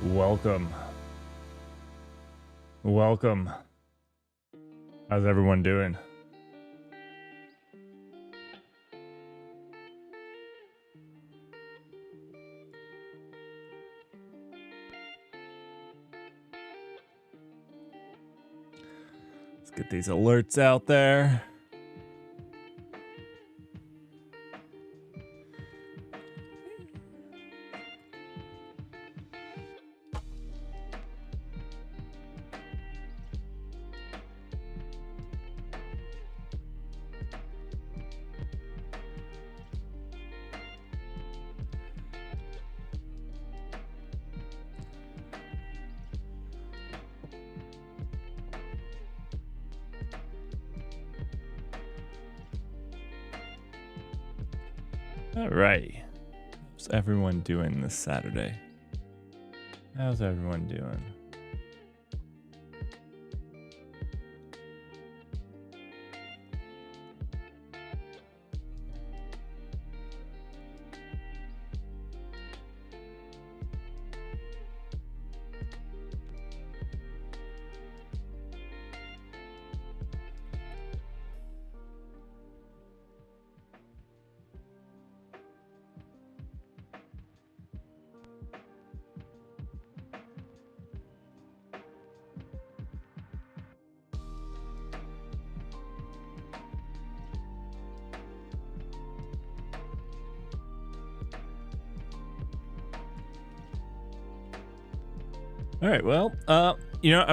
Welcome. Welcome. How's everyone doing? Let's get these alerts out there. All right. How's everyone doing this Saturday? How's everyone doing? All right, well, I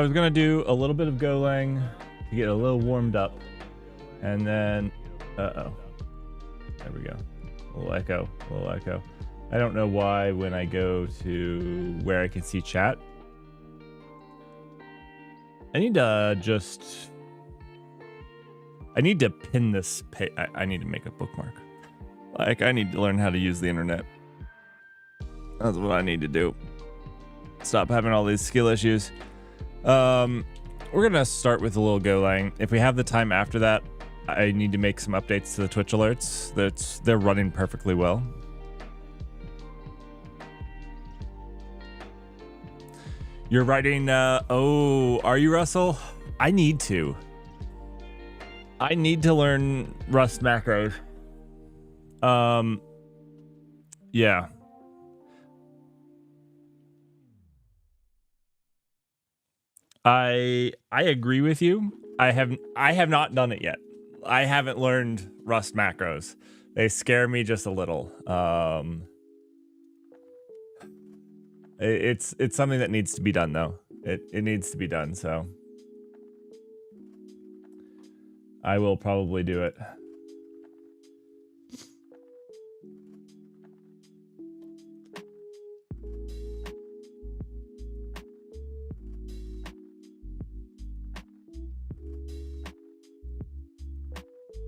was gonna do a little bit of Golang to get a little warmed up, and then, there we go, a little echo. I don't know why when I go to where I can see chat, I need to pin this I need to make a bookmark. Like, I need to learn how to use the internet. That's what I need to do. Stop having all these skill issues. We're gonna start with a little Golang. If we have the time after that, I need to make some updates to the Twitch alerts. They're running perfectly well. You're writing, are you, Russell? I need to learn Rust macros. Yeah. I agree with you. I have not done it yet. I haven't learned Rust macros. They scare me just a little. It's something that needs to be done though. It needs to be done, so I will probably do it.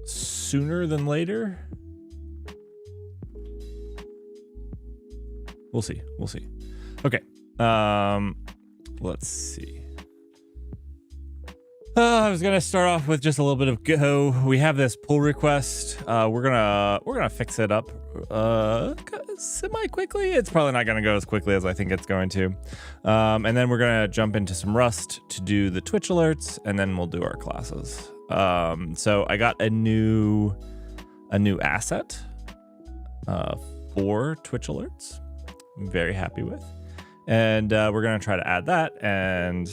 Sooner than later? We'll see. Okay. Let's see. I was gonna start off with just a little bit of Go. We have this pull request. We're gonna fix it up semi quickly. It's probably not gonna go as quickly as I think it's going to. And then we're gonna jump into some Rust to do the Twitch alerts, and then we'll do our classes. So I got a new asset for Twitch alerts. I'm very happy with, and we're gonna try to add that and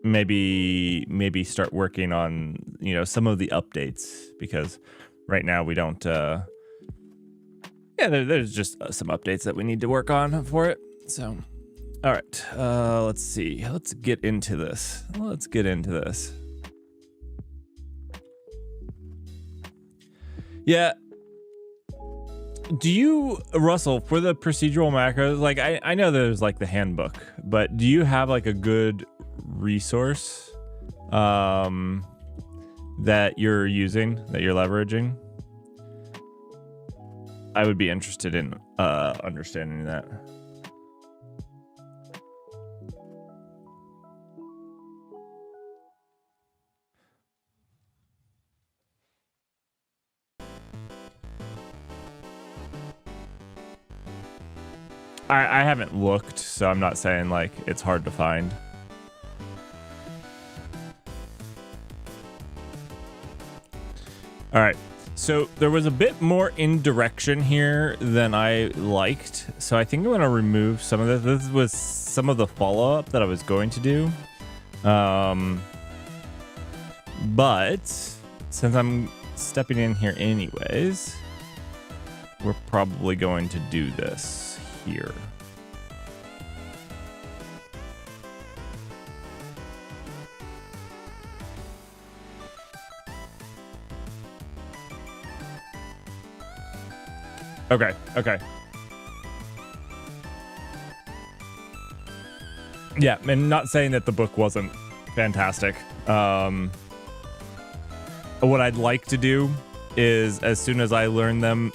maybe start working on some of the updates, because right now we don't. There's just some updates that we need to work on for it. So, all right, let's see. Let's get into this. Yeah. Do you, Russell, for the procedural macros, like I know there's like the handbook, but do you have like a good resource that you're using, that you're leveraging? I would be interested in understanding that. I haven't looked, so I'm not saying like it's hard to find. All right, so there was a bit more indirection here than I liked, so I think I'm gonna remove some of this. This was some of the follow-up that I was going to do, but since I'm stepping in here anyways, we're probably going to do this here. Okay, okay. Yeah, and not saying that the book wasn't fantastic. What I'd like to do is, as soon as I learn them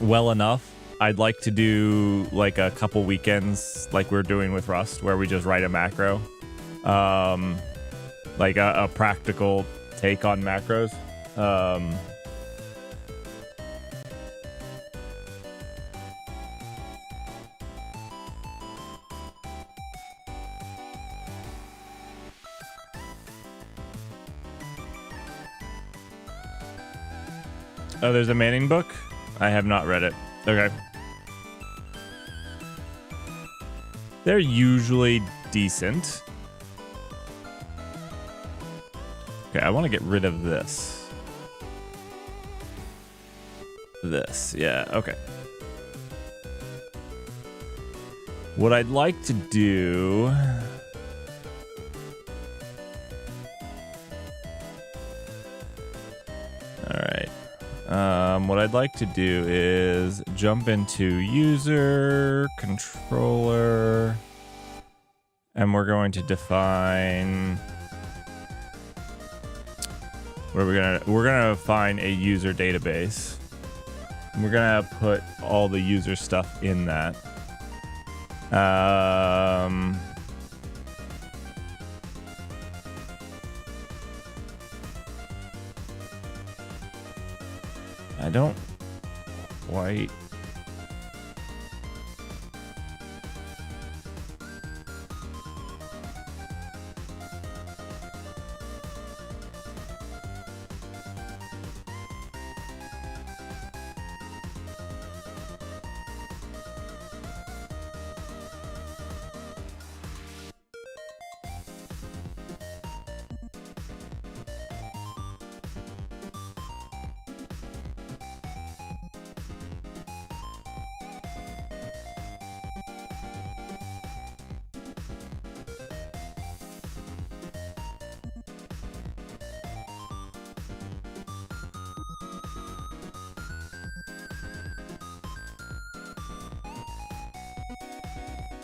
well enough, I'd like to do like a couple weekends like we're doing with Rust, where we just write a macro. Like a practical take on macros. Oh, there's a Manning book? I have not read it. Okay. They're usually decent. Okay, I want to get rid of this. This, yeah, okay. What I'd like to do... Alright. What I'd like to do is jump into user, controller, and we're going to define... We're gonna find a user database. And we're gonna put all the user stuff in that. I don't quite.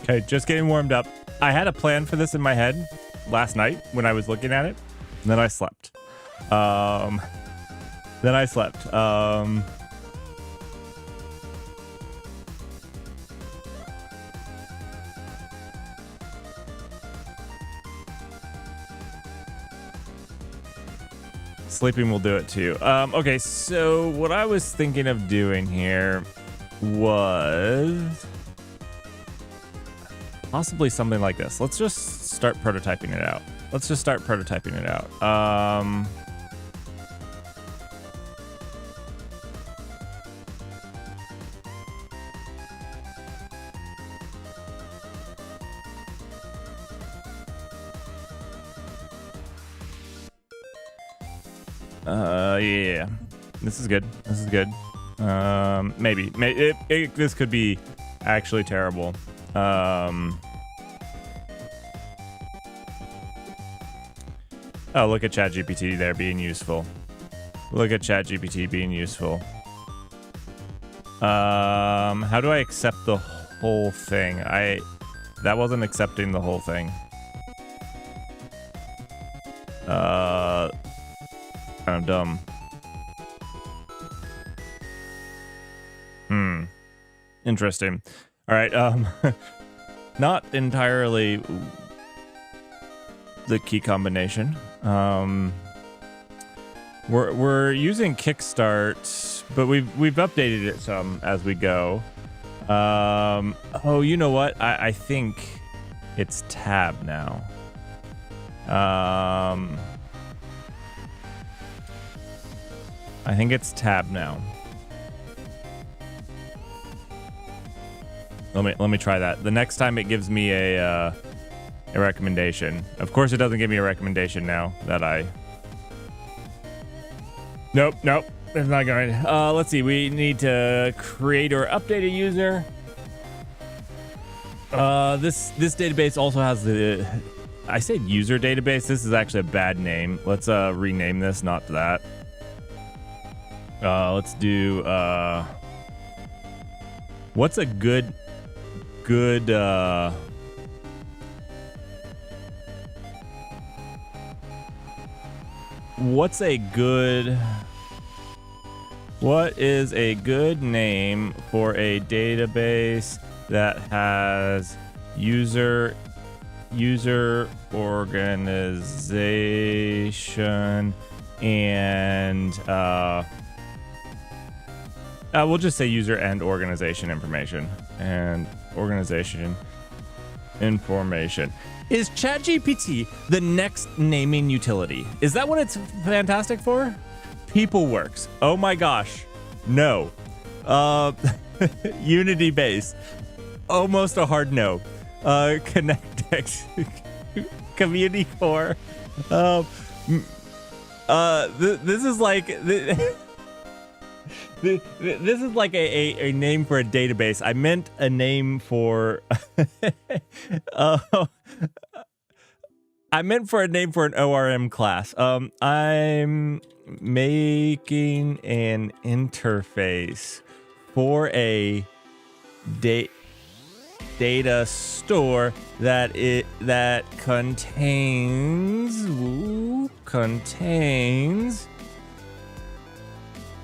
Okay, just getting warmed up. I had a plan for this in my head last night when I was looking at it, and then I slept. Sleeping will do it too. Okay, so what I was thinking of doing here was possibly something like this. Let's just start prototyping it out. Yeah. This is good. Maybe. This could be actually terrible. Oh, look at ChatGPT there being useful. How do I accept the whole thing? That wasn't accepting the whole thing. Kind of dumb. Interesting. All right. Not entirely the key combination. We're using Kickstart, but we've updated it some as we go. Oh, you know what? I think it's tab now. I think it's tab now. Let me try that. The next time it gives me a recommendation. Of course, it doesn't give me a recommendation now that I. Nope, it's not going. Let's see. We need to create or update a user. This database also has the. I said user database. This is actually a bad name. Let's rename this. Not that. Let's do. What's a good? What is a good name for a database that has user organization and we'll just say user and organization information and organization information. Is ChatGPT the next naming utility? Is that what it's fantastic for? PeopleWorks. Oh my gosh. No. Unity Base. Almost a hard no. ConnectX. Community Core. This is like this is like a name for a database. I meant a name for I meant for a name for an ORM class. I'm making an interface for a data store that contains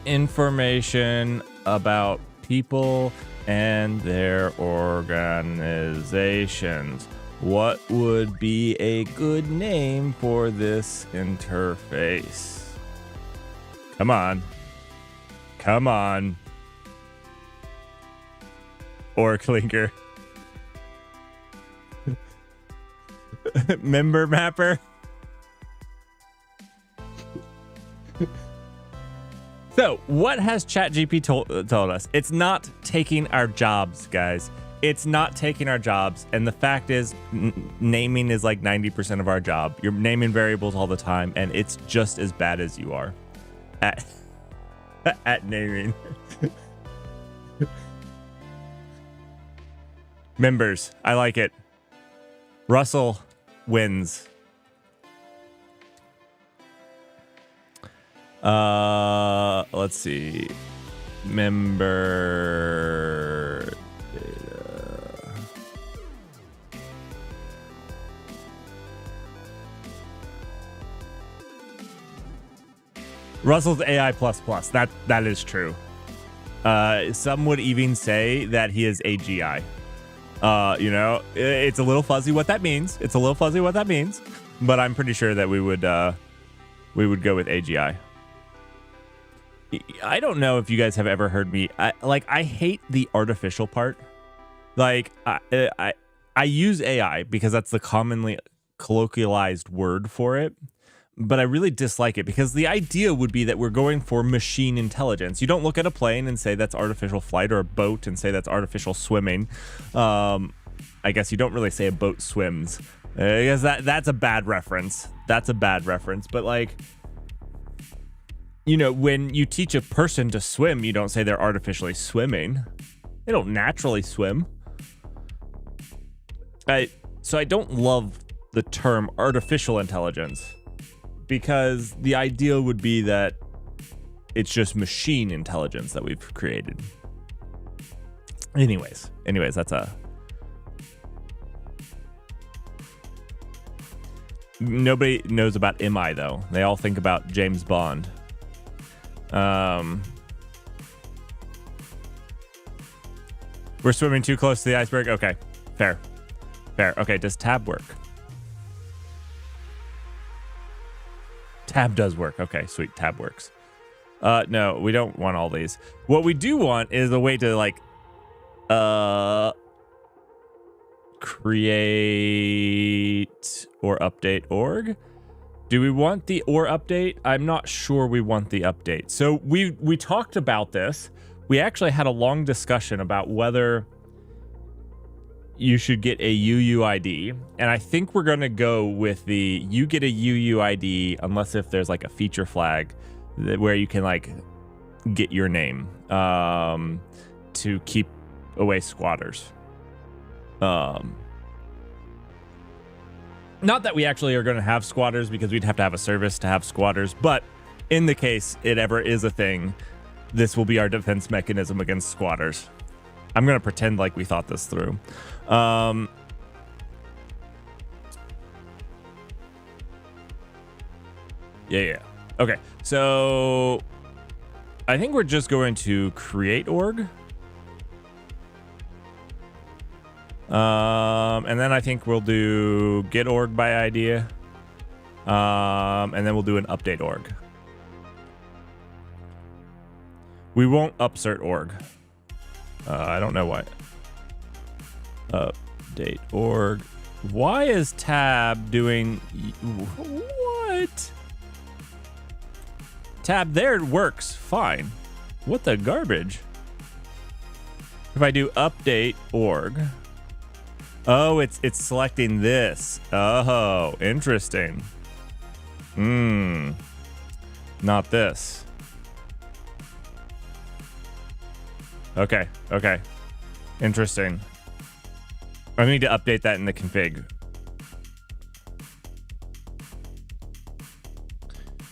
information about people and their organizations. What would be a good name for this interface? Come on. Orclinker. Member mapper. So, what has ChatGPT told us? It's not taking our jobs, guys. It's not taking our jobs. And the fact is, naming is like 90% of our job. You're naming variables all the time, and it's just as bad as you are at naming. Members, I like it. Russell wins. Let's see. Member data. Russell's AI++. That is true. Some would even say that he is AGI. You know, it's a little fuzzy what that means. But I'm pretty sure that we would go with AGI. I don't know if you guys have ever heard me. I hate the artificial part. Like, I use AI because that's the commonly colloquialized word for it. But I really dislike it because the idea would be that we're going for machine intelligence. You don't look at a plane and say that's artificial flight, or a boat and say that's artificial swimming. I guess you don't really say a boat swims. I guess that's a bad reference. But like, you know, when you teach a person to swim, you don't say they're artificially swimming. They don't naturally swim. So I don't love the term artificial intelligence, because the ideal would be that it's just machine intelligence that we've created. Anyways, that's nobody knows about MI though. They all think about James Bond. We're swimming too close to the iceberg. Okay, fair. Okay, does tab work? Tab does work. Okay, sweet. Tab works. No, we don't want all these. What we do want is a way to like create or update org. Do we want the or update? I'm not sure we want the update. So we talked about this. We actually had a long discussion about whether you should get a UUID. And I think we're going to go with the you get a UUID unless if there's like a feature flag where you can like get your name to keep away squatters. Not that we actually are going to have squatters because we'd have to have a service to have squatters, but in the case it ever is a thing, this will be our defense mechanism against squatters. I'm going to pretend like we thought this through. Yeah. Okay, so I think we're just going to create org. And then I think we'll do get org by idea. And then we'll do an update org. We won't upsert org. I don't know why. Update org. Why is tab doing what? Tab there works fine. What the garbage? If I do update org. Oh, it's selecting this. Oh, interesting. Not this. Okay. Interesting. I need to update that in the config.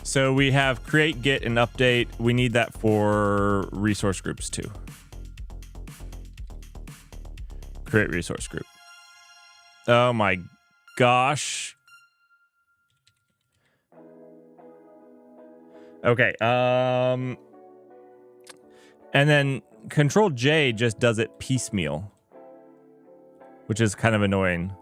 So we have create, get, and update. We need that for resource groups too. Create resource group. Oh my gosh. Okay. And then Control J just does it piecemeal, which is kind of annoying.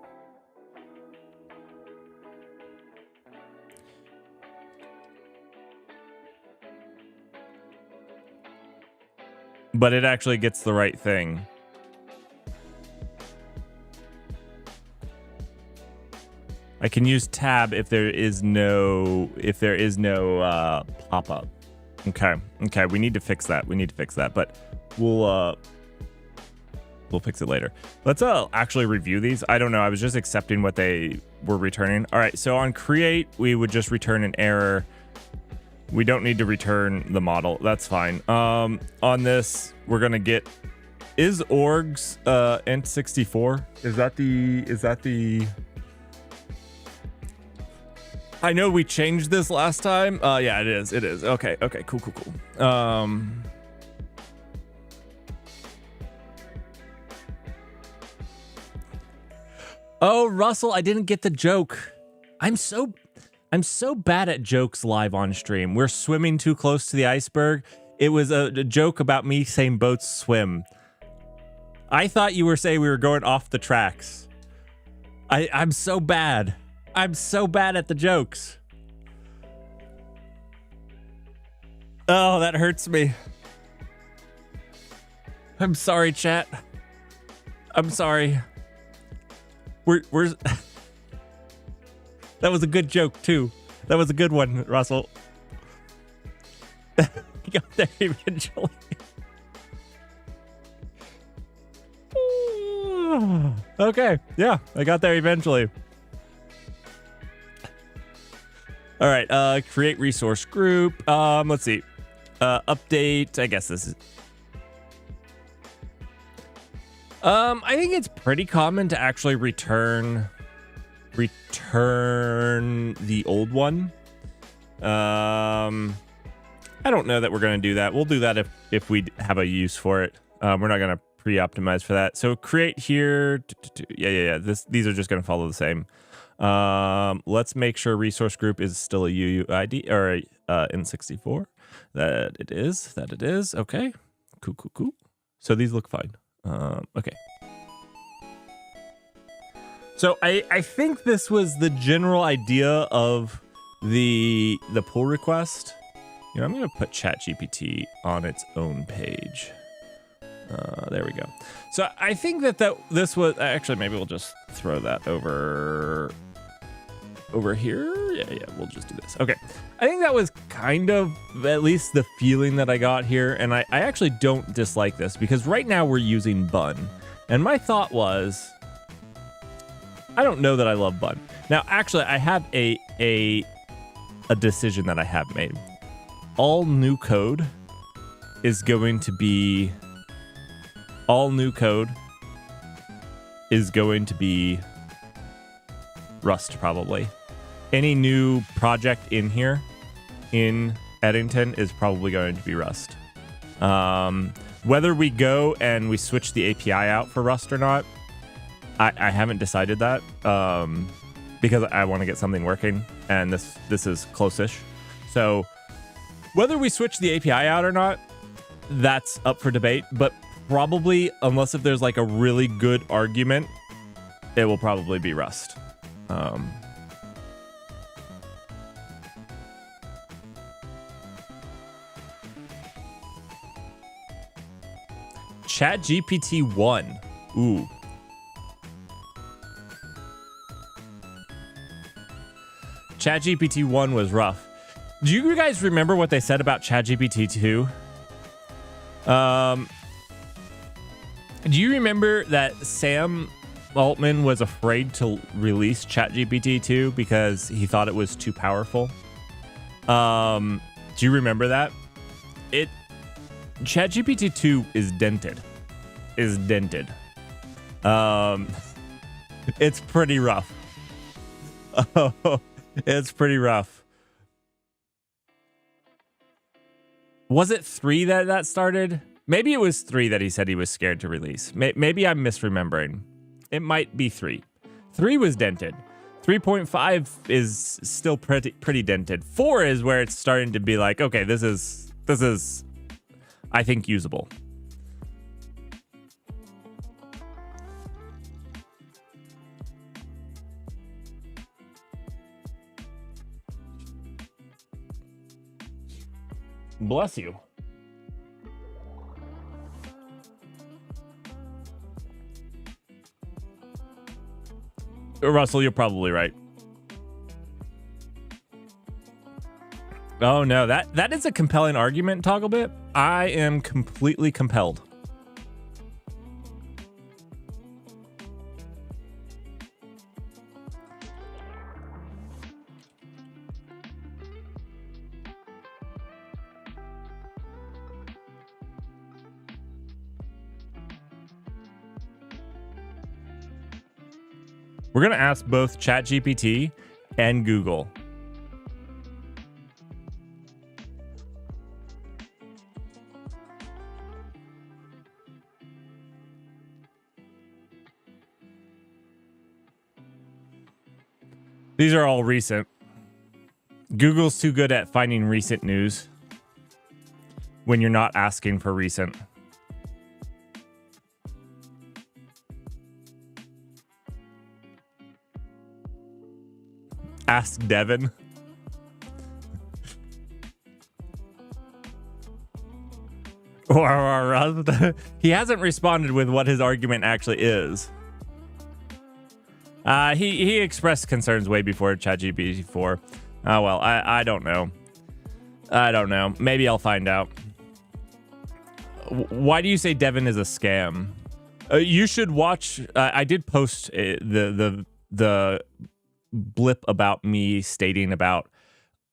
But it actually gets the right thing. I can use tab if there is no pop-up. Okay, we need to fix that. But we'll fix it later. Let's actually review these. I don't know. I was just accepting what they were returning. All right, so on create, we would just return an error. We don't need to return the model. That's fine. On this, we're gonna get is orgs int64. Is that the I know we changed this last time. Yeah, it is. Okay, cool. Oh, Russell, I didn't get the joke. I'm so bad at jokes live on stream. We're swimming too close to the iceberg. It was a joke about me saying boats swim. I thought you were saying we were going off the tracks. I'm so bad. I'm so bad at the jokes. Oh, that hurts me. I'm sorry, chat. I'm sorry. We're That was a good joke too. That was a good one, Russell. You got there eventually. Okay, yeah, I got there eventually. All right, create resource group. Let's see. Update. I guess this is. I think it's pretty common to actually return the old one. I don't know that we're going to do that. We'll do that if we have a use for it. We're not going to pre-optimize for that. So create here. Yeah. These are just going to follow the same. Let's make sure resource group is still a UUID or a int64. That it is. Okay. Cool. So these look fine. Okay. So I think this was the general idea of the pull request. You know, I'm going to put ChatGPT on its own page. There we go. So I think that this was actually, maybe we'll just throw that over here. Yeah, we'll just do this. Okay. I think that was kind of at least the feeling that I got here. And I actually don't dislike this because right now we're using bun. And my thought was, I don't know that I love bun. Now, actually, I have a decision that I have made. All new code is going to be Rust, probably. Any new project in here in Eddington is probably going to be Rust. Whether we go and we switch the API out for Rust or not, I haven't decided that because I want to get something working, and this is close-ish. So whether we switch the API out or not, that's up for debate, but probably, unless if there's like a really good argument, it will probably be Rust. ChatGPT 1. Ooh. ChatGPT 1 was rough. Do you guys remember what they said about ChatGPT 2? Do you remember that Sam Altman was afraid to release ChatGPT 2 because he thought it was too powerful? Do you remember that? ChatGPT 2 is dented. It's pretty rough. Oh, it's pretty rough. Was it 3 that started? Maybe it was 3 that he said he was scared to release. Maybe I'm misremembering. It might be 3. 3 was dented. 3.5 is still pretty dented. 4 is where it's starting to be like, okay, this is I think usable. Bless you. Russell, you're probably right. Oh no, that is a compelling argument, Togglebit. I am completely compelled. We're going to ask both ChatGPT and Google. These are all recent. Google's too good at finding recent news when you're not asking for recent. Ask Devin. He hasn't responded with what his argument actually is. He expressed concerns way before ChatGPT 4. Oh, well, I don't know. I don't know. Maybe I'll find out. Why do you say Devin is a scam? You should watch. I did post the blip about me stating about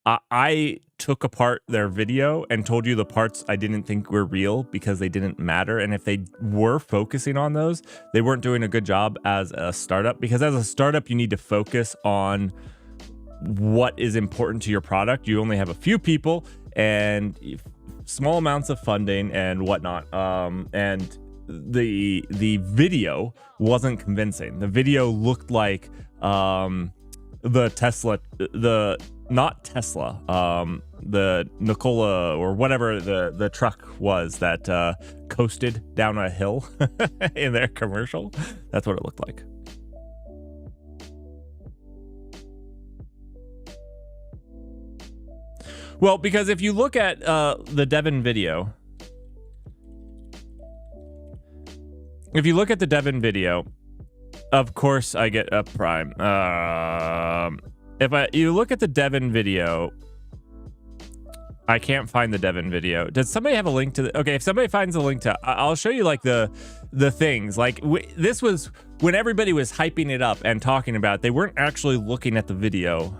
I took apart their video and told you the parts I didn't think were real because they didn't matter, and if they were focusing on those, they weren't doing a good job as a startup, because as a startup you need to focus on what is important to your product. You only have a few people and small amounts of funding and whatnot, and the video wasn't convincing. The video looked like the Tesla, not Tesla, the Nikola or whatever the truck was that coasted down a hill in their commercial. That's what it looked like. Well, because if you look at the Devin video, if you look at the Devin video, of course I get a Prime. You look at the Devin video, I can't find the Devin video. Does somebody have a link to the? Okay, if somebody finds a link to, I'll show you like the things. Like this was when everybody was hyping it up and talking about it, they weren't actually looking at the video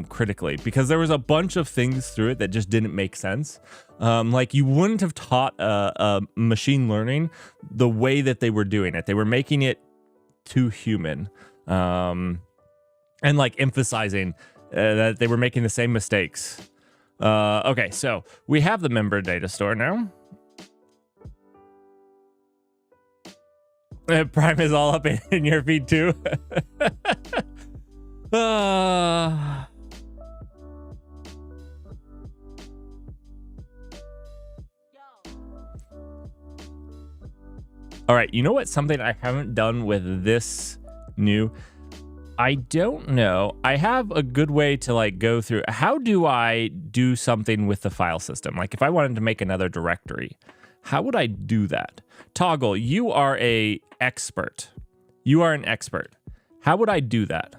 critically, because there was a bunch of things through it that just didn't make sense. Like you wouldn't have taught a machine learning the way that they were doing it. They were making it too human, and like emphasizing that they were making the same mistakes. Okay, so we have the member data store now. Prime is all up in your feed too. All right, you know what? Something I haven't done with this new, I don't know. I have a good way to like go through. How do I do something with the file system? Like if I wanted to make another directory, how would I do that? Toggle, you are an expert. You are an expert. How would I do that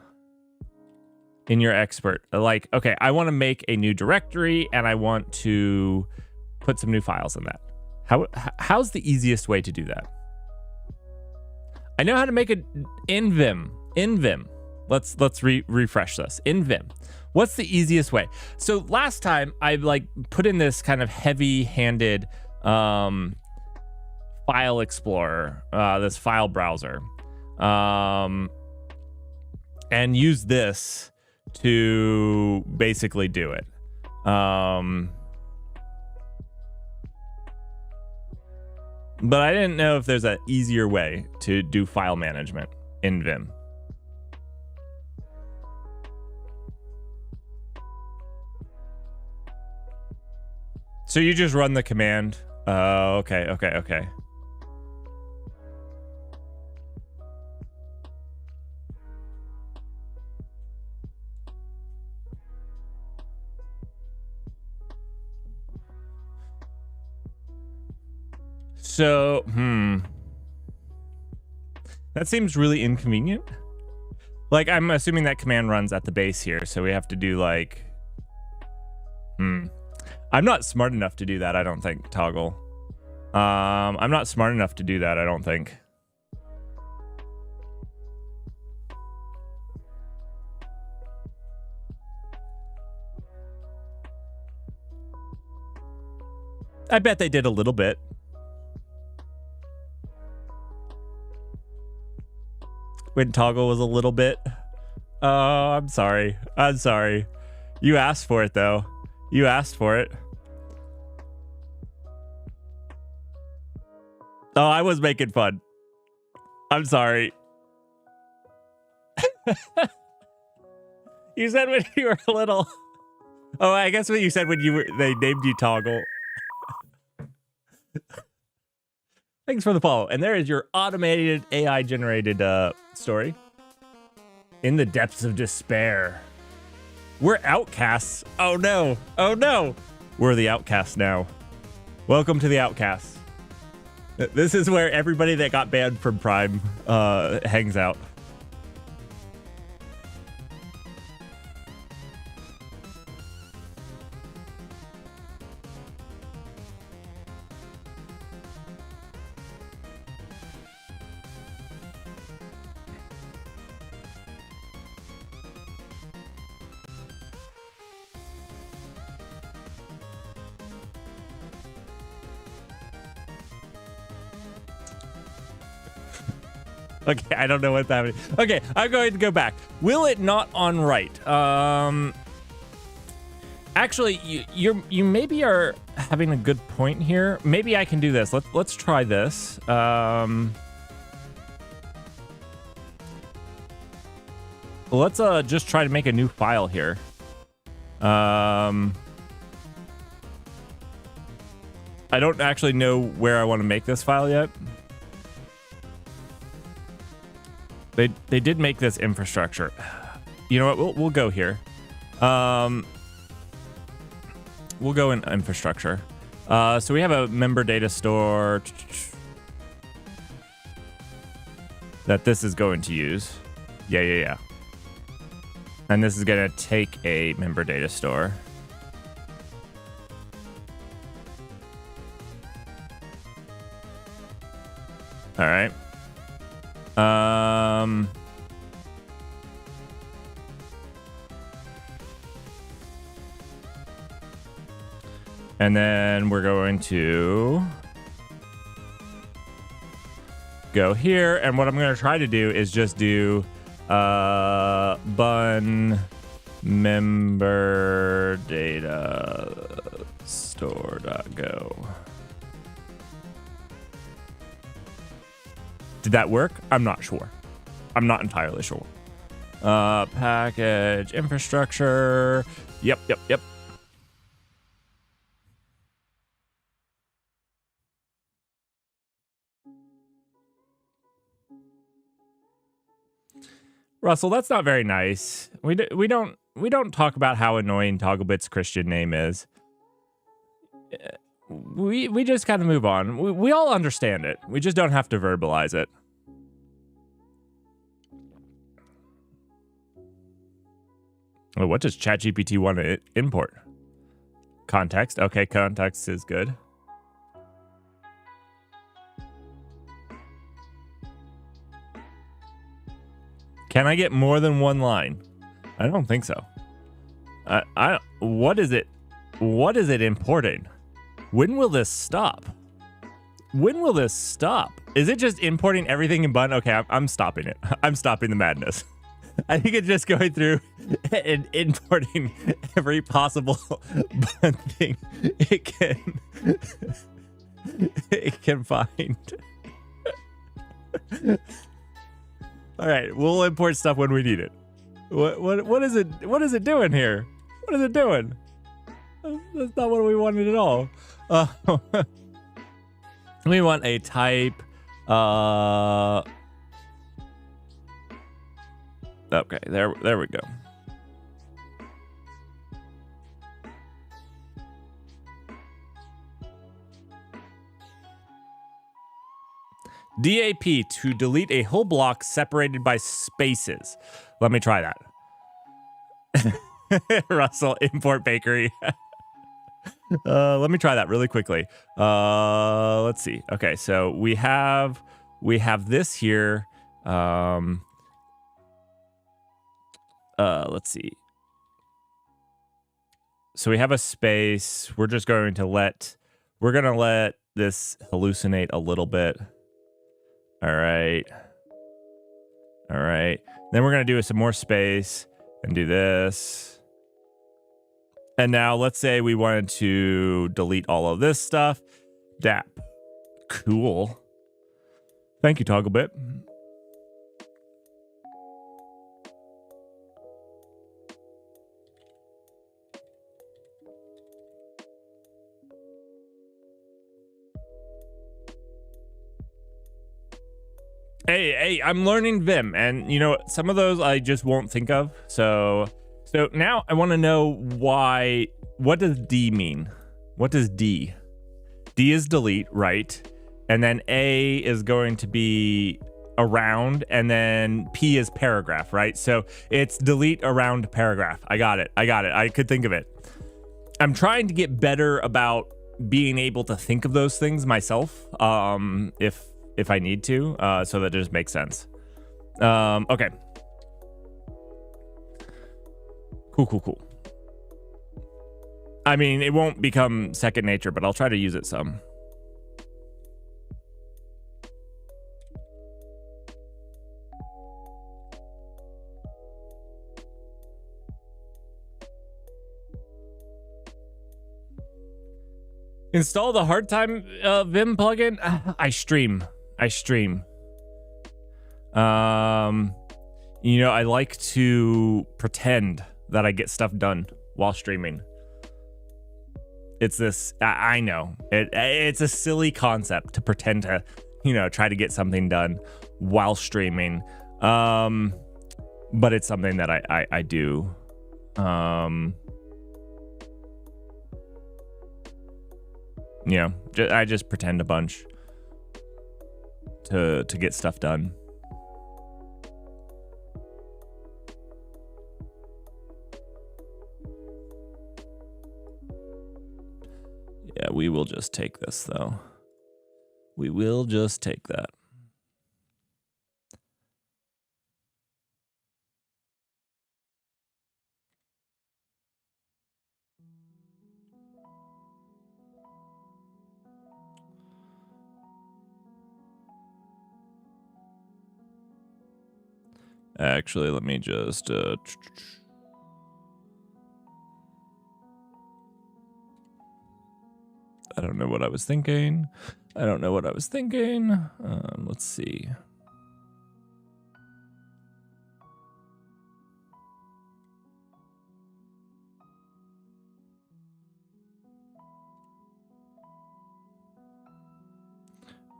in your expert? Like, okay, I want to make a new directory and I want to put some new files in that. How's the easiest way to do that? I know how to make it in Vim. In Vim. Let's refresh this. In Vim. What's the easiest way? So last time I like put in this kind of heavy-handed file explorer, this file browser, and use this to basically do it. But I didn't know if there's an easier way to do file management in Vim. So you just run the command. Okay. So, that seems really inconvenient. Like, I'm assuming that command runs at the base here, so we have to do like, I'm not smart enough to do that, I don't think, Toggle. I'm not smart enough to do that, I don't think. I bet they did a little bit. When Toggle was a little bit. Oh, I'm sorry. I'm sorry. You asked for it, though. You asked for it. Oh, I was making fun. I'm sorry. You said when you were little. Oh, I guess what you said when they named you Toggle. Thanks for the follow. And there is your automated AI generated story. In the depths of despair. We're outcasts. Oh no. Oh no. We're the outcasts now. Welcome to the outcasts. This is where everybody that got banned from Prime hangs out. Okay, I don't know what's happening. Okay, I'm going to go back. Will it not on right? Actually, you maybe are having a good point here. Maybe I can do this. Let's try this. Let's just try to make a new file here. I don't actually know where I want to make this file yet. They did make this infrastructure. You know what? We'll go here. We'll go in infrastructure. So we have a member data store. that this is going to use. Yeah. And this is going to take a member data store. All right. And then we're going to go here. And what I'm going to try to do is just do bun member data store.go. Did that work? I'm not sure. I'm not entirely sure. Package infrastructure. Yep. Russell, that's not very nice. We don't talk about how annoying Togglebit's Christian name is. We just kind of move on. We all understand it. We just don't have to verbalize it. Oh, what does ChatGPT want to import? Context. Okay, context is good. Can I get more than one line? I don't think so. What is it? What is it importing? When will this stop? When will this stop? Is it just importing everything in bun? Okay, I'm stopping it. I'm stopping the madness. I think it's just going through and importing every possible bun thing it can find. All right, we'll import stuff when we need it. What is it? What is it doing here? What is it doing? That's not what we wanted at all. We want a type. Okay, there we go. DAP to delete a whole block separated by spaces. Let me try that. Russell, import bakery. Let me try that really quickly. Let's see. Okay, so we have this here. Let's see. So we have a space. We're gonna let this hallucinate a little bit. All right. Then we're gonna do some more space and do this. And now let's say we wanted to delete all of this stuff. DAP. Cool. Thank you, Togglebit. Hey, I'm learning Vim, and you know, some of those I just won't think of. So now I want to know what does D mean? What does D? D is delete, right? And then A is going to be around, and then P is paragraph, right? So it's delete around paragraph. I got it. I could think of it. I'm trying to get better about being able to think of those things myself. If I need to, so that it just makes sense. Okay. Cool. I mean, it won't become second nature, but I'll try to use it some. Install the hard time Vim plugin. I stream. You know, I like to pretend that I get stuff done while streaming. It's this, I know it's a silly concept to pretend to, you know, try to get something done while streaming. But it's something that I do. You know, I just pretend a bunch to get stuff done. Yeah, we will just take this, though. We will just take that. Actually, let me just... I don't know what I was thinking. Let's see.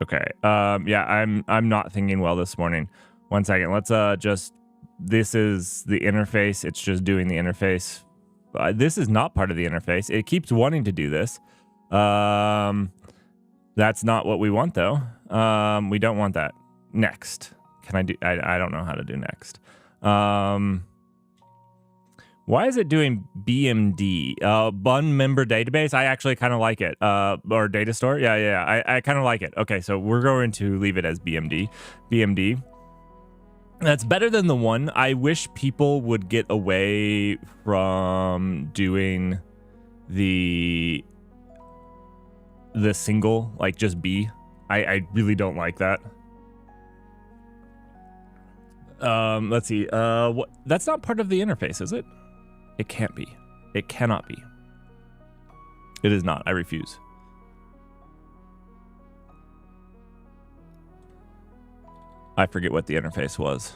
Okay. Yeah, I'm not thinking well this morning. 1 second. Let's just... This is the interface. It's just doing the interface. This is not part of the interface. It keeps wanting to do this. That's not what we want, though. We don't want that. Next. Can I do... I don't know how to do next. Why is it doing BMD? Bun member database? I actually kind of like it. Or data store? Yeah. I kind of like it. Okay, so we're going to leave it as BMD. BMD. That's better than the one. I wish people would get away from doing the single, like just B. I really don't like that. Let's see. What? That's not part of the interface, is it? It can't be. It cannot be. It is not. I refuse. I forget what the interface was.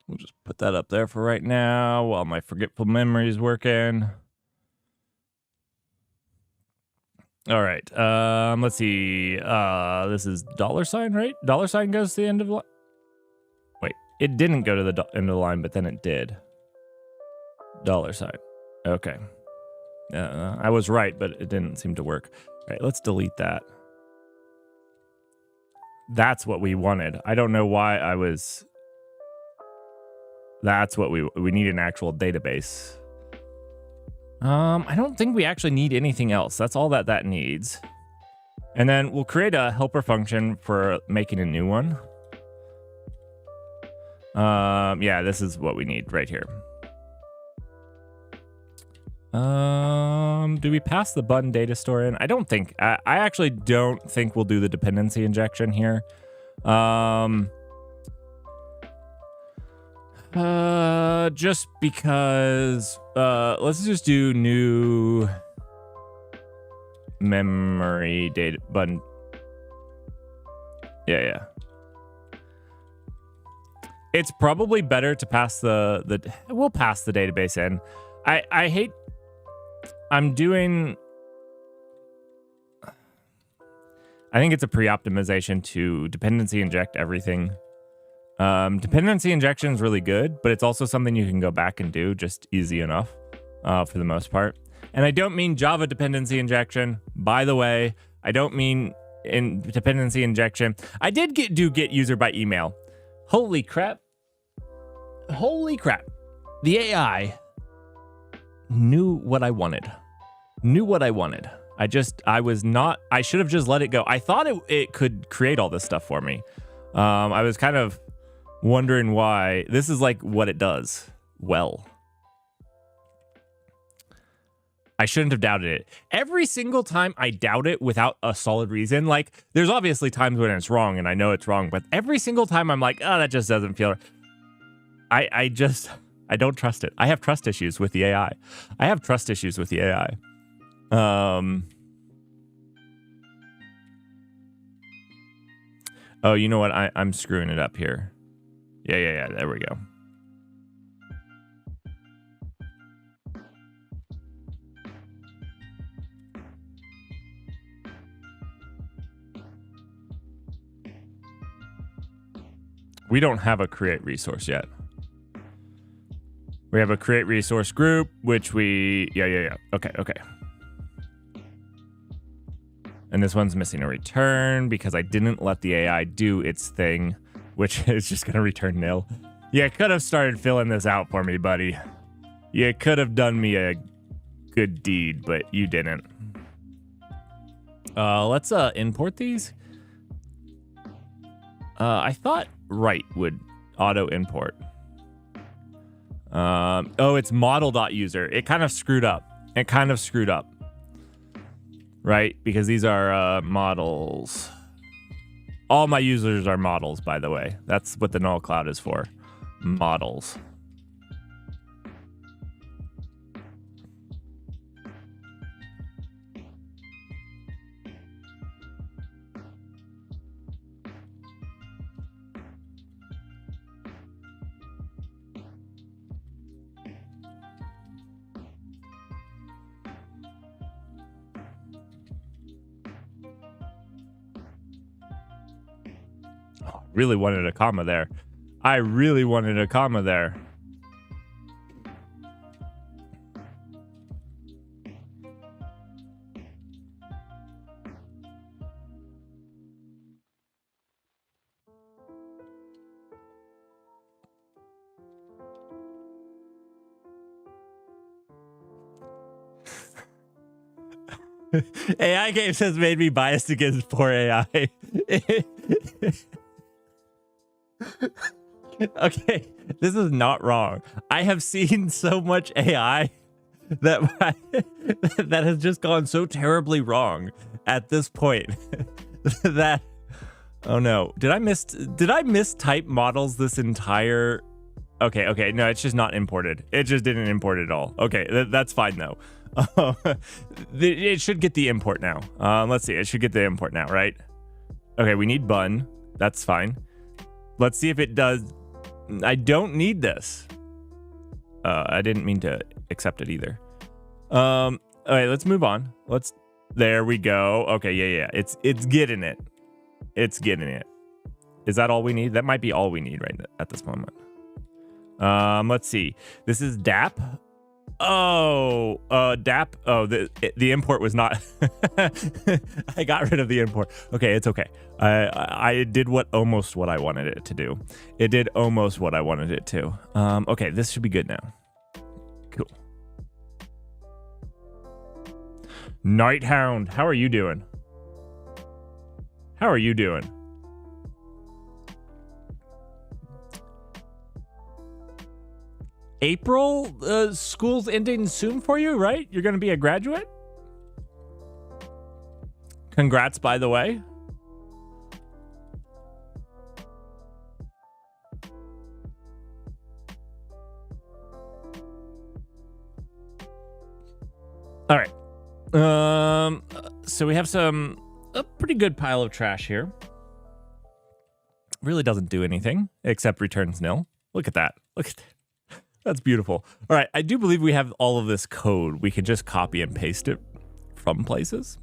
We'll just put that up there for right now while my forgetful memory is working. All right. Let's see. This is $, right? $, goes to the end of the line. Wait, it didn't go to the end of the line, but then it did. $. Okay. I was right, but it didn't seem to work. All right, let's delete that. That's what we wanted. I don't know why I was... That's what we need, an actual database. I don't think we actually need anything else. That's all that needs. And then we'll create a helper function for making a new one. Yeah, this is what we need right here. Do we pass the button data store in? I don't think. I actually don't think we'll do the dependency injection here. Just because, let's just do new memory data button. Yeah. It's probably better to pass we'll pass the database in. I hate, I think it's a pre-optimization to dependency inject everything. Dependency injection is really good, but it's also something you can go back and do just easy enough for the most part. And I don't mean Java dependency injection, by the way. I don't mean in dependency injection. I did get user by email. Holy crap. The AI knew what I wanted. I should have just let it go. I thought it could create all this stuff for me. I was kind of wondering why. This is like what it does well. I shouldn't have doubted it. Every single time I doubt it without a solid reason, like there's obviously times when it's wrong and I know it's wrong, but every single time I'm like, oh, that just doesn't feel right. I don't trust it. I have trust issues with the AI. Oh, you know what? I'm screwing it up here. Yeah. There we go. We don't have a create resource yet. We have a create resource group, which we... Yeah. Okay. And this one's missing a return because I didn't let the AI do its thing, which is just going to return nil. You could have started filling this out for me, buddy. You could have done me a good deed, but you didn't. Let's import these. I thought Write would auto import. Oh, it's model.user. It kind of screwed up. Right? Because these are models. All my users are models, by the way. That's what the null cloud is for. Models. Really wanted a comma there. I really wanted a comma there. AI Games has made me biased against poor AI. Okay, this is not wrong. I have seen so much AI that that has just gone so terribly wrong at this point that oh no, did I mistype models this entire? Okay, no, it's just not imported. It just didn't import at all. Okay, that's fine though. It should get the import now. Let's see, it should get the import now, right? Okay, we need bun. That's fine. Let's see if it does. I don't need this. I didn't mean to accept it either. All right, let's move on. There we go. Okay, yeah. It's getting it. It's getting it. Is that all we need? That might be all we need right at this moment. Let's see. This is DAP. Oh, DAP. Oh, the import was not. I got rid of the import. Okay, it's okay. I did almost what I wanted it to do. It did almost what I wanted it to. Okay, this should be good now. Cool. Nighthound, how are you doing? How are you doing? April, school's ending soon for you, right? You're going to be a graduate? Congrats, by the way. All right. So we have a pretty good pile of trash here. Really doesn't do anything except returns nil. Look at that. Look at that. That's beautiful. All right, I do believe we have all of this code. We can just copy and paste it from places.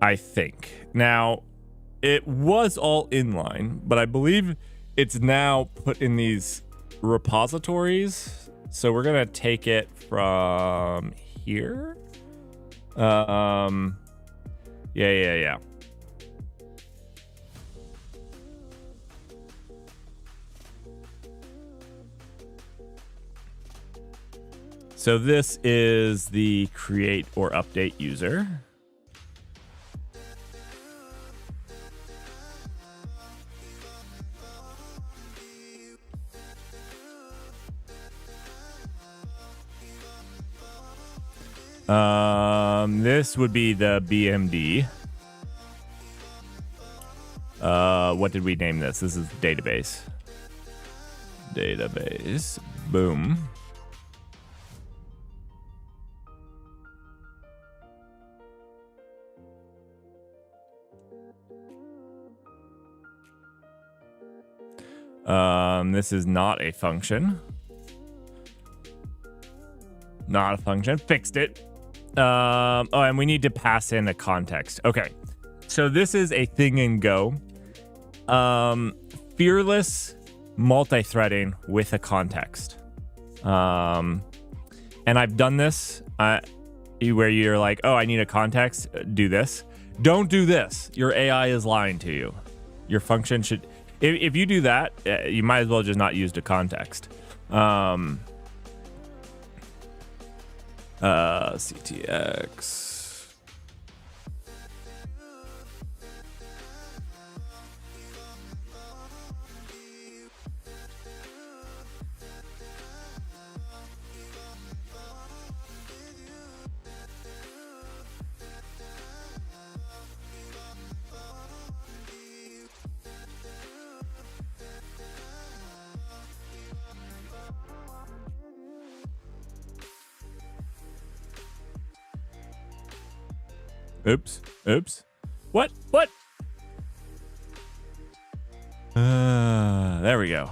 I think. Now, it was all inline, but I believe it's now put in these repositories. So we're going to take it from here. Yeah. So this is the create or update user. This would be the BMD. What did we name this? This is database. Database. Boom. This is not a function. Not a function. Fixed it. Oh, and we need to pass in a context. Okay. So this is a thing in Go. Fearless multi-threading with a context. And I've done this where you're like, oh, I need a context. Do this. Don't do this. Your AI is lying to you. Your function should... If you do that, you might as well just not use the context. CTX... Oops. What? There we go.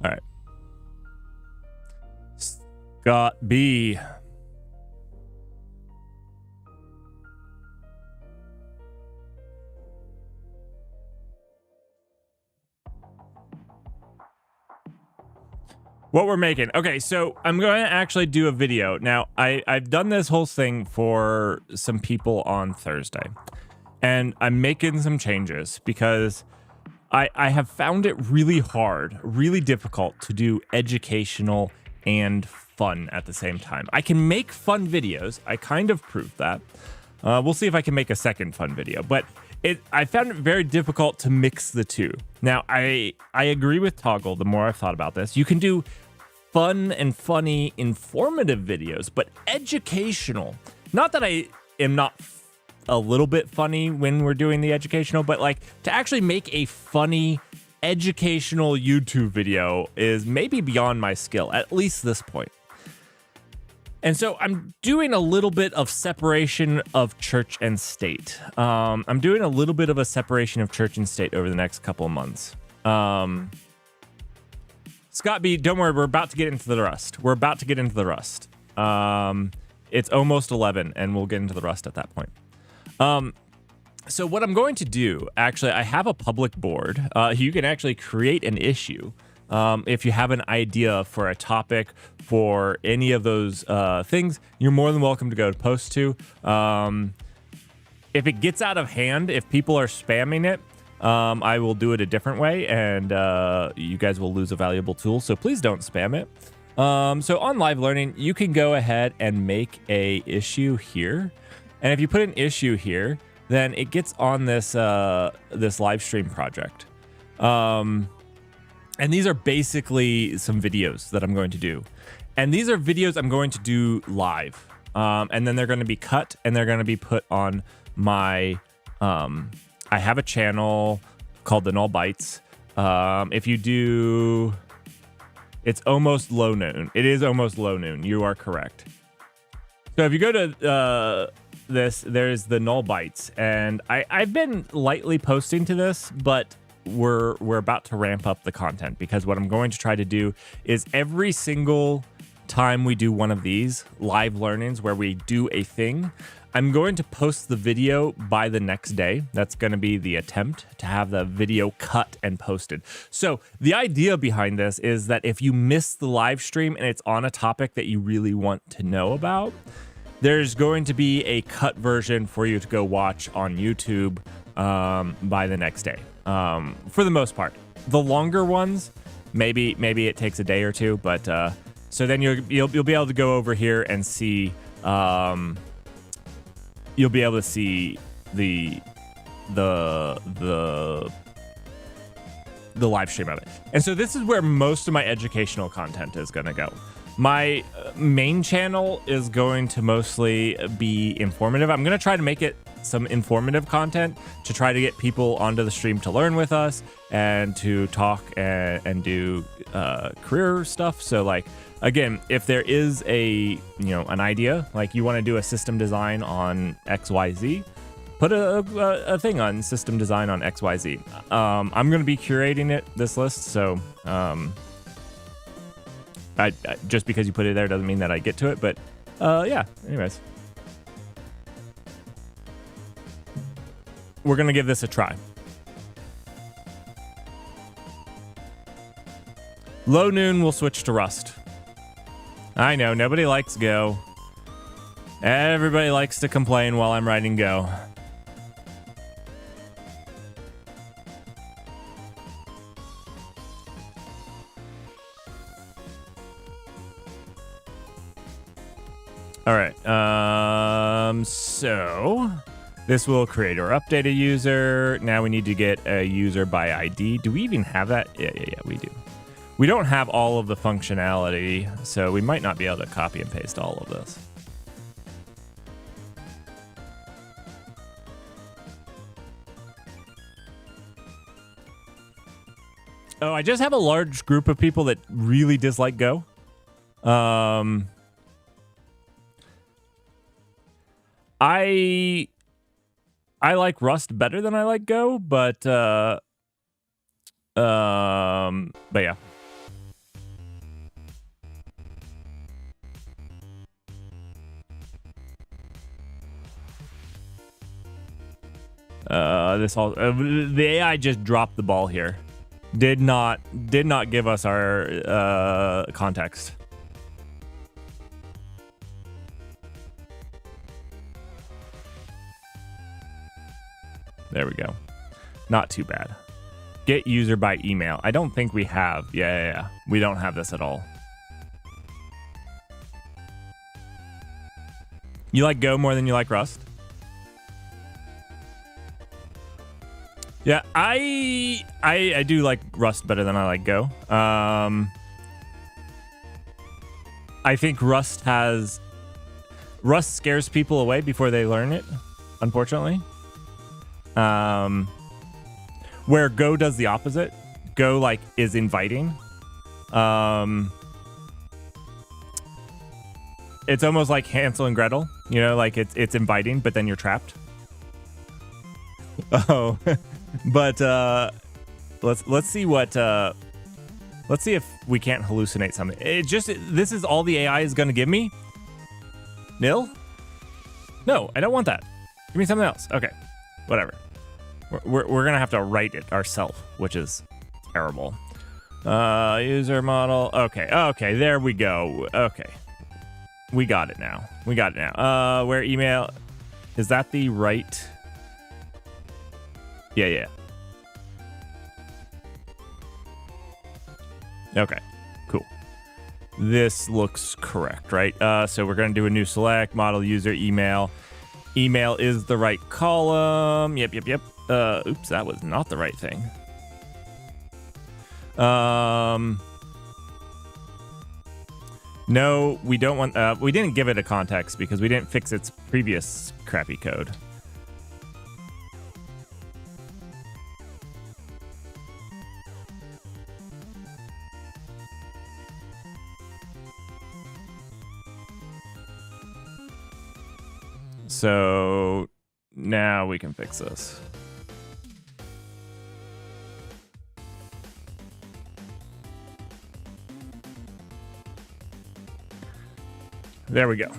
All right. Scott B. What we're making. Okay, so I'm going to actually do a video. Now, I've done this whole thing for some people on Thursday. And I'm making some changes because I have found it really hard, really difficult to do educational and fun at the same time. I can make fun videos. I kind of proved that. We'll see if I can make a second fun video. But I found it very difficult to mix the two. Now, I agree with Toggle the more I've thought about this. You can do fun and funny, informative videos, but educational. Not that I am not a little bit funny when we're doing the educational, but like to actually make a funny, educational YouTube video is maybe beyond my skill, at least this point. And so I'm doing a little bit of separation of church and state. I'm doing a little bit of a separation of church and state over the next couple of months. Scott B, don't worry, we're about to get into the rust. It's almost 11, and we'll get into the rust at that point. So what I'm going to do, actually, I have a public board. You can actually create an issue. If you have an idea for a topic for any of those things, you're more than welcome to go to post to. If it gets out of hand, if people are spamming it, I will do it a different way, and you guys will lose a valuable tool. So please don't spam it. So on Live Learning, you can go ahead and make a issue here. And if you put an issue here, then it gets on this this live stream project. And these are basically some videos that I'm going to do. And these are videos I'm going to do live. And then they're going to be cut and they're going to be put on my... I have a channel called The Null Bites. If you do... It's almost low noon. It is almost low noon. You are correct. So if you go to this, there's The Null Bites. And I've been lightly posting to this, but... We're about to ramp up the content because what I'm going to try to do is every single time we do one of these live learnings where we do a thing, I'm going to post the video by the next day. That's going to be the attempt to have the video cut and posted. So the idea behind this is that if you miss the live stream and it's on a topic that you really want to know about, there's going to be a cut version for you to go watch on YouTube by the next day. For the most part, the longer ones, maybe it takes a day or two, but so then you'll be able to go over here and see. You'll be able to see the live stream of it. And so this is where most of my educational content is going to go. My main channel is going to mostly be informative. I'm going to try to make it some informative content to try to get people onto the stream to learn with us and to talk and do career stuff. So like, again, if there is an idea, like you want to do a system design on XYZ, put a thing on system design on XYZ. I'm going to be curating this list. So I just because you put it there doesn't mean that I get to it. But yeah, anyways. we're gonna give this a try. Low noon, we'll switch to Rust. I know, nobody likes Go. Everybody likes to complain while I'm writing Go. All right, so this will create or update a user. Now we need to get a user by ID. Do we even have that? Yeah, we do. We don't have all of the functionality, so we might not be able to copy and paste all of this. Oh, I just have a large group of people that really dislike Go. I like Rust better than I like Go, but yeah. The AI just dropped the ball here. Did not give us our context. There we go. Not too bad. Get user by email. I don't think we have. Yeah. We don't have this at all. You like Go more than you like Rust? Yeah, I do like Rust better than I like Go. I think Rust scares people away before they learn it, unfortunately. Where Go does the opposite. Go like is inviting. It's almost like Hansel and Gretel, you know, like it's inviting, but then you're trapped. Oh, but let's see what let's see if we can't hallucinate something. This is all the AI is gonna give me. Nil? No, I don't want that. Give me something else. Okay, whatever. We're gonna have to write it ourselves, which is terrible. User model. Okay, there we go. Okay, we got it now. Where email? Is that the right? Yeah. Okay, cool. This looks correct, right? So we're gonna do a new select model user email. Email is the right column. Yep. Oops, that was not the right thing. No, we don't want. We didn't give it a context because we didn't fix its previous crappy code. So now we can fix this. There we go.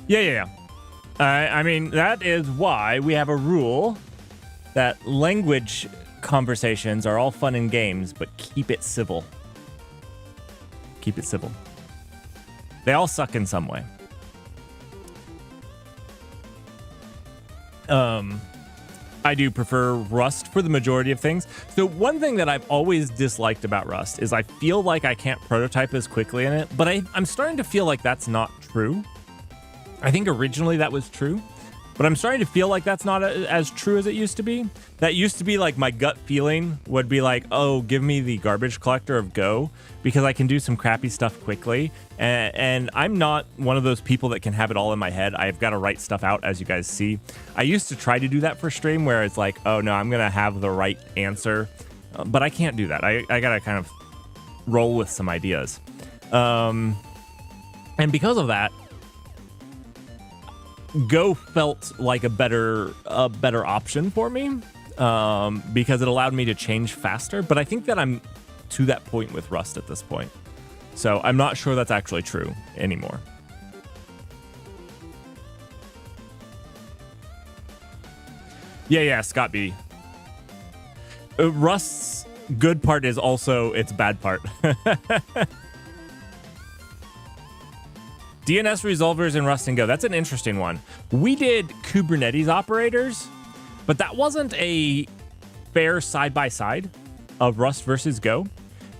Yeah. I mean, that is why we have a rule that language conversations are all fun and games, but keep it civil. Keep it civil. They all suck in some way. I do prefer Rust for the majority of things. So one thing that I've always disliked about Rust is I feel like I can't prototype as quickly in it, but I'm starting to feel like that's not true. I think originally that was true, but I'm starting to feel like that's not as true as it used to be. That used to be like my gut feeling would be like, oh, give me the garbage collector of Go because I can do some crappy stuff quickly. And I'm not one of those people that can have it all in my head. I've got to write stuff out, as you guys see. I used to try to do that for stream where it's like, oh no, I'm going to have the right answer, but I can't do that. I got to kind of roll with some ideas. And because of that, Go felt like a better option for me, because it allowed me to change faster. But I think that I'm to that point with Rust at this point, so I'm not sure that's actually true anymore. Yeah, Scott B. Rust's good part is also its bad part. DNS resolvers in Rust and Go. That's an interesting one. We did Kubernetes operators, but that wasn't a fair side-by-side of Rust versus Go,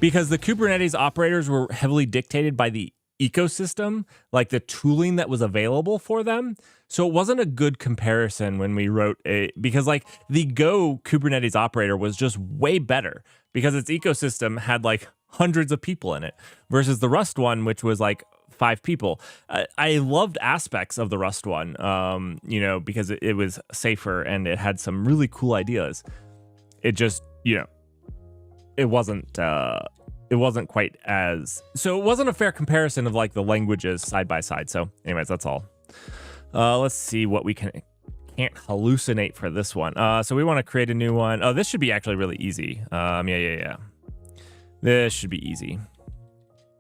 because the Kubernetes operators were heavily dictated by the ecosystem, like the tooling that was available for them. So it wasn't a good comparison when we wrote because like the Go Kubernetes operator was just way better because its ecosystem had like hundreds of people in it versus the Rust one, which was like 5 people. I loved aspects of the Rust one, because it was safer and it had some really cool ideas. It just, it wasn't quite as, so it wasn't a fair comparison of like the languages side by side. So anyways, that's all. Let's see what we can't hallucinate for this one. So we want to create a new one. Oh, this should be actually really easy. Yeah. This should be easy.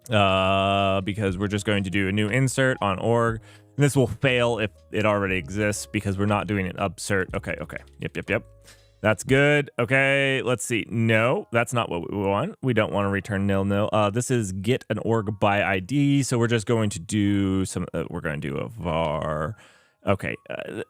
Because we're just going to do a new insert on org. And this will fail if it already exists because we're not doing an upsert. Okay. Yep. That's good. Okay, let's see. No, that's not what we want. We don't want to return nil. This is get an org by ID. So we're just going to do we're going to do a var. Okay,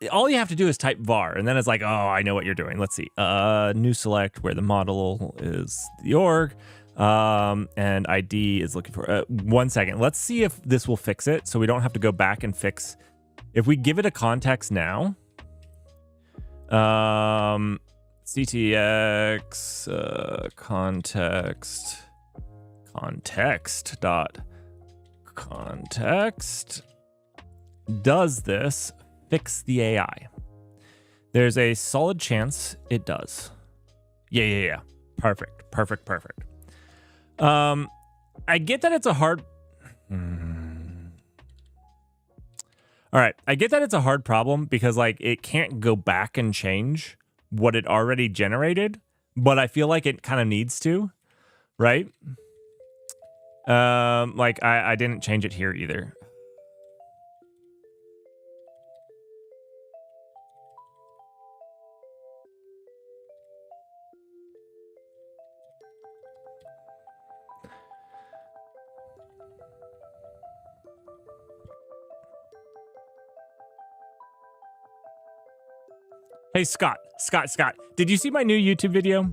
all you have to do is type var, and then it's like, oh, I know what you're doing. Let's see. New select where the model is the org. And ID is looking for 1 second. Let's see if this will fix it so we don't have to go back and fix. If we give it a context now, CTX context does this fix the AI? There's a solid chance it does. Yeah. Perfect. I get that it's a hard. All right, I get that it's a hard problem because like it can't go back and change what it already generated, but I feel like it kind of needs to, right? Like I didn't change it here either. Hey, Scott, did you see my new YouTube video?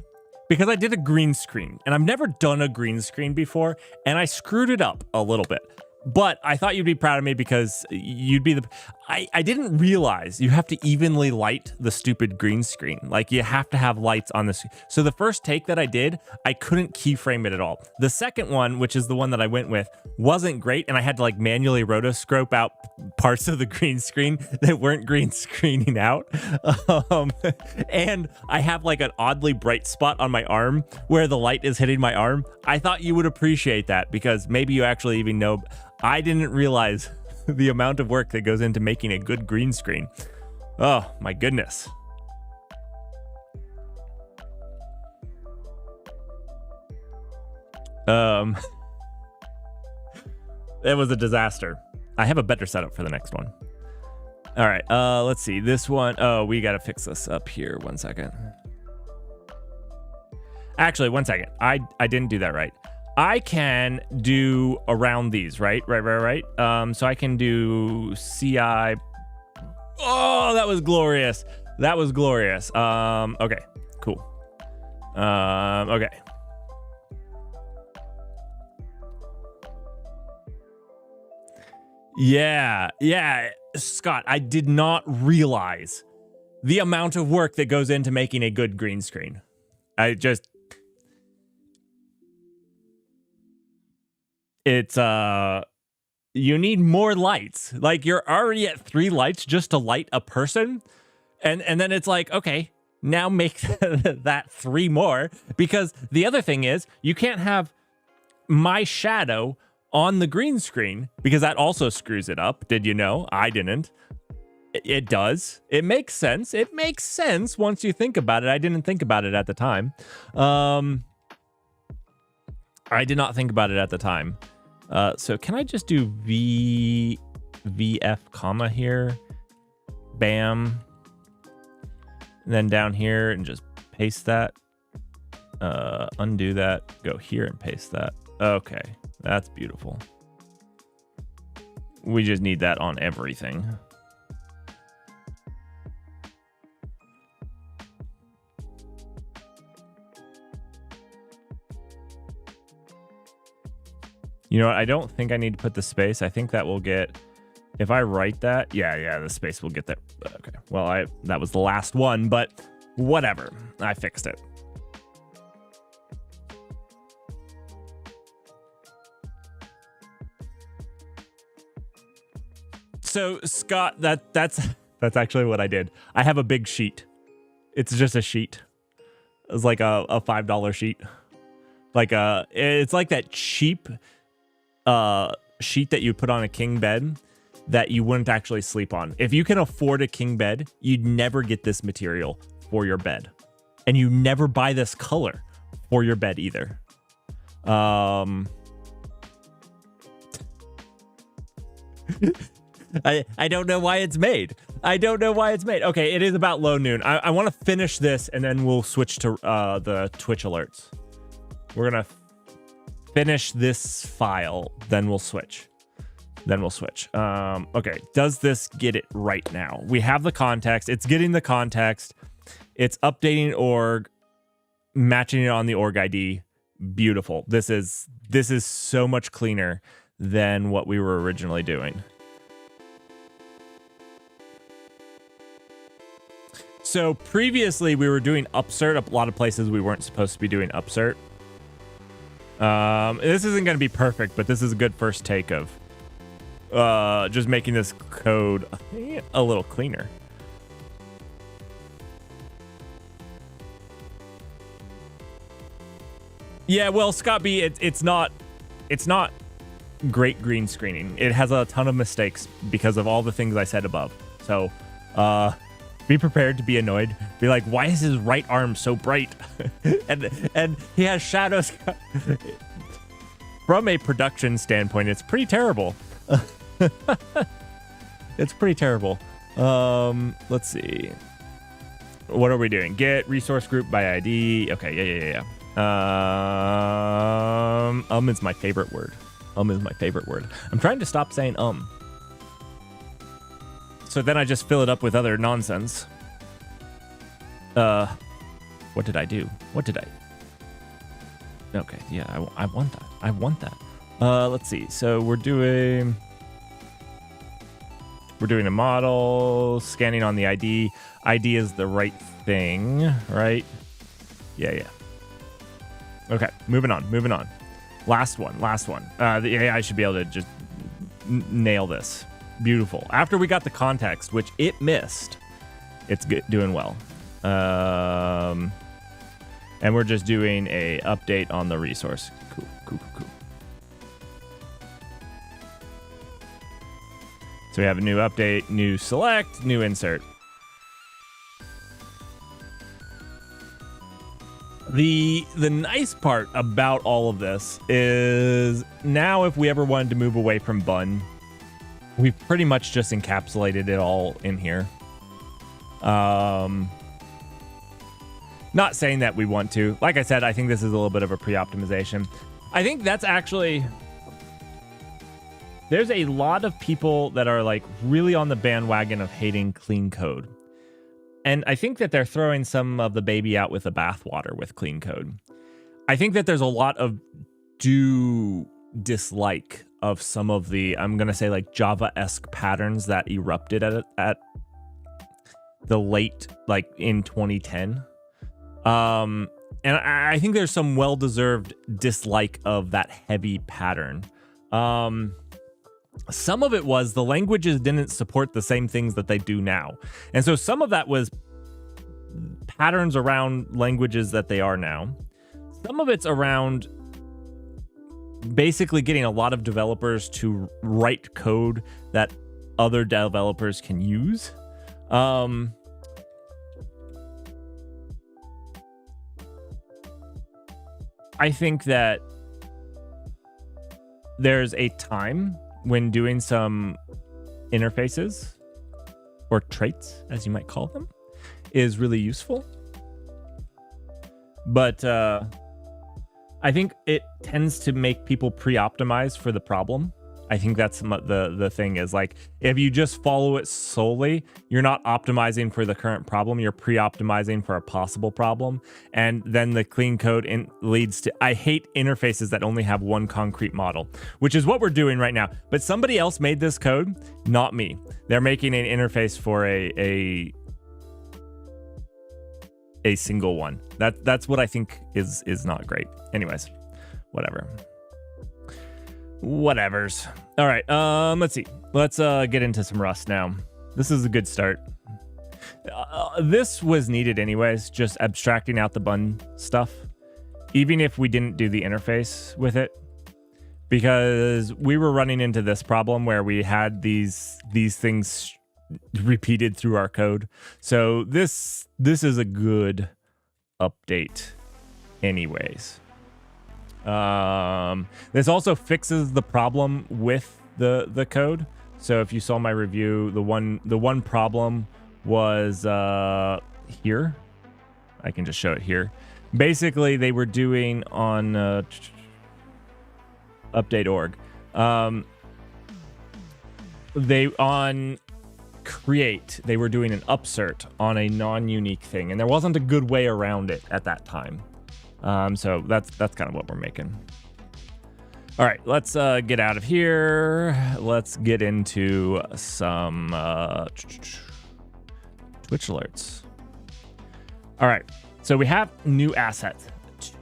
Because I did a green screen, and I've never done a green screen before, and I screwed it up a little bit. But I thought you'd be proud of me because you'd be the... I didn't realize you have to evenly light the stupid green screen. Like, you have to have lights on the... So the first take that I did, I couldn't keyframe it at all. The second one, which is the one that I went with, wasn't great, and I had to, like, manually rotoscope out parts of the green screen that weren't green screening out. And I have, like, an oddly bright spot on my arm where the light is hitting my arm. I thought you would appreciate that because maybe you actually even know... I didn't realize the amount of work that goes into making a good green screen. Oh, my goodness. It was a disaster. I have a better setup for the next one. All right, let's see. This one, oh, we got to fix this up here. 1 second. Actually, 1 second. I didn't do that right. I can do around these, right? So I can do CI. Oh, that was glorious. Okay, cool. Okay. Yeah. Scott, I did not realize the amount of work that goes into making a good green screen. It's you need more lights. Like you're already at 3 lights just to light a person, and then it's like, okay, now make that 3 more, because the other thing is you can't have my shadow on the green screen because that also screws it up. Did you know? I didn't. It does. It makes sense. It makes sense once you think about it. I didn't think about it at the time. I did not think about it at the time. So can I just do VF comma here? Bam. And then down here and just paste that. Undo that. Go here and paste that. Okay. That's beautiful. We just need that on everything. You know what? I don't think I need to put the space. I think that will get, if I write that, yeah, the space will get there. Okay. Well, that was the last one, but whatever. I fixed it. So Scott, that's actually what I did. I have a big sheet. It's just a sheet. It's like a $5 sheet. It's like that cheap sheet that you put on a king bed that you wouldn't actually sleep on. If you can afford a king bed, you'd never get this material for your bed. And you never buy this color for your bed either. I don't know why it's made. I don't know why it's made. Okay, it is about low noon. I want to finish this and then we'll switch to the Twitch alerts. We're going to finish this file, then we'll switch. Okay, does this get it right now? We have the context. It's getting the context. It's updating org, matching it on the org ID. Beautiful. This is so much cleaner than what we were originally doing. So previously we were doing upsert. A lot of places we weren't supposed to be doing upsert. This isn't going to be perfect, but this is a good first take of just making this code a little cleaner. Yeah, well, Scott B, it's not great green screening. It has a ton of mistakes because of all the things I said above. So, be prepared to be annoyed. Be like, why is his right arm so bright? and he has shadows. From a production standpoint, it's pretty terrible. It's pretty terrible. Let's see. What are we doing? Get resource group by ID. Okay, yeah. Is my favorite word. Is my favorite word. I'm trying to stop saying So then I just fill it up with other nonsense. What did I do? Okay, yeah, I want that. Let's see. So we're doing a model, scanning on the ID. ID is the right thing, right? Yeah. Okay, moving on. Last one. The AI should be able to just nail this. Beautiful. After we got the context, which it missed, it's good, doing well. And we're just doing a update on the resource. Cool. So we have a new update, new select, new insert. The nice part about all of this is now if we ever wanted to move away from bun, we've pretty much just encapsulated it all in here. Not saying that we want to. Like I said, I think this is a little bit of a pre-optimization. I think that's actually... There's a lot of people that are like really on the bandwagon of hating clean code. And I think that they're throwing some of the baby out with the bathwater with clean code. I think that there's a lot of dislike of some of the, I'm going to say like Java-esque patterns that erupted at the late, like in 2010. And I think there's some well-deserved dislike of that heavy pattern. Some of it was the languages didn't support the same things that they do now. And so some of that was patterns around languages that they are now. Some of it's around basically getting a lot of developers to write code that other developers can use. I think that there's a time when doing some interfaces or traits, as you might call them, is really useful. But I think it tends to make people pre-optimize for the problem. I think that's the thing is, like, if you just follow it solely, you're not optimizing for the current problem, you're pre-optimizing for a possible problem. And then the clean code leads to, I hate interfaces that only have one concrete model, which is what we're doing right now. But somebody else made this code, not me. They're making an interface for a single one. That's what I think is not great. Anyways, whatevers. All right, let's see. Let's get into some Rust now. This is a good start. This was needed anyways, just abstracting out the bun stuff, even if we didn't do the interface with it, because we were running into this problem where we had these things repeated through our code. So this is a good update anyways. This also fixes the problem with the code. So if you saw my review, the one problem was here. I can just show it here. Basically, they were doing on update.org. On create, they were doing an upsert on a non-unique thing, and there wasn't a good way around it at that time. So that's kind of what we're making. All right, let's get out of here. Let's get into some Twitch alerts. All right, so we have new assets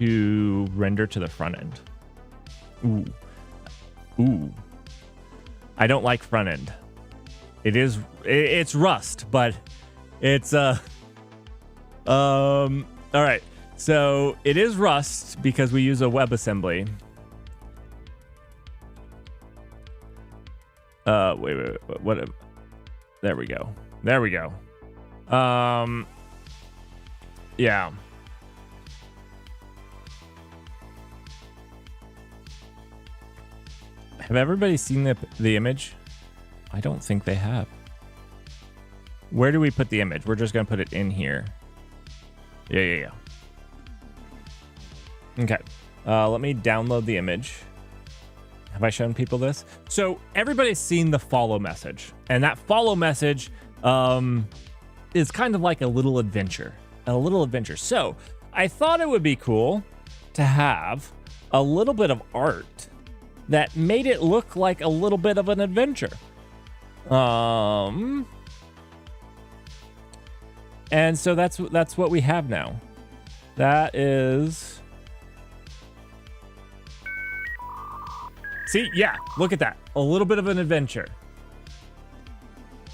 to render to the front end. Ooh. I don't like front end. It's Rust, but it's all right. So it is Rust because we use a WebAssembly. Wait, what? There we go. Yeah. Have everybody seen the image? I don't think they have. Where do we put the image? We're just gonna put it in here. Yeah. Okay. Let me download the image. Have I shown people this? So everybody's seen the follow message, and that follow message is kind of like a little adventure. So I thought it would be cool to have a little bit of art that made it look like a little bit of an adventure. And so that's what we have now. That is. See, yeah, look at that. A little bit of an adventure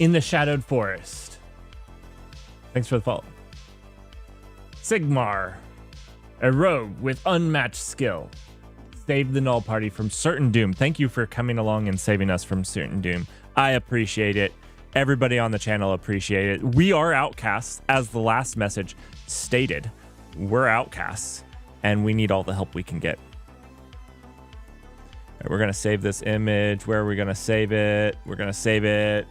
in the shadowed forest. Thanks for the follow. Sigmar, a rogue with unmatched skill, saved the Null Party from certain doom. Thank you for coming along and saving us from certain doom. I appreciate it. Everybody on the channel appreciate it. We are outcasts, as the last message stated. We're outcasts, and we need all the help we can get. All right, we're gonna save this image. Where are we gonna save it? We're gonna save it.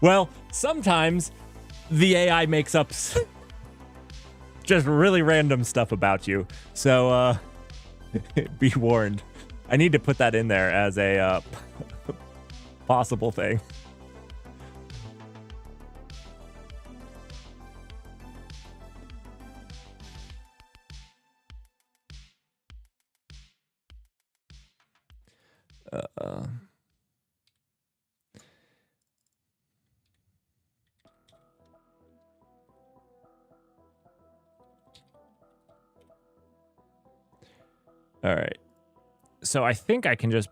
Well, sometimes the AI makes up just really random stuff about you. So be warned. I need to put that in there as a possible thing. All right. So I think I can just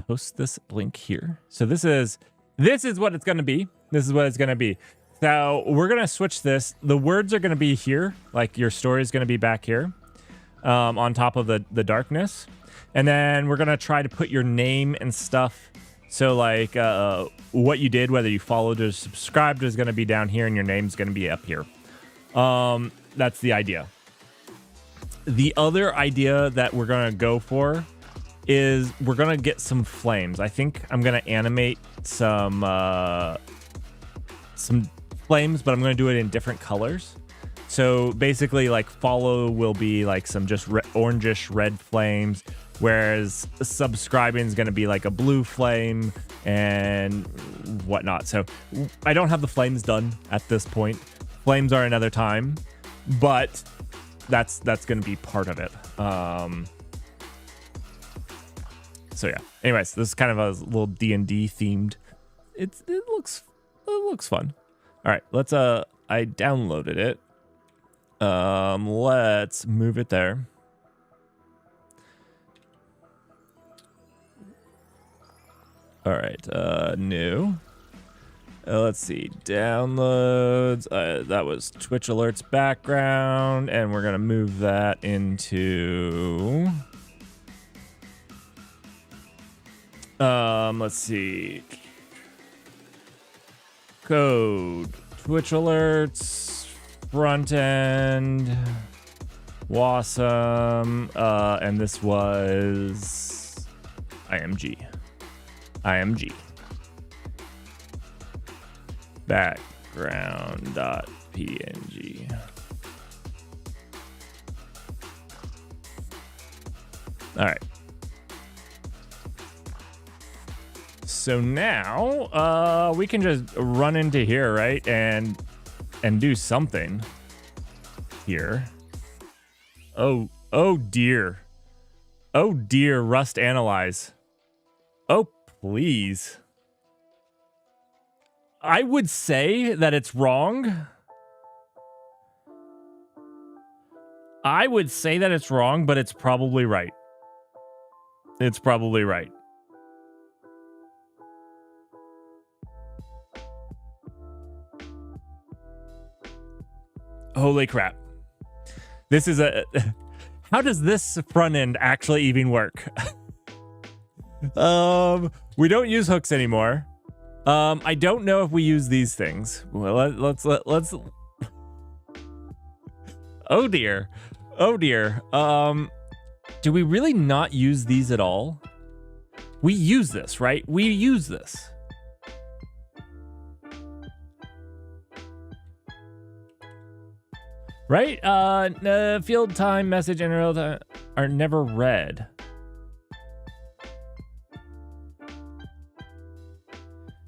post this link here. So this is what it's going to be. This is what it's going to be. So we're going to switch this. The words are going to be here. Like your story is going to be back here. on top of the darkness. And then we're going to try to put your name and stuff. So like what you did, whether you followed or subscribed, is going to be down here and your name's going to be up here. That's the idea. The other idea that we're going to go for is we're going to get some flames. I think I'm going to animate some flames, but I'm going to do it in different colors. So basically, like, follow will be like some just orangish red flames, whereas subscribing is going to be like a blue flame and whatnot. So I don't have the flames done at this point. Flames are another time, but that's going to be part of it. So yeah. Anyways, this is kind of a little D&D themed. It looks fun. All right, let's I downloaded it. Let's move it there. All right, new. Let's see, downloads. That was Twitch Alerts background, and we're gonna move that into. Let's see. Code Twitch Alerts front end. Wasm. And this was IMG. Background.png. All right. So now we can just run into here, right? And do something here. Oh dear. Oh dear, Rust Analyze. Oh, please. I would say that it's wrong. I would say that it's wrong, but it's probably right. It's probably right. Holy crap. This is a... How does this front end actually even work? We don't use hooks anymore. I don't know if we use these things. Well, let's Oh dear. Oh dear. Do we really not use these at all? We use this, right? We use this. Right? Field time, message, and real time are never read.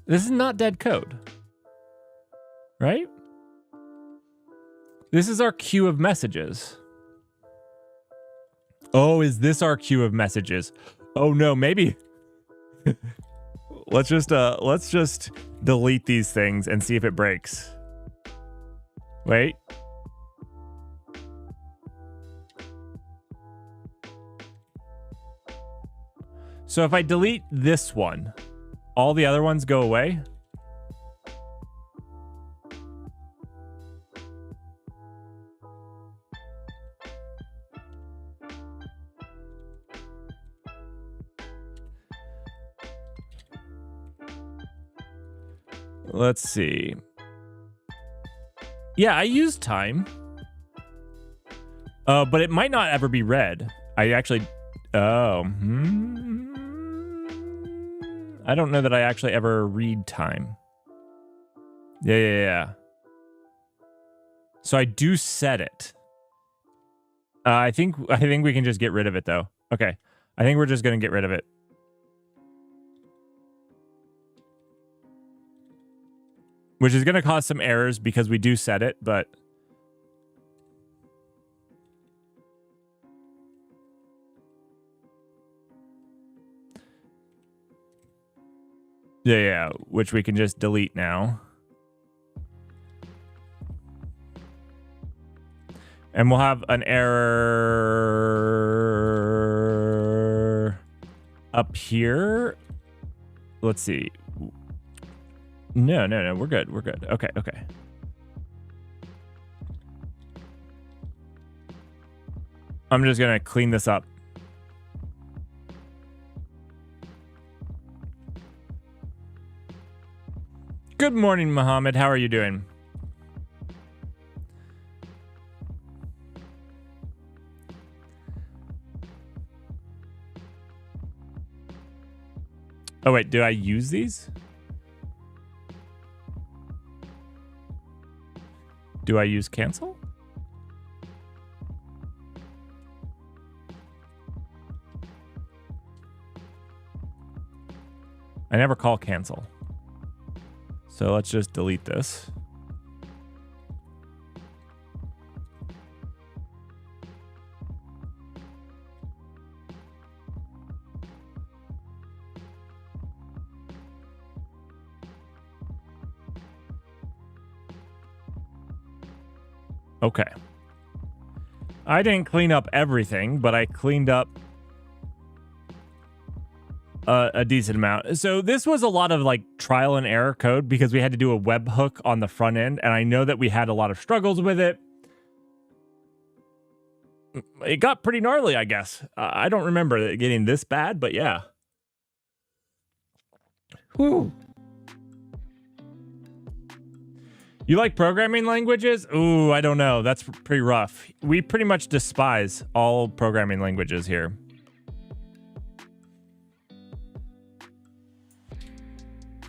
This is not dead code. Right? This is our queue of messages. Oh, is this our queue of messages? Oh no, maybe. let's just delete these things and see if it breaks. Wait. So if I delete this one, all the other ones go away? Let's see. Yeah, I use time. But it might not ever be read. I actually... Oh. I don't know that I actually ever read time. Yeah. So I do set it. I think we can just get rid of it though. Okay. I think we're just gonna get rid of it. Which is gonna cause some errors because we do set it, but yeah, which we can just delete now. And we'll have an error up here. Let's see. No, we're good. Okay. I'm just gonna clean this up. Good morning, Mohammed. How are you doing? Oh, wait, do I use these? Do I use cancel? I never call cancel. So let's just delete this. Okay. I didn't clean up everything, but I cleaned up a decent amount. So this was a lot of like trial and error code because we had to do a webhook on the front end. And I know that we had a lot of struggles with it. It got pretty gnarly, I guess. I don't remember it getting this bad, but yeah. Whew. You like programming languages? Ooh, I don't know. That's pretty rough. We pretty much despise all programming languages here.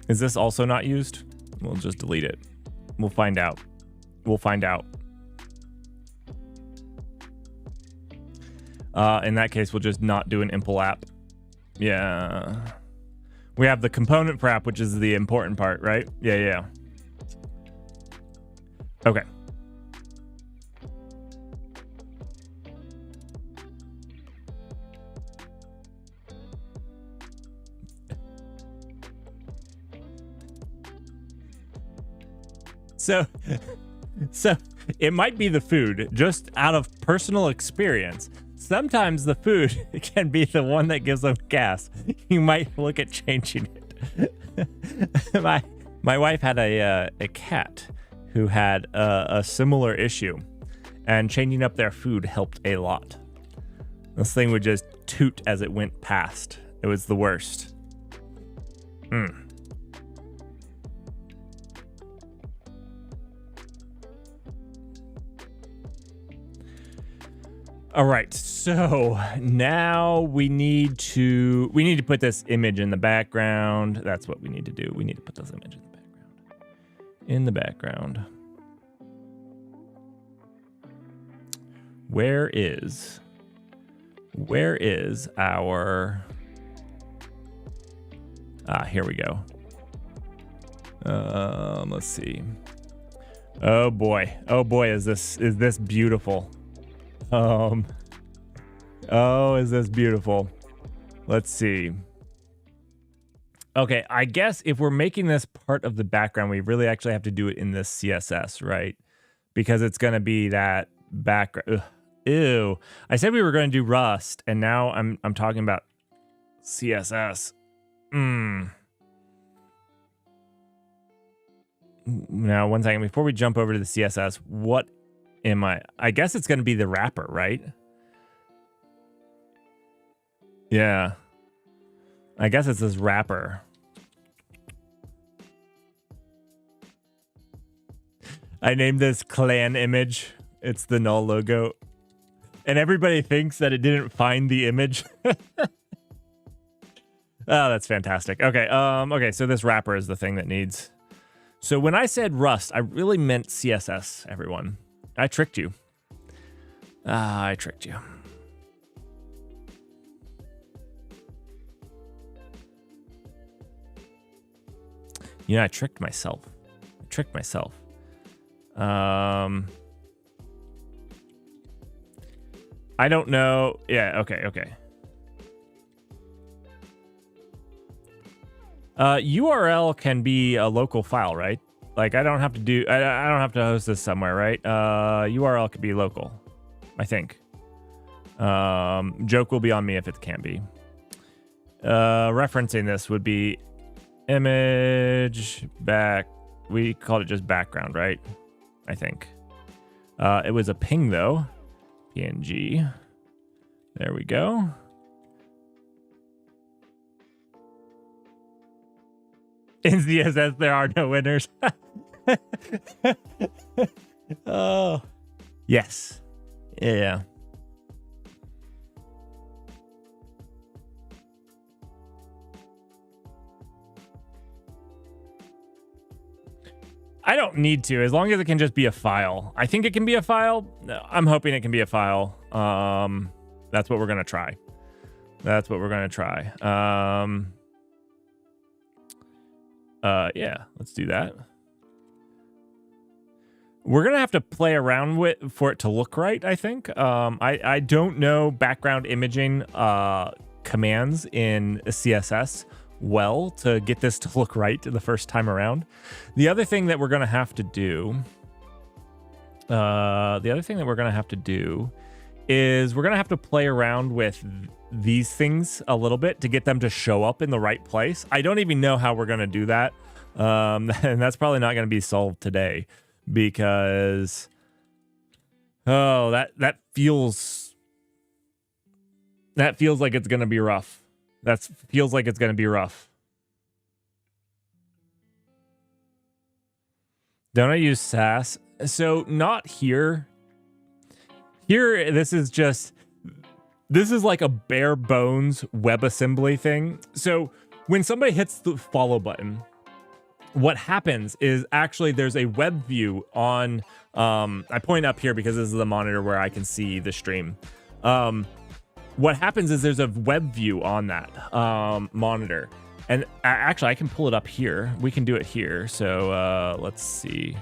Is this also not used? We'll just delete it. We'll find out. We'll find out. In that case, we'll just not do an impl app. Yeah. We have the component for app, which is the important part, right? Yeah. Okay. So it might be the food, just out of personal experience. Sometimes the food can be the one that gives them gas. You might look at changing it. My wife had a cat who had a similar issue, and changing up their food helped a lot. This thing would just toot as it went past. It was the worst. All right, so now we need to put this image in the background. That's what we need to do. We need to put this image in the background. Where is our here we go. Let's see. Oh boy, is this beautiful. Oh, is this beautiful? Let's see. Okay, I guess if we're making this part of the background, we really actually have to do it in this CSS, right? Because it's going to be that background. Ew. I said we were going to do Rust, and now I'm talking about CSS. Now, one second. Before we jump over to the CSS, what am I guess it's going to be the wrapper, right? Yeah. I guess it's this wrapper. I named this clan image. It's the null logo. And everybody thinks that it didn't find the image. Oh, that's fantastic. Okay, okay, so this wrapper is the thing that needs. So when I said Rust, I really meant CSS, everyone. I tricked you. I tricked you. You know, I tricked myself. I don't know. Yeah, okay. URL can be a local file, right? Like I don't have to host this somewhere, right? URL could be local, I think. Joke will be on me if it can't be. Referencing this would be image back. We called it just background, right? I think. It was a ping though. PNG. There we go. In CSS, there are no winners. Oh, yes. Yeah. I don't need to, as long as it can just be a file. I think it can be a file. I'm hoping it can be a file. That's what we're going to try. That's what we're going to try. Yeah, let's do that. We're going to have to play around with for it to look right, I think. I don't know background imaging commands in CSS well to get this to look right the first time around. The other thing that we're going to have to do is we're going to have to play around with these things a little bit to get them to show up in the right place. I don't even know how we're going to do that. And that's probably not going to be solved today because that feels like it's going to be rough. That feels like it's going to be rough. Don't I use Sass? So not here. Here, this is like a bare bones WebAssembly thing. So when somebody hits the follow button, what happens is actually there's a web view on, I point up here because this is the monitor where I can see the stream. What happens is there's a web view on that monitor. And actually, I can pull it up here. We can do it here. So let's see.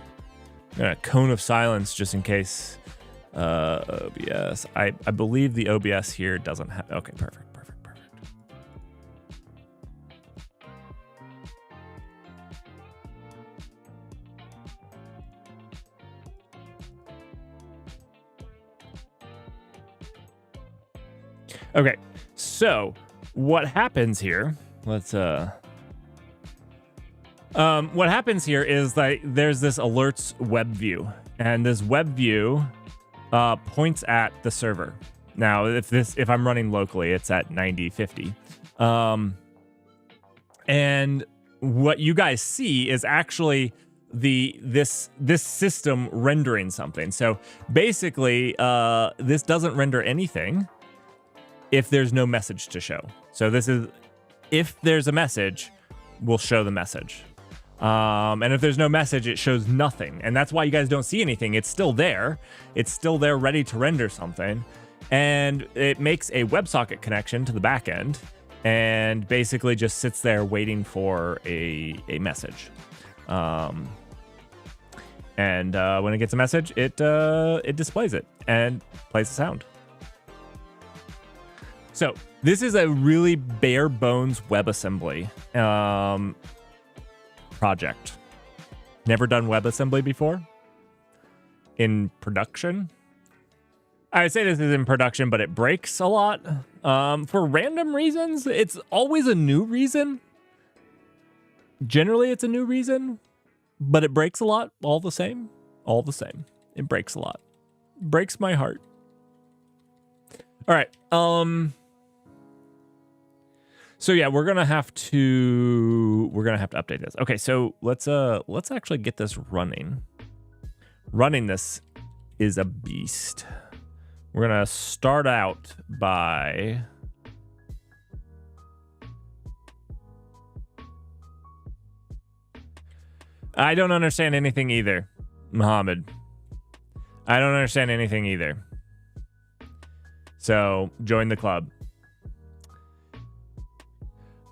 I'm gonna cone of silence just in case. OBS. I believe the OBS here doesn't have. Okay, perfect. Okay, so what happens here? Let's what happens here is that there's this alerts web view, and this web view points at the server. Now, if I'm running locally, it's at 9050. And what you guys see is actually this system rendering something. So basically, this doesn't render anything if there's no message to show. So this is, if there's a message, we'll show the message. And if there's no message, it shows nothing. And that's why you guys don't see anything. It's still there. It's still there ready to render something. And it makes a WebSocket connection to the back end and basically just sits there waiting for a message. And when it gets a message, it displays it and plays the sound. So this is a really bare bones WebAssembly project. Never done WebAssembly before in production. I would say this is in production, but it breaks a lot for random reasons. It's always a new reason. Generally, it's a new reason, but it breaks a lot all the same. All the same. It breaks a lot. It breaks my heart. All right. So yeah, we're gonna have to update this. Okay, so let's actually get this running. Running this is a beast. We're gonna start out by I don't understand anything either, Mohammed. I don't understand anything either. So join the club.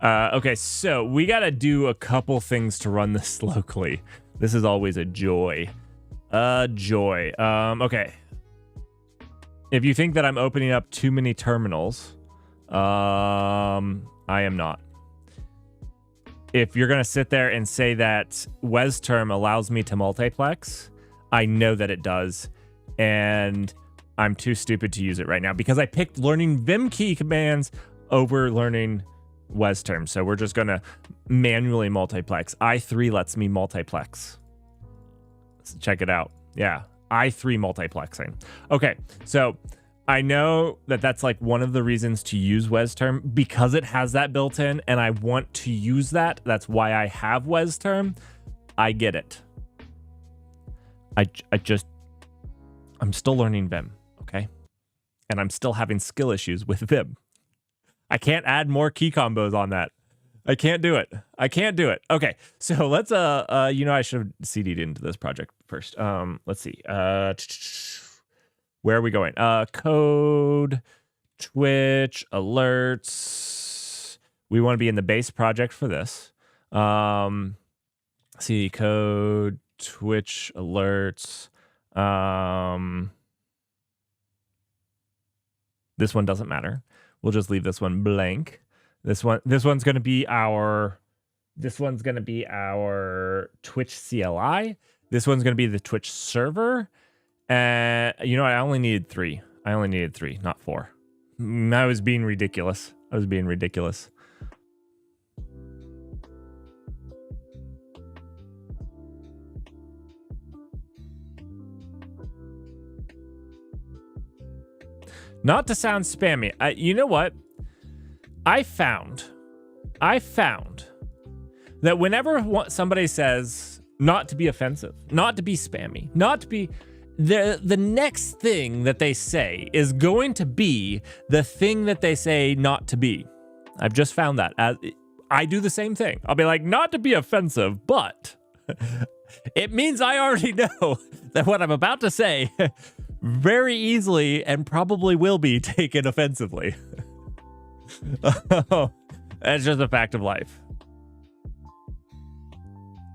Okay, so we gotta do a couple things to run this locally. This is always a joy. Okay. If you think that I'm opening up too many terminals, I am not. If you're gonna sit there and say that WesTerm allows me to multiplex, I know that it does, and I'm too stupid to use it right now because I picked learning Vim key commands over learning WesTerm. So we're just gonna manually multiplex. i3 lets me multiplex. Let's check it out. Yeah, i3 multiplexing. Okay, so I know that that's like one of the reasons to use WesTerm, because it has that built in and I want to use that. That's why I have WesTerm. I get it. I'm still learning Vim, okay? And I'm still having skill issues with Vim. I can't add more key combos on that. I can't do it. I can't do it. Okay, so let's I should have CD'd into this project first. Let's see. Where are we going? Code, Twitch, alerts. We want to be in the base project for this. See, code, Twitch, alerts. This one doesn't matter. We'll just leave this one blank. This one's going to be our Twitch CLI. This one's going to be the Twitch server. And you know what? I only needed 3. Not 4. I was being ridiculous. Not to sound spammy. You know what? I found that whenever somebody says not to be offensive, not to be spammy, not to be, the next thing that they say is going to be the thing that they say not to be. I've just found that. I do the same thing. I'll be like, not to be offensive, but it means I already know that what I'm about to say very easily and probably will be taken offensively. That's just a fact of life.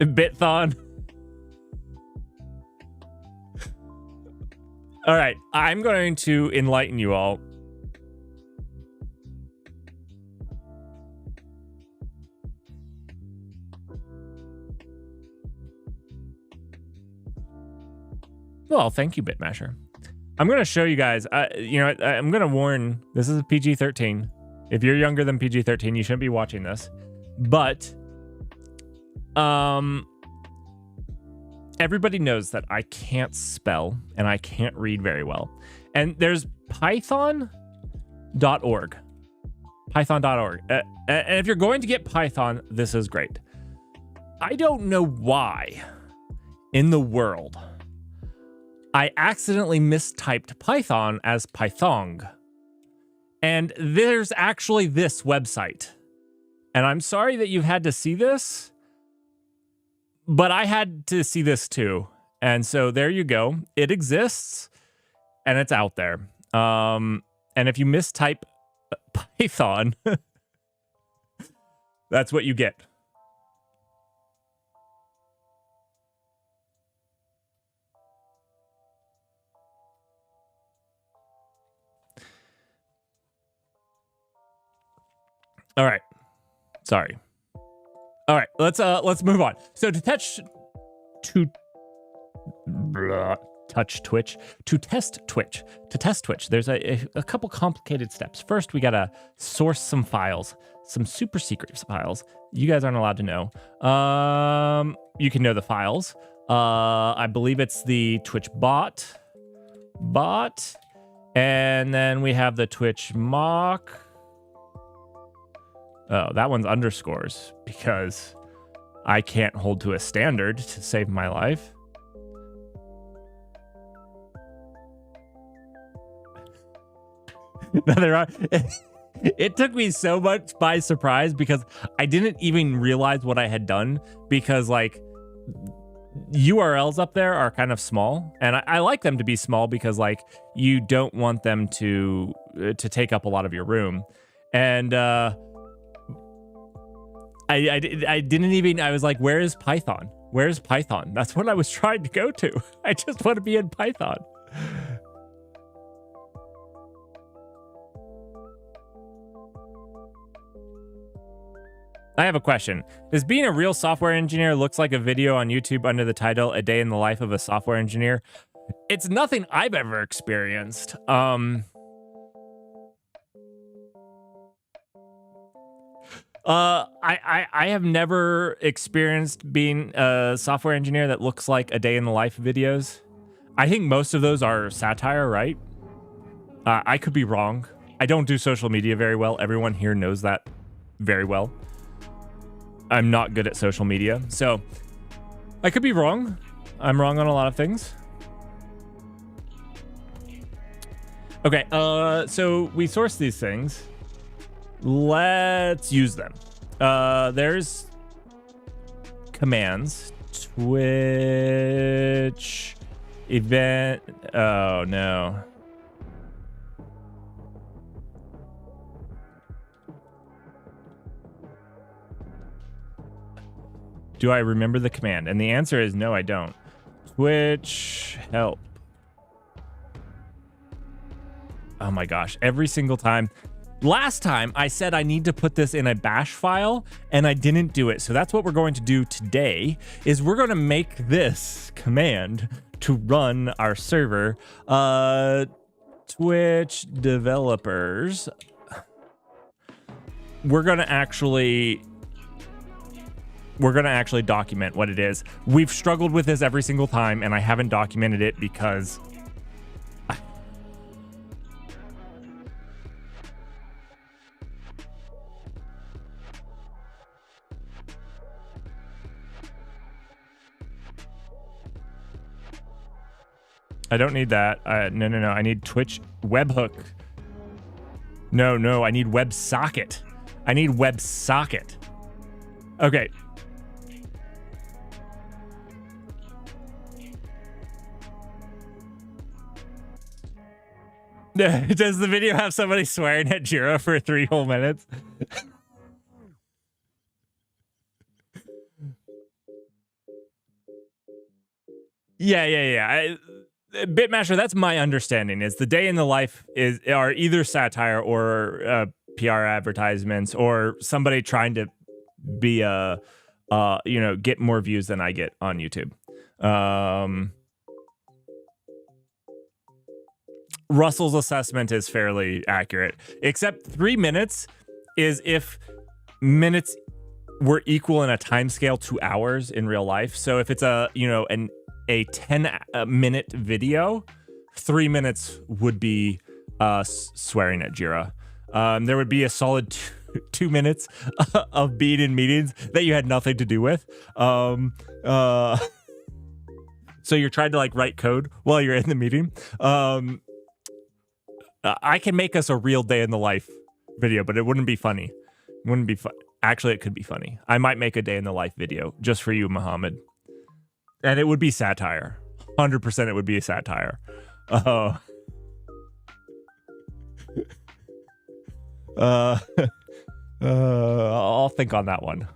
Bitthon. All right, I'm going to enlighten you all. Well, thank you, Bitmasher. I'm going to show you guys, I'm going to warn, this is a PG-13. If you're younger than PG-13, you shouldn't be watching this. But, everybody knows that I can't spell and I can't read very well. And there's python.org. Python.org. And if you're going to get Python, this is great. I don't know why in the world I accidentally mistyped Python as Pythong. And there's actually this website. And I'm sorry that you've had to see this, but I had to see this too. And so there you go. It exists and it's out there. And if you mistype Python, that's what you get. All right. Sorry. All right, let's move on. So to test Twitch, there's a couple complicated steps. First, we gotta source some files, some super secret files. You guys aren't allowed to know. You can know the files. I believe it's the Twitch bot, and then we have the Twitch mock. Oh, that one's underscores because I can't hold to a standard to save my life. It took me so much by surprise because I didn't even realize what I had done because like URLs up there are kind of small and I like them to be small because like you don't want them to take up a lot of your room. And I didn't even, I was like, where is Python? Where's Python? That's what I was trying to go to. I just want to be in Python. I have a question. Does being a real software engineer looks like a video on YouTube under the title A Day in the Life of a Software Engineer? It's nothing I've ever experienced. I have never experienced being a software engineer that looks like a day in the life videos. I think most of those are satire, right? I could be wrong. I don't do social media very well. Everyone here knows that very well. I'm not good at social media, so I could be wrong. I'm wrong on a lot of things. Okay, so we source these things. Let's use them. There's commands. Twitch event. Oh no. Do I remember the command? And the answer is no, I don't. Twitch help. Oh my gosh, every single time. Last time I said I need to put this in a bash file and I didn't do it. So that's what we're going to do today is we're going to make this command to run our server. Twitch developers. We're going to actually document what it is. We've struggled with this every single time and I haven't documented it because I don't need that. No. I need Twitch webhook. No. I need WebSocket. I need WebSocket. Okay. Does the video have somebody swearing at Jira for 3 whole minutes? Yeah. Bitmasher, that's my understanding, is the day in the life are either satire or PR advertisements or somebody trying to be get more views than I get on YouTube. Russell's assessment is fairly accurate, except 3 minutes is if minutes were equal in a time scale to hours in real life. So if it's a 10-minute video, 3 minutes would be swearing at Jira. There would be a solid 2 minutes of being in meetings that you had nothing to do with. So you're trying to write code while you're in the meeting. I can make us a real day in the life video, but it wouldn't be funny. It wouldn't be fun. Actually, it could be funny. I might make a day in the life video just for you, Muhammad. And it would be satire. 100% it would be a satire. I'll think on that one.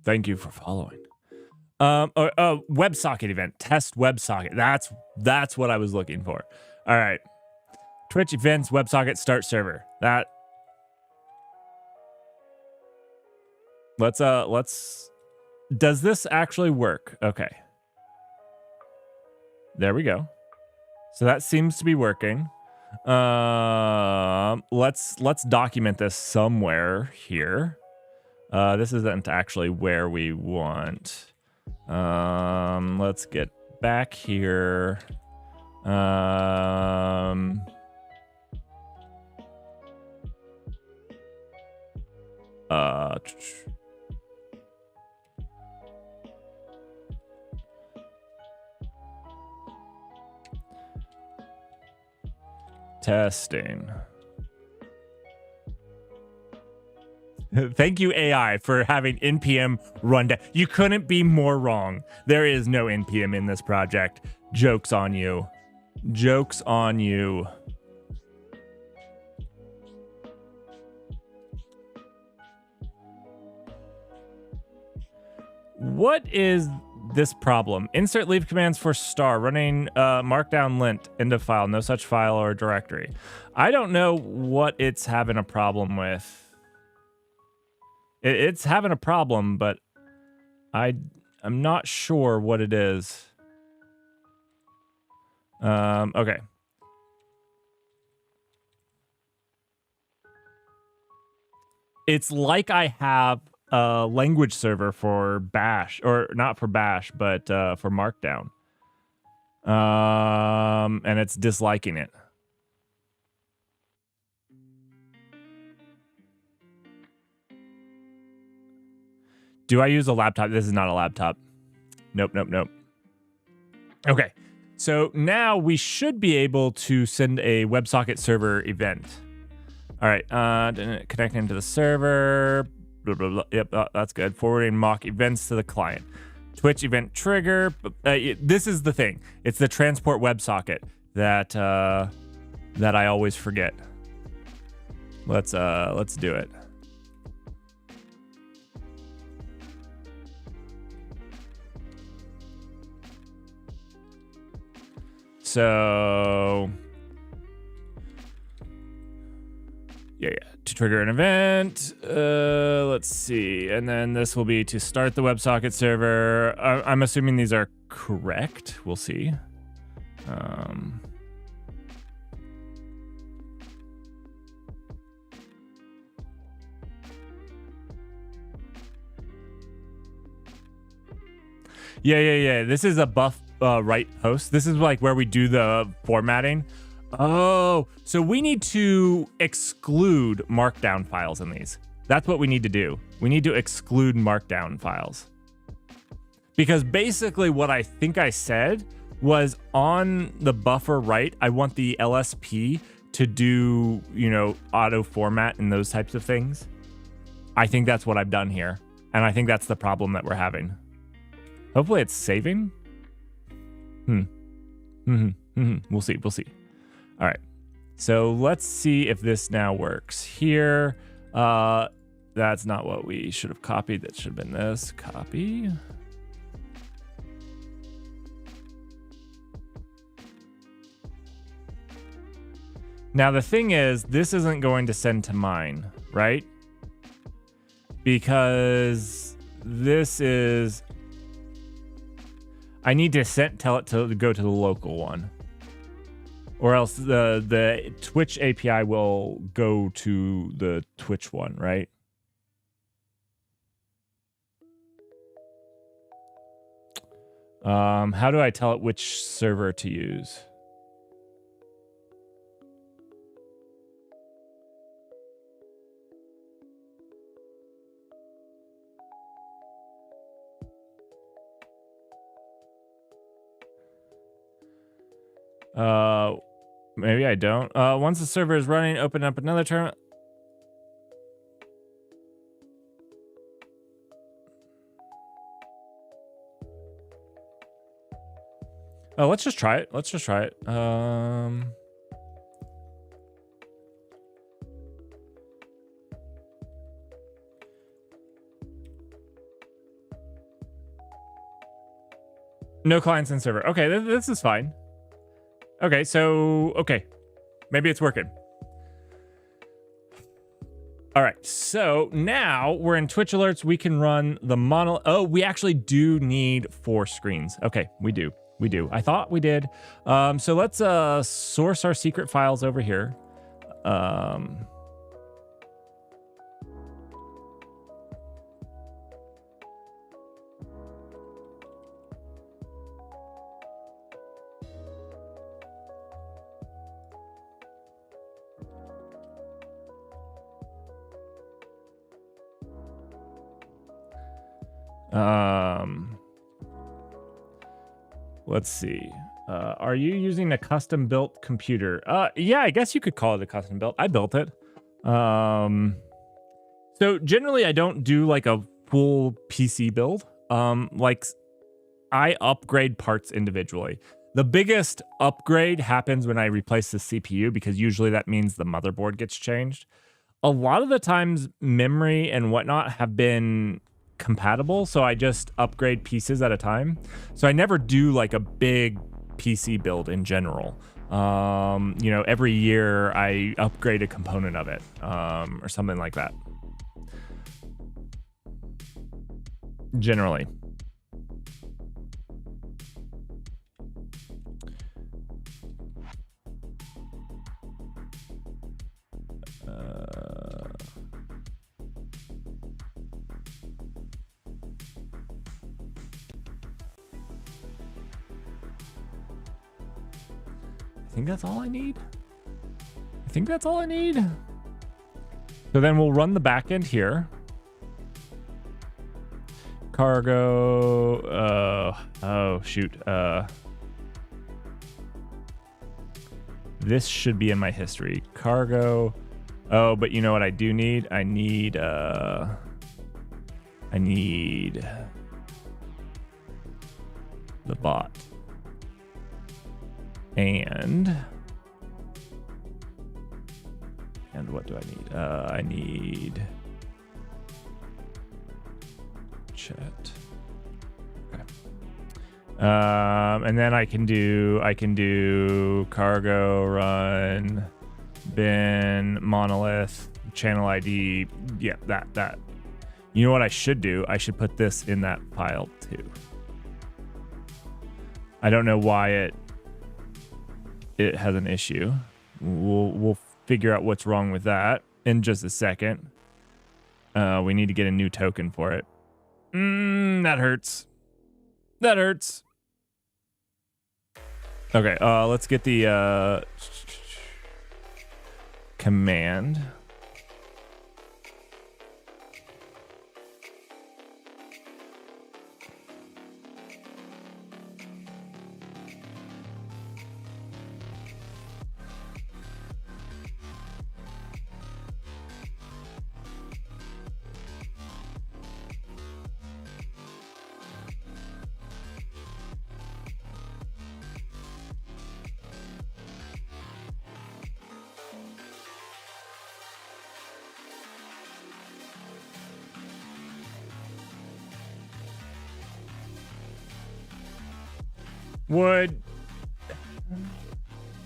Thank you for following. WebSocket event. Test WebSocket. That's what I was looking for. All right. Twitch events, WebSocket, start server. Let's does this actually work? Okay. There we go. So that seems to be working. Let's document this somewhere here. This isn't actually where we want. Let's get back here. Testing. Thank you, AI, for having NPM run down. You couldn't be more wrong. There is no NPM in this project. Joke's on you. Joke's on you. What is this problem? Insert leave commands for star running markdown lint end of file. No such file or directory. I don't know what it's having a problem with. It's having a problem, but I'm not sure what it is. Okay. It's like I have a language server for Bash, or not for Bash, but for Markdown. And it's disliking it. Do I use a laptop? This is not a laptop. Nope. Okay. So now we should be able to send a WebSocket server event. All right, connecting to the server. Blah, blah, blah. Yep, that's good. Forwarding mock events to the client. Twitch event trigger. This is the thing. It's the transport WebSocket that I always forget. Let's do it. So yeah, to trigger an event. Let's see. And then this will be to start the WebSocket server. I'm assuming these are correct. We'll see. Yeah. This is a buff right host. This is like where we do the formatting. Oh, so we need to exclude markdown files in these. That's what we need to do. We need to exclude markdown files. Because basically what I think I said was on the buffer right, I want the LSP to do, auto format and those types of things. I think that's what I've done here. And I think that's the problem that we're having. Hopefully it's saving. We'll see. All right, so let's see if this now works here. That's not what we should have copied. That should have been this. Copy. Now, the thing is, this isn't going to send to mine, right? Because this is... I need to tell it to go to the local one. Or else the Twitch API will go to the Twitch one, right? How do I tell it which server to use? Maybe I don't. Once the server is running, open up another terminal. Oh, let's just try it. No clients in server. Okay, this is fine. Okay, okay. Maybe it's working. All right, so now we're in Twitch alerts. We can run the mono. Oh, we actually do need 4 screens. Okay, we do. I thought we did. So let's source our secret files over here. Let's see. Are you using a custom built computer? Yeah, I guess you could call it a custom built. I built it. So generally I don't do like a full PC build. Like I upgrade parts individually. The biggest upgrade happens when I replace the CPU because usually that means the motherboard gets changed. A lot of the times memory and whatnot have been compatible, so I just upgrade pieces at a time. So I never do like a big PC build in general. Every year I upgrade a component of it, or something like that. generally. I think that's all I need. I think that's all I need. So then we'll run the back end here. Cargo. Oh, shoot. This should be in my history. Cargo. Oh, but you know what I do need? I need the bot. And what do I need? I need chat. Okay. And then I can do cargo run, bin, monolith, channel ID. Yeah, that. You know what I should do? I should put this in that file too. I don't know why it has an issue. We'll figure out what's wrong with that in just a second. We need to get a new token for it. That hurts. That hurts. Okay, let's get the command.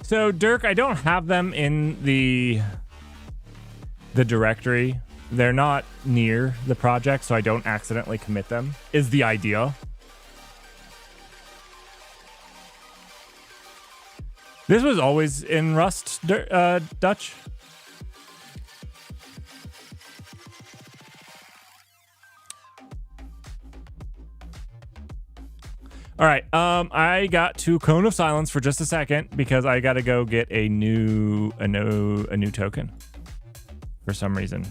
So Dirk, I don't have them in the directory. They're not near the project, so I don't accidentally commit them, is the idea. This was always in Rust, Dutch. All right, I got to Cone of Silence for just a second because I got to go get a new token for some reason.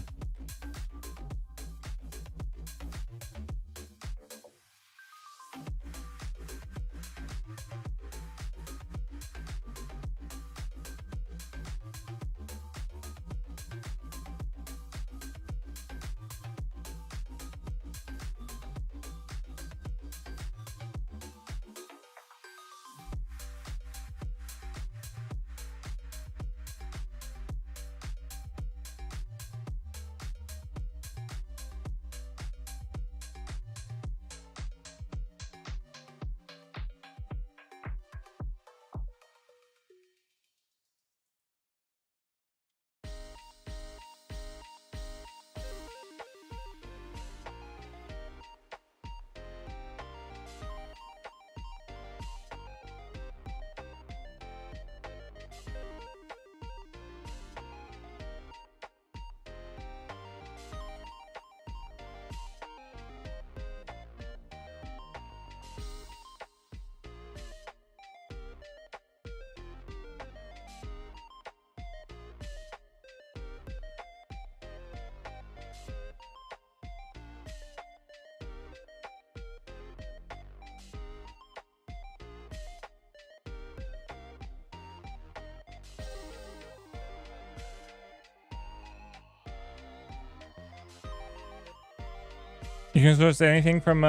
You can supposed to say anything from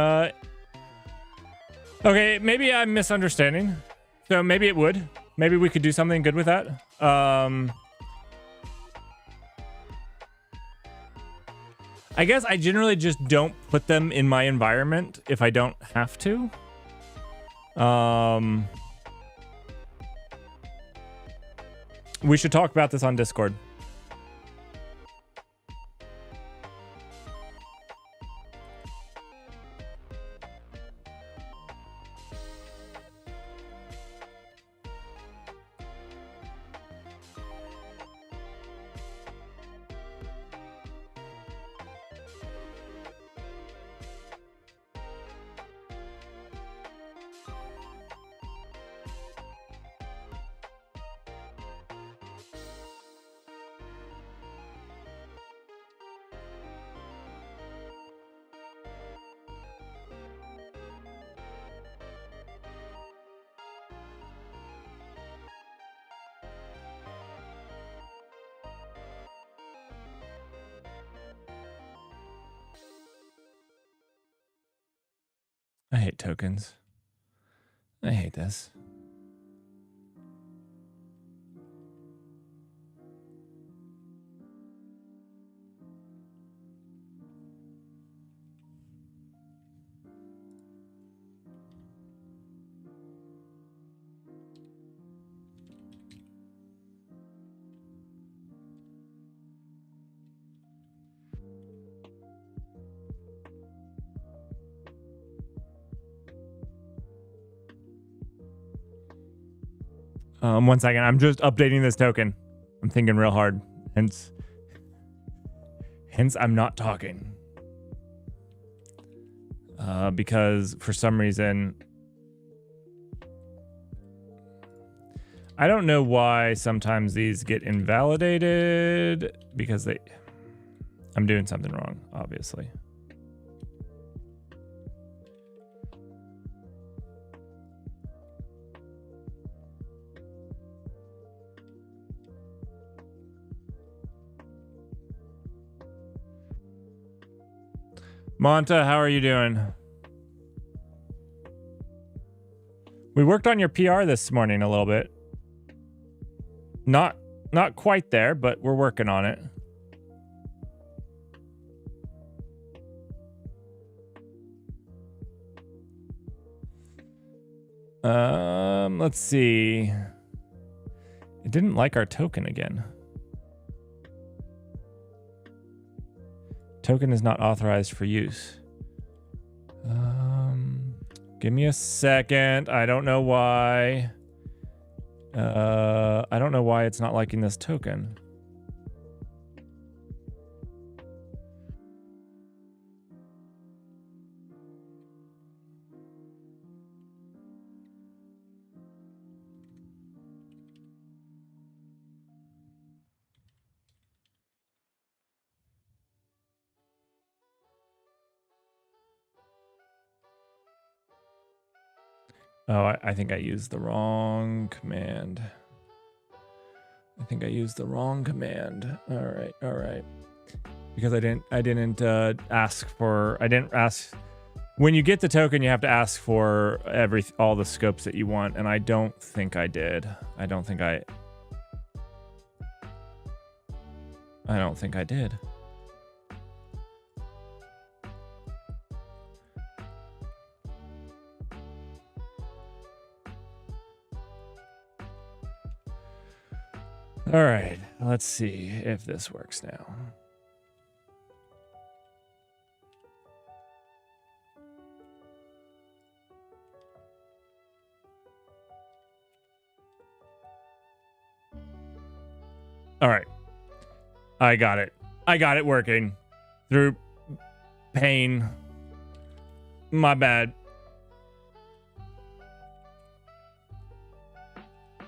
okay, maybe I'm misunderstanding. So maybe it would. Maybe we could do something good with that. I guess I generally just don't put them in my environment if I don't have to. We should talk about this on Discord. I hate tokens. I hate this. One second. I'm just updating this token. I'm thinking real hard. Hence I'm not talking. Because for some reason, I don't know why sometimes these get invalidated because I'm doing something wrong, obviously. Monta, how are you doing? We worked on your PR this morning a little bit. Not quite there, but we're working on it. Let's see. It didn't like our token again. Token is not authorized for use. Give me a second. I don't know why. I don't know why it's not liking this token. Oh, I think I used the wrong command. I think I used the wrong command. All right. Because I didn't ask for. I didn't ask. When you get the token, you have to ask for all the scopes that you want, and I don't think I did. I don't think I did. All right, let's see if this works now. All right. I got it. I got it working through pain. My bad.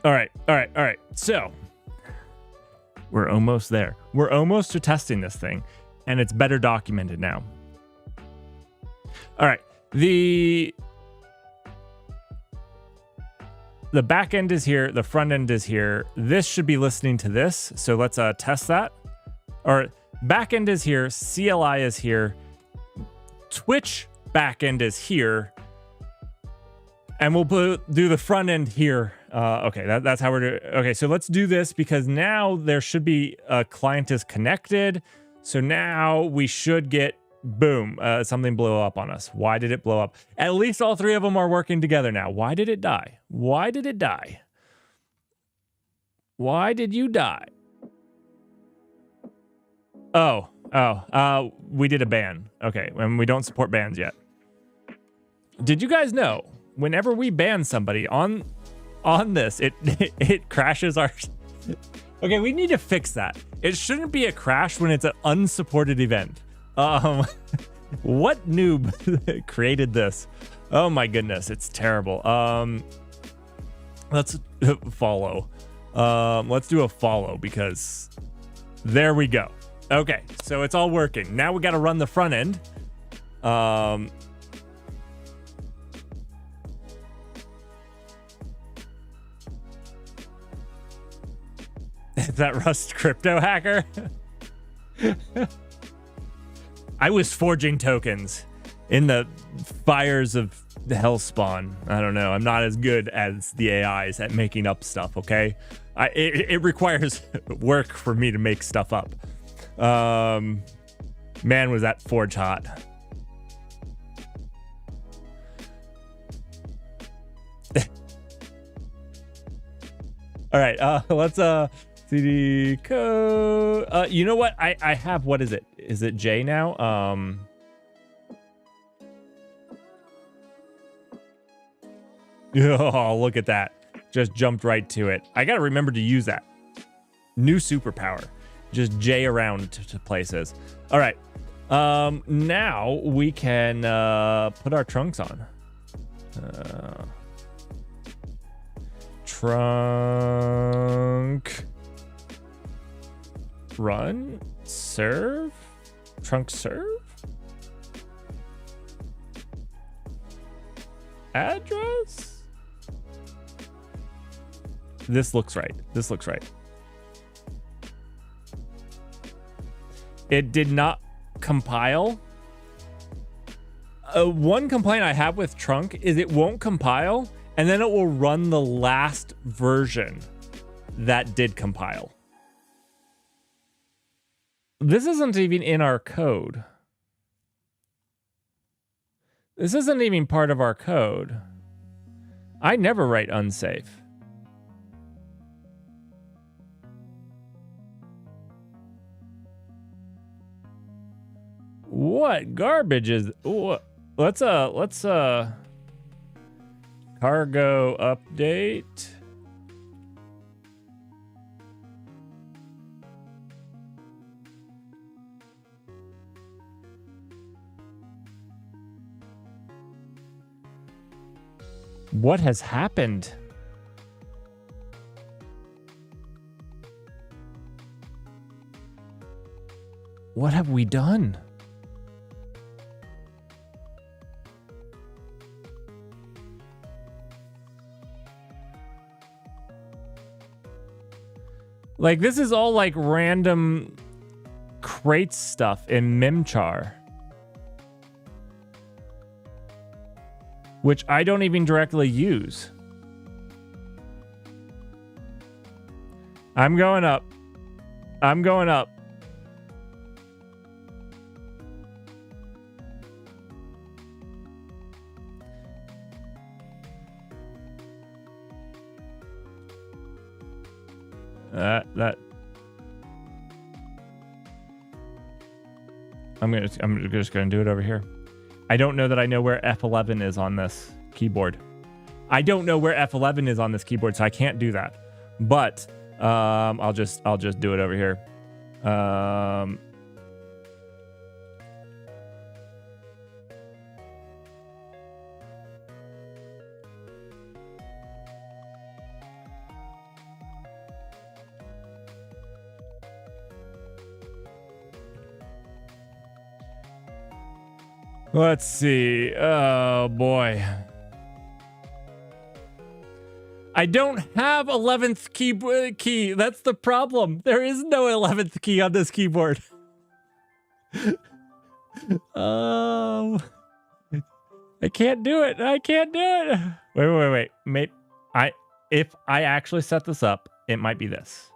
All right. So we're almost there. We're almost to testing this thing, and it's better documented now. All right. The back end is here. The front end is here. This should be listening to this. So let's test that. Or back end is here. CLI is here. Twitch back end is here. And we'll do the front end here. Okay, that's how we're doing. Okay, so let's do this because now there should be a client is connected. So now we should get, boom, something blew up on us. Why did it blow up? At least all three of them are working together now. Why did it die? Why did it die? Why did you die? Oh, we did a ban. Okay, and we don't support bans yet. Did you guys know whenever we ban somebody on this, it crashes our... Okay, we need to fix that. It shouldn't be a crash when it's an unsupported event. What noob created this? Oh my goodness, it's terrible. Let's follow. Let's do a follow because there we go. Okay, so it's all working. Now we got to run the front end. Is that Rust crypto hacker? I was forging tokens in the fires of the Hellspawn. I don't know. I'm not as good as the AIs at making up stuff, okay? It requires work for me to make stuff up. Man, was that Forge hot. All right, let's CD code. You know what? I have, what is it? Is it J now? Oh, look at that. Just jumped right to it. I gotta remember to use that. New superpower. Just J around to places. All right. Now we can put our trunks on. Trunk. Run. Serve. Trunk serve. Address. This looks right. This looks right. It did not compile. One complaint I have with Trunk is it won't compile, and then it will run the last version that did compile. This isn't even in our code. This isn't even part of our code. I never write unsafe. What garbage is? Ooh, let's cargo update. What has happened? What have we done? Like, this is all like random crate stuff in Mimchar, which I don't even directly use. I'm going up. I'm going up. I'm just gonna do it over here. I don't know that I know where F11 is on this keyboard. I don't know where F11 is on this keyboard, so I can't do that. But I'll just do it over here. Let's see. Oh boy. I don't have 11th key. That's the problem. There is no 11th key on this keyboard. I can't do it. I can't do it. Wait. Maybe if I actually set this up, it might be this.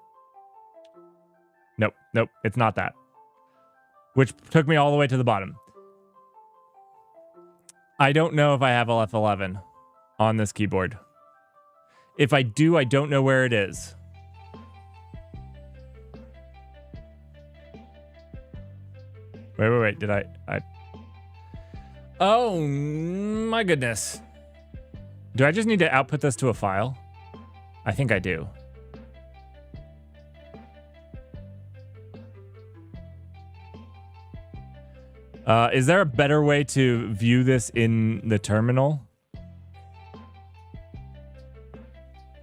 Nope. It's not that. Which took me all the way to the bottom. I don't know if I have F11 on this keyboard. If I do, I don't know where it is. Wait. Did I? Oh, my goodness. Do I just need to output this to a file? I think I do. Is there a better way to view this in the terminal?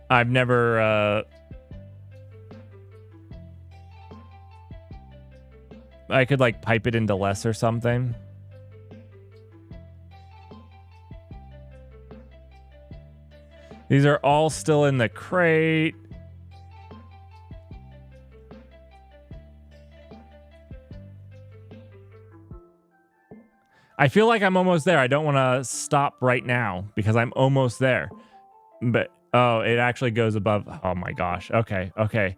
I've never, I could like pipe it into less or something. These are all still in the crate. I feel like I'm almost there. I don't want to stop right now because I'm almost there. But oh, it actually goes above. Oh my gosh. Okay. Okay.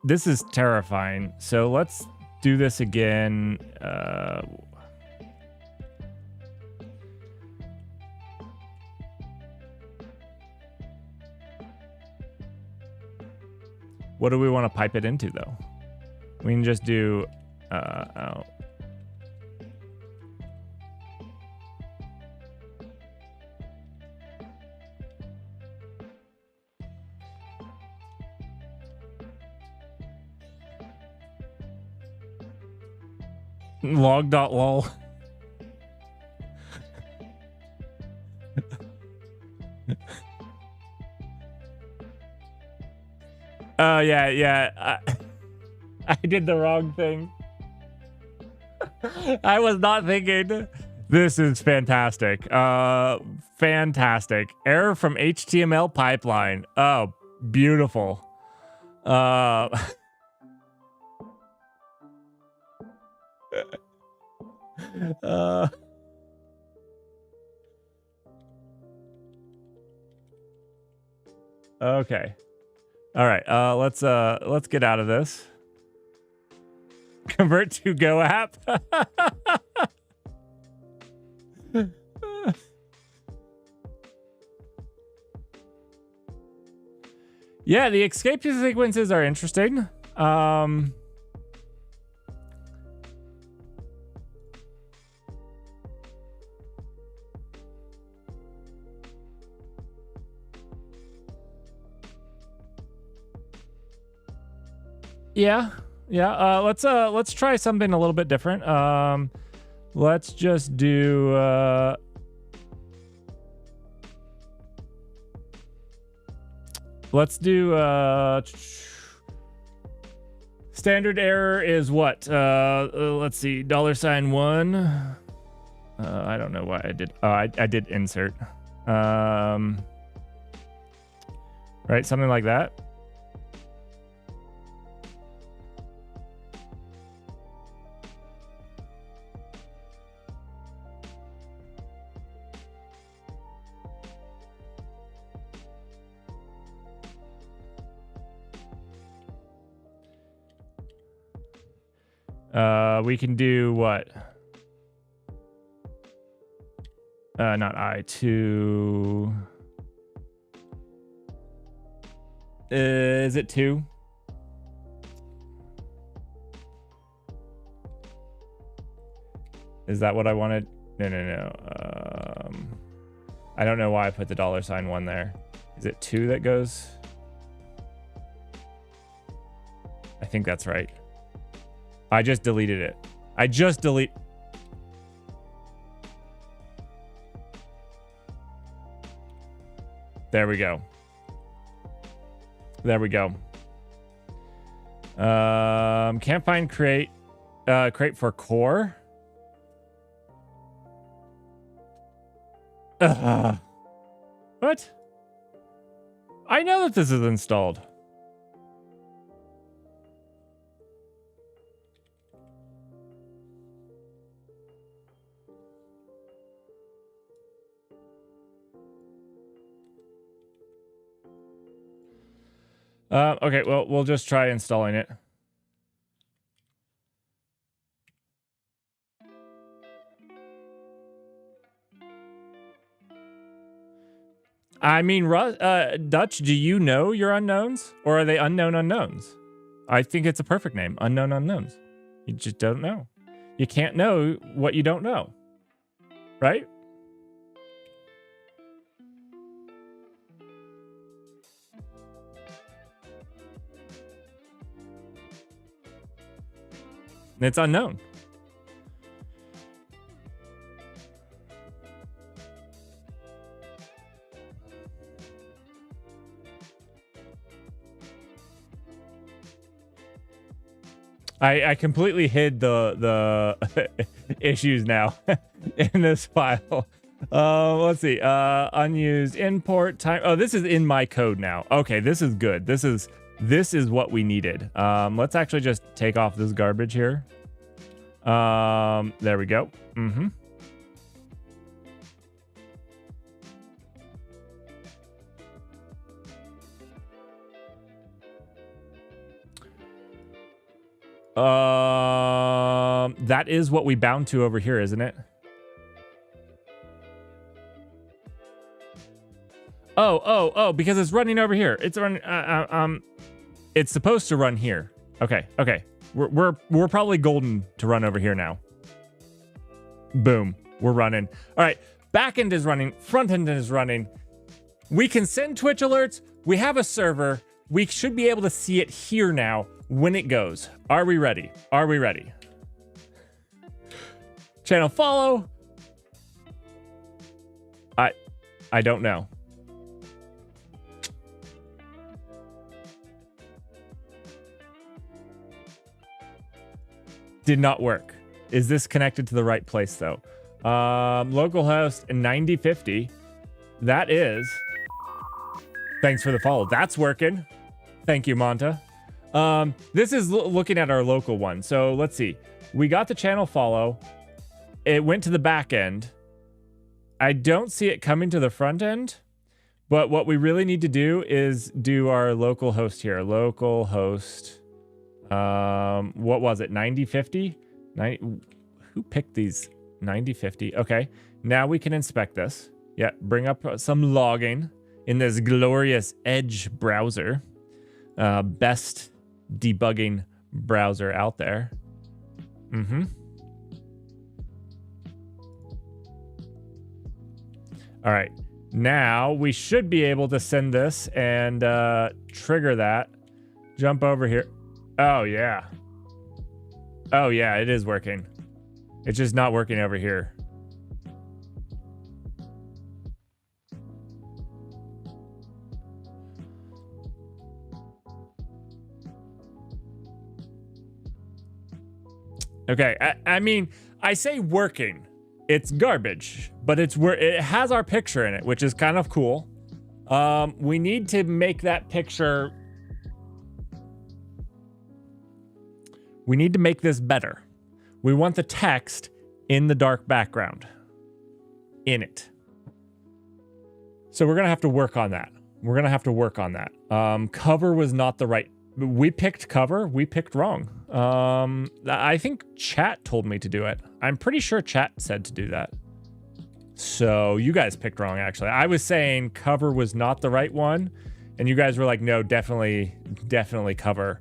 This is terrifying. So let's do this again. What do we want to pipe it into though? We can just do oh. Log.lol. Oh yeah. I did the wrong thing. I was not thinking. This is fantastic. Fantastic. Error from HTML pipeline. Oh, beautiful. Okay. All right. Let's get out of this. Convert to Go app. Yeah, the escape sequences are interesting. Yeah. Let's try something a little bit different. Let's just do standard error is what? Let's see, $1. I don't know why I did. Oh, I did insert. Right, something like that. We can do what? Not I2. Is it 2? Is that what I wanted? No. I don't know why I put the $1 there. Is it 2 that goes? I think that's right. I just deleted it. There we go. Can't find crate for core. What? I know that this is installed. Okay, well, we'll just try installing it. I mean, Dutch, do you know your unknowns? Or are they unknown unknowns? I think it's a perfect name, unknown unknowns. You just don't know. You can't know what you don't know. Right? It's unknown. I completely hid the issues now in this file. Let's see. Unused import time. Oh, this is in my code now. Okay, this is good. This is what we needed. Let's actually just take off this garbage here. There we go. That is what we bound to over here, isn't it? Oh, because it's running over here. It's running. It's supposed to run here. Okay. We're probably golden to run over here now. Boom. We're running. All right. Back end is running. Front end is running. We can send Twitch alerts. We have a server. We should be able to see it here now when it goes. Are we ready? Are we ready? Channel follow. I don't know. Did not work. Is this connected to the right place though? Localhost 9050. That is. Thanks for the follow. That's working. Thank you, Monta. This is looking at our local one. So let's see. We got the channel follow. It went to the back end. I don't see it coming to the front end. But what we really need to do is do our local host here. Local host. What was it? 9050? Who picked these? 9050. Okay. Now we can inspect this. Yeah. Bring up some logging in this glorious Edge browser. Best debugging browser out there. All right. Now we should be able to send this and trigger that. Jump over here. Oh, yeah. Oh, yeah, it is working. It's just not working over here. Okay, I mean, I say working. It's garbage, but it has our picture in it, which is kind of cool. We need to make that picture. We need to make this better. We want the text in the dark background. In it. So we're going to have to work on that. We're going to have to work on that. Cover was not the right. We picked cover. We picked wrong. I think chat told me to do it. I'm pretty sure chat said to do that. So you guys picked wrong, actually. I was saying cover was not the right one. And you guys were like, no, definitely cover.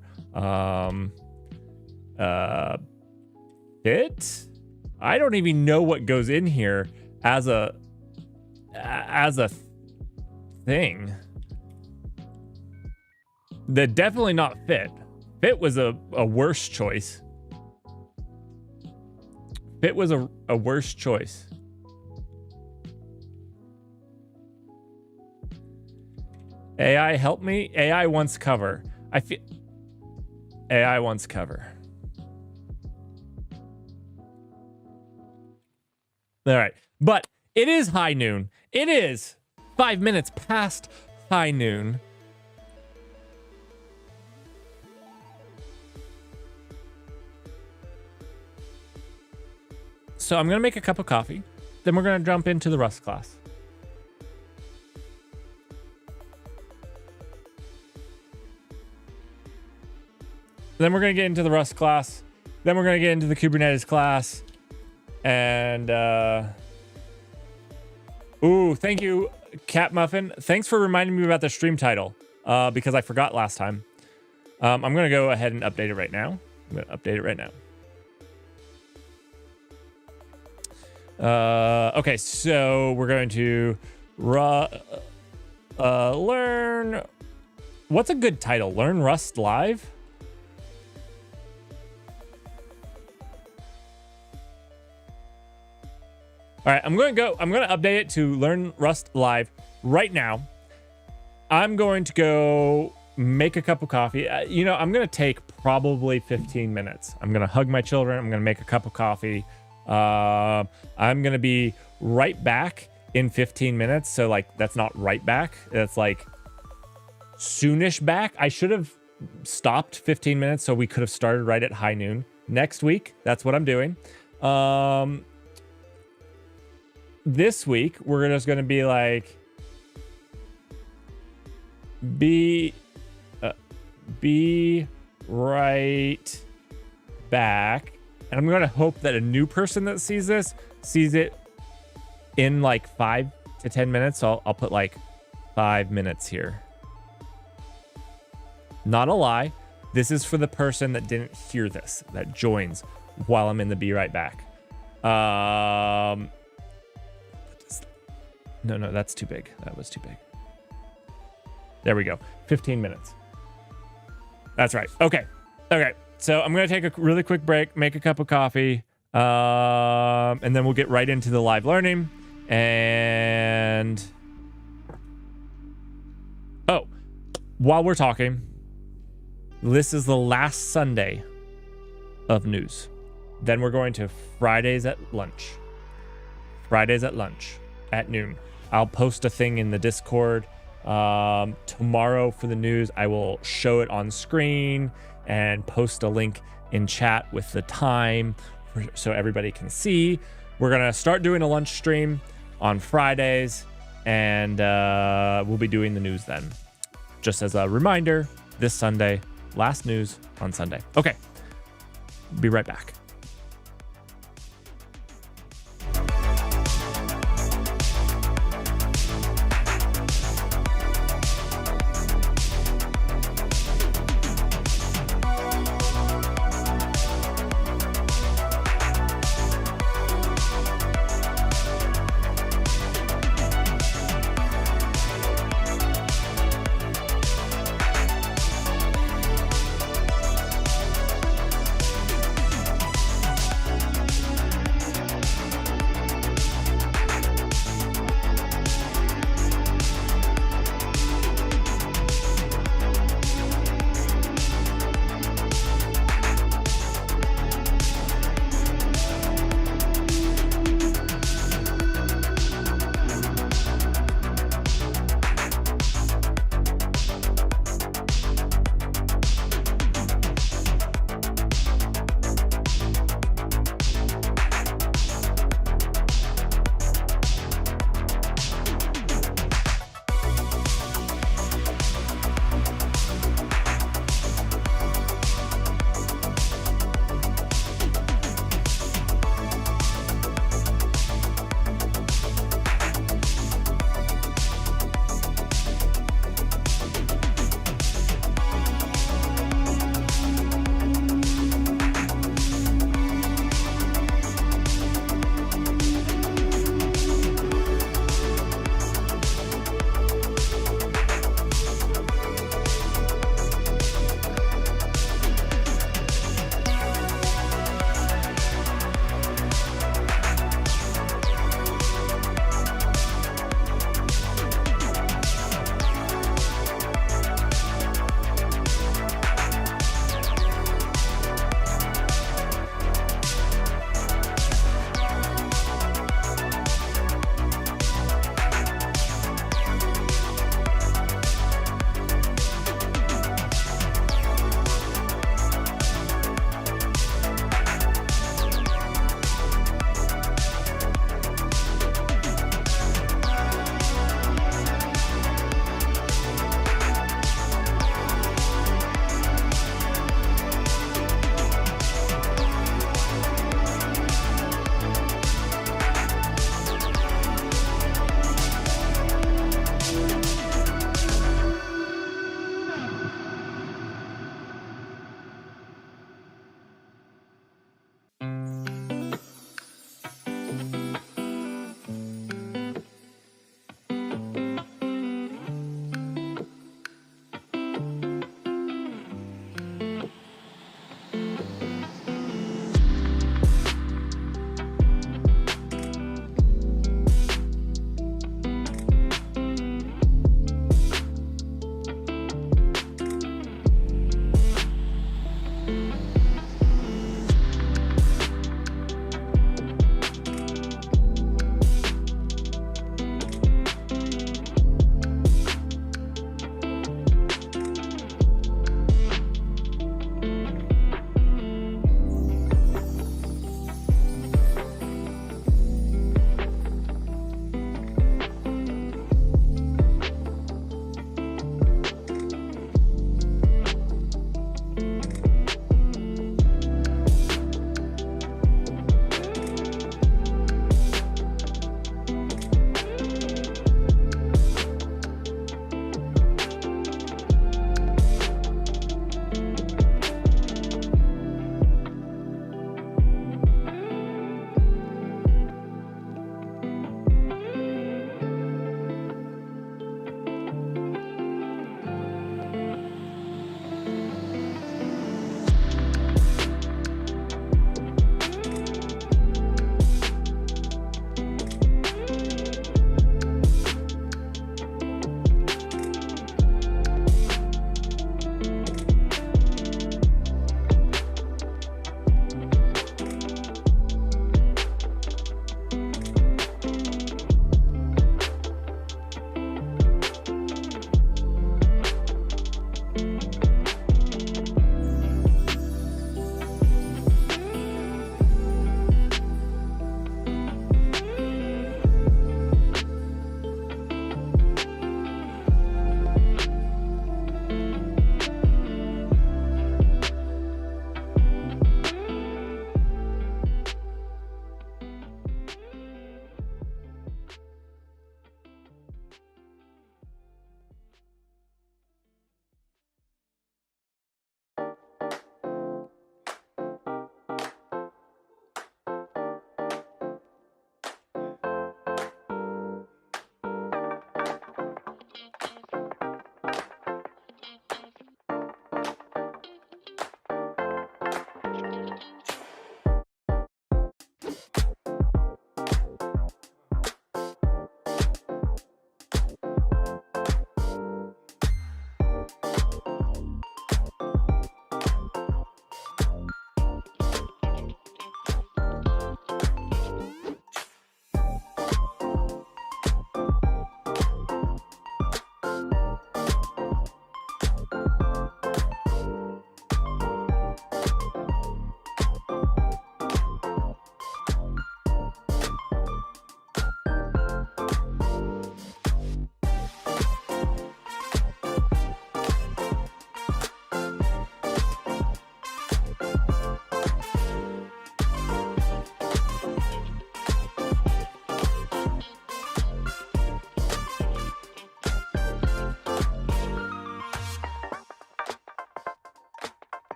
Fit? I don't even know what goes in here as a thing. That definitely not fit. Fit was a worse choice. Fit was a worse choice. AI help me. AI wants cover. I feel AI wants cover. All right. But it is high noon. It is 5 minutes past high noon. So I'm going to make a cup of coffee. Then we're going to jump into the Rust class. Then we're going to get into the Rust class. Then we're going to get into the Kubernetes class. And, ooh, thank you, Cat Muffin. Thanks for reminding me about the stream title, because I forgot last time. I'm going to go ahead and update it right now. I'm going to update it right now. Okay, so we're going to learn. What's a good title? Learn Rust Live? All right, I'm going to update it to Learn Rust Live right now. I'm going to go make a cup of coffee. I'm going to take probably 15 minutes. I'm going to hug my children. I'm going to make a cup of coffee. I'm going to be right back in 15 minutes. So like, that's not right back. That's like soonish back. I should have stopped 15 minutes so we could have started right at high noon. next week. That's what I'm doing. This week we're just going to be like, be right back. And I'm going to hope that a new person that sees this sees it in like 5 to 10 minutes. So I'll put like 5 minutes here. Not a lie. This is for the person that didn't hear this, that joins while I'm in the be right back. No, that's too big. That was too big. There we go. 15 minutes. That's right. Okay. So I'm going to take a really quick break, make a cup of coffee, and then we'll get right into the live learning. And while we're talking, this is the last Sunday of news. Then we're going to Fridays at lunch. Fridays at lunch at noon. I'll post a thing in the Discord tomorrow for the news. I will show it on screen and post a link in chat with the time so everybody can see. We're going to start doing a lunch stream on Fridays, and we'll be doing the news then. Just as a reminder, this Sunday, last news on Sunday. Okay, be right back.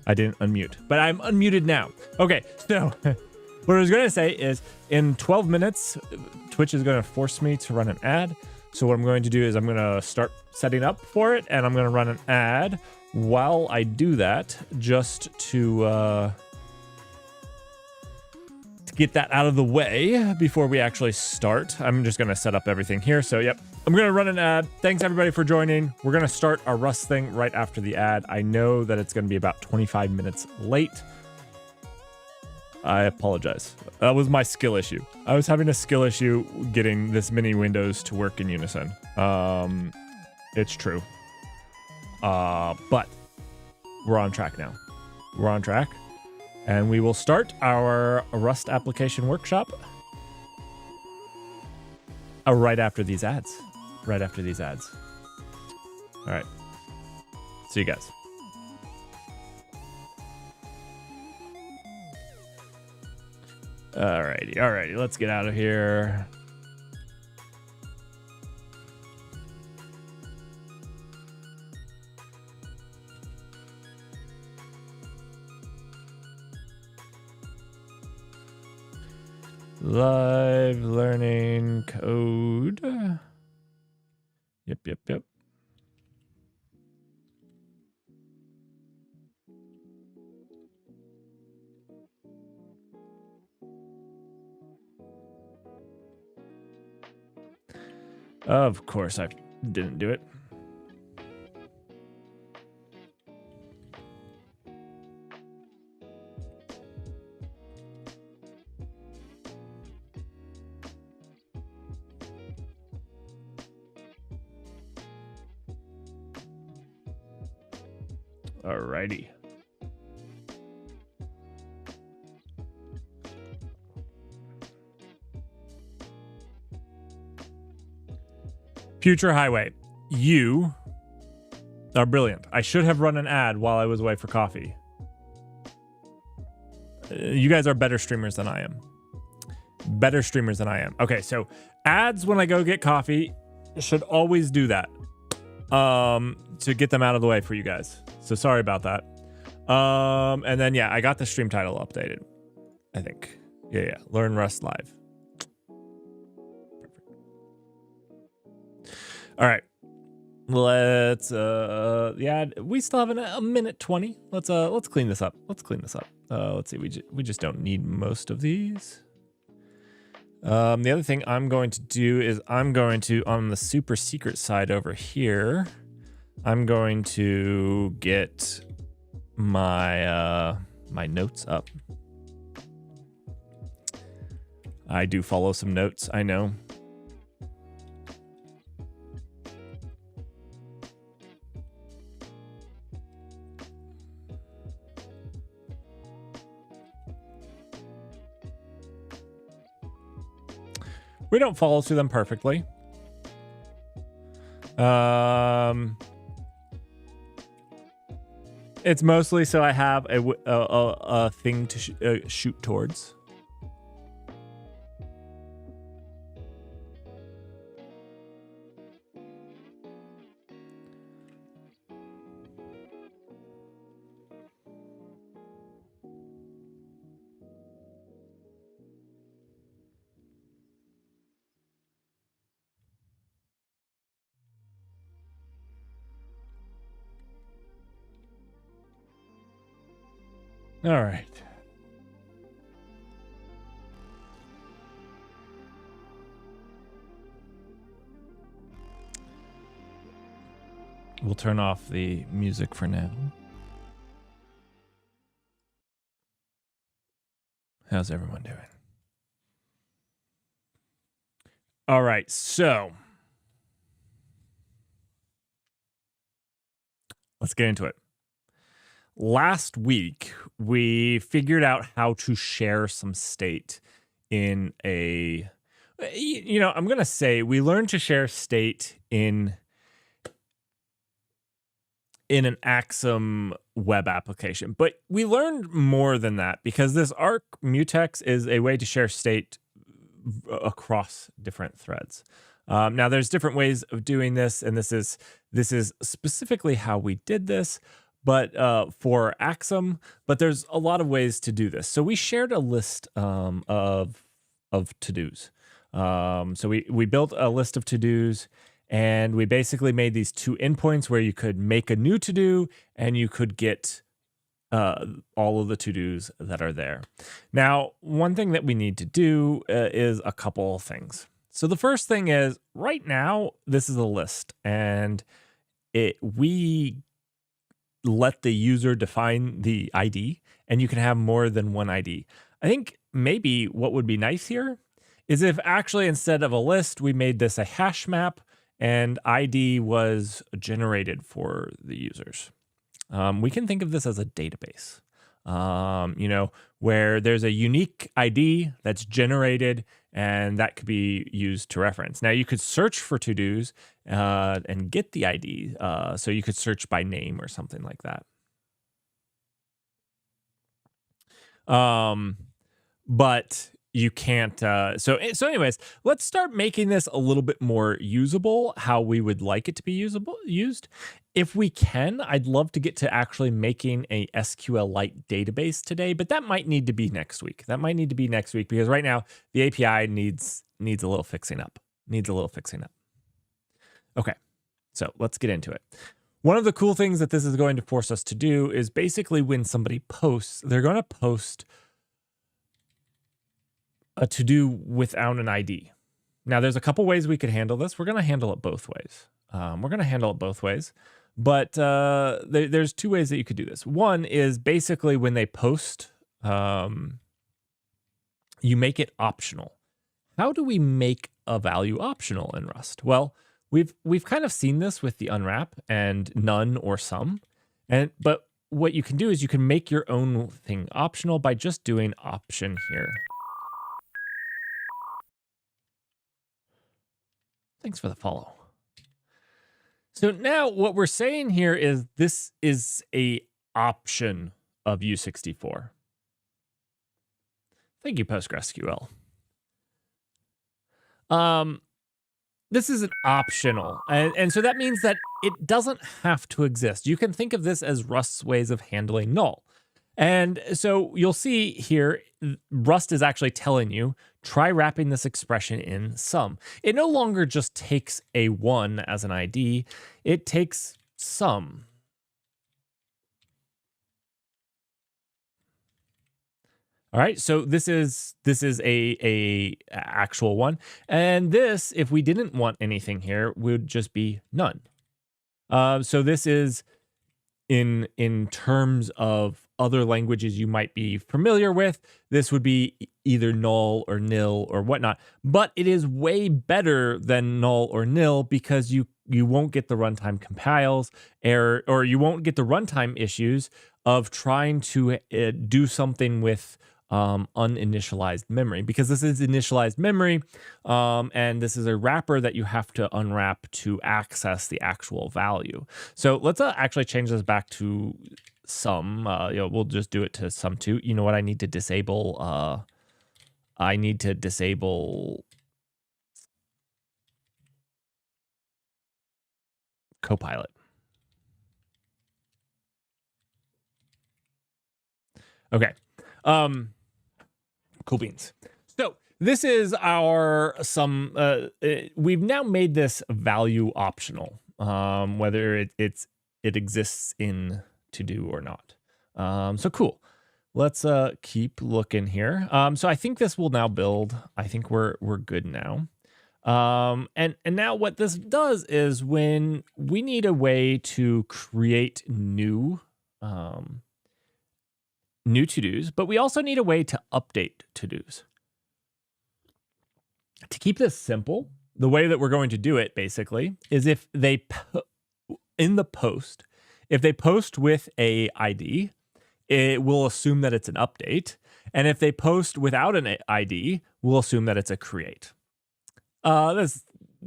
I didn't unmute, but I'm unmuted now. Okay, so what I was going to say is in 12 minutes, Twitch is going to force me to run an ad. So what I'm going to do is I'm going to start setting up for it, and I'm going to run an ad while I do that, just to get that out of the way before we actually start. I'm just going to set up everything here. So, yep, I'm going to run an ad. Thanks, everybody, for joining. We're going to start our Rust thing right after the ad. I know that it's going to be about 25 minutes late. I apologize. That was my skill issue. I was having a skill issue getting this many windows to work in unison. It's true. But we're on track now. We're on track. And we will start our Rust application workshop right after these ads. Right after these ads. All right. See you guys. Alrighty. Let's get out of here. Live learning code. Yep. Of course, I didn't do it. Alrighty. Future Highway, you are brilliant. I should have run an ad while I was away for coffee. You guys are better streamers than I am. Better streamers than I am. Okay, so ads when I go get coffee should always do that. To get them out of the way for you guys. So sorry about that. And then yeah, I got the stream title updated, I think. Yeah. Learn Rust Live. Perfect. All right. Let's yeah, we still have a minute 20. Let's clean this up. Let's see. We just don't need most of these. The other thing I'm going to do is I'm going to, on the super secret side over here, I'm going to get my my notes up. I do follow some notes, I know. We don't follow through them perfectly. It's mostly so I have a thing to shoot towards. All right. We'll turn off the music for now. How's everyone doing? All right, so let's get into it. Last week, we figured out how to share some state in a, I'm going to say we learned to share state in an Axum web application, but we learned more than that because this Arc Mutex is a way to share state across different threads. Now, there's different ways of doing this, and this is specifically how we did this. but for Axum, but there's a lot of ways to do this. So we shared a list of to-dos. So we built a list of to-dos, and we basically made these two endpoints where you could make a new to-do and you could get all of the to-dos that are there. Now, one thing that we need to do is a couple of things. So the first thing is, right now, this is a list, and we let the user define the ID, and you can have more than one ID. I think maybe what would be nice here is if actually instead of a list, we made this a hash map and ID was generated for the users. We can think of this as a database, where there's a unique ID that's generated and that could be used to reference. Now you could search for to-dos and get the ID. So you could search by name or something like that. But you can't. So anyways, let's start making this a little bit more usable, how we would like it to be used. If we can, I'd love to get to actually making a SQLite database today, but that might need to be next week. Because right now the API needs a little fixing up. Okay, so let's get into it. One of the cool things that this is going to force us to do is basically when somebody posts, they're going to post a to-do without an ID. Now, there's a couple ways we could handle this. We're going to handle it both ways. But there's two ways that you could do this. One is basically when they post, you make it optional. How do we make a value optional in Rust? Well, we've kind of seen this with the unwrap and none or some. But what you can do is you can make your own thing optional by just doing option here. Thanks for the follow. So now what we're saying here is this is a option of U64. Thank you, PostgreSQL. This is an optional. And so that means that it doesn't have to exist. You can think of this as Rust's ways of handling null. And so you'll see here, Rust is actually telling you, try wrapping this expression in some. It no longer just takes a 1 as an ID, it takes some. All right, so this is a actual one. And this, if we didn't want anything here, would just be none. So this is in terms of other languages you might be familiar with, this would be either null or nil or whatnot. But it is way better than null or nil because you won't get the runtime compiles error, or you won't get the runtime issues of trying to do something with uninitialized memory, because this is initialized memory, and this is a wrapper that you have to unwrap to access the actual value. So let's actually change this back to some. We'll just do it to some too. You know what? I need to disable. Copilot. Okay. Cool beans. So this is our some. We've now made this value optional, whether it exists in to do or not. So cool. Let's keep looking here. So I think this will now build. I think we're good now. And now what this does is when we need a way to create new to-dos, but we also need a way to update to-dos. To keep this simple, the way that we're going to do it basically is if they in the post, if they post with a ID, it will assume that it's an update. And if they post without an ID, we'll assume that it's a create.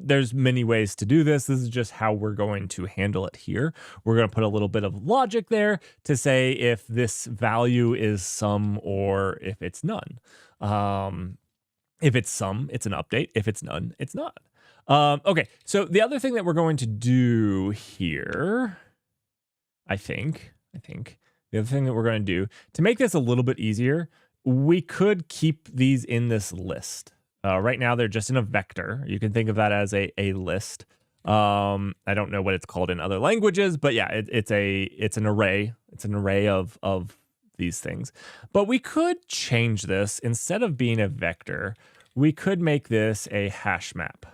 There's many ways to do this. This is just how we're going to handle it here. We're going to put a little bit of logic there to say if this value is some or if it's none. If it's some, it's an update. If it's none, it's not. Okay, so the other thing that we're going to do here, I think I think the other thing that we're going to do to make this a little bit easier, we could keep these in this list. Right now, they're just in a vector. You can think of that as a list. I don't know what it's called in other languages, but yeah, it's an array. It's an array of these things. But we could change this. Instead of being a vector, we could make this a hash map.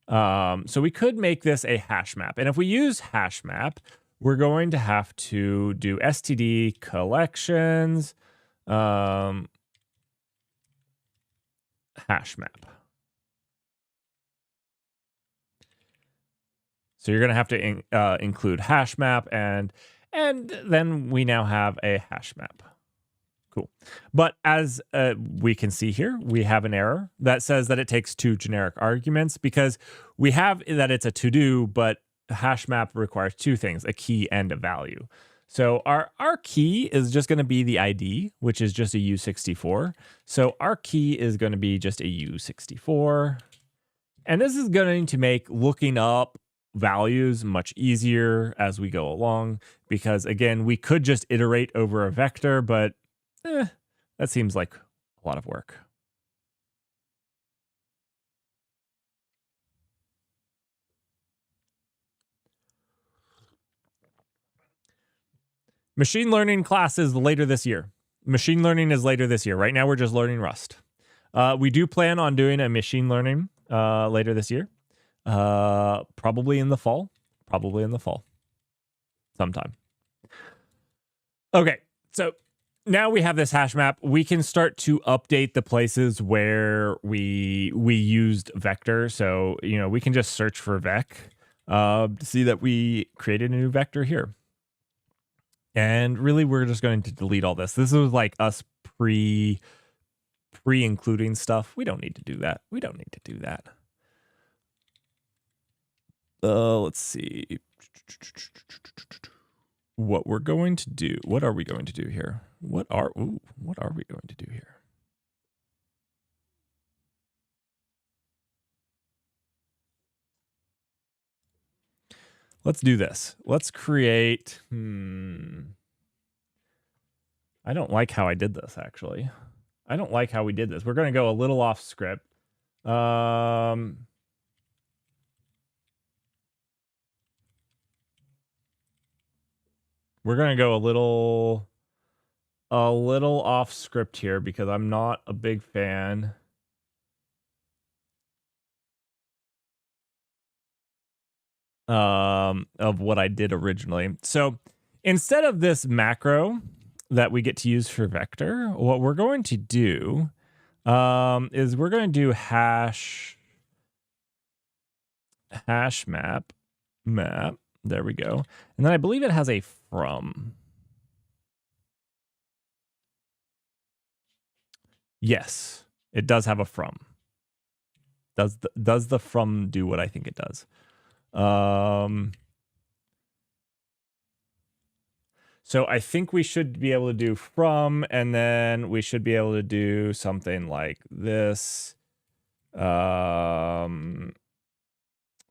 So we could make this a hash map. And if we use hash map, we're going to have to do std collections hash map. So you're going to have to include hash map, and then we now have a hash map. Cool. But as we can see here, we have an error that says that it takes 2 generic arguments, because we have that it's a to-do, but hash map requires 2 things, a key and a value. So our key is just going to be the ID, which is just a U64. So our key is going to be just a U64. And this is going to make looking up values much easier as we go along, because again, we could just iterate over a vector, but that seems like a lot of work. Machine learning class is later this year. Machine learning is later this year. Right now, we're just learning Rust. We do plan on doing a machine learning later this year. Probably in the fall. Sometime. Okay, so now we have this hash map. We can start to update the places where we used vector. So, we can just search for vec to see that we created a new vector here. And really, we're just going to delete all this. This was like us pre-including stuff. We don't need to do that. Let's see. What we're going to do. What are we going to do here? What are we going to do here? Let's do this. Let's create. I don't like how I did this, actually. I don't like how we did this. We're going to go a little off script. We're going to go a little off script here, because I'm not a big fan of what I did originally. So instead of this macro that we get to use for vector, what we're going to do is we're going to do hash map. There we go. And then I believe it has a from. Yes, it does have a from. Does the from do what I think it does? So I think we should be able to do from, and then we should be able to do something like this.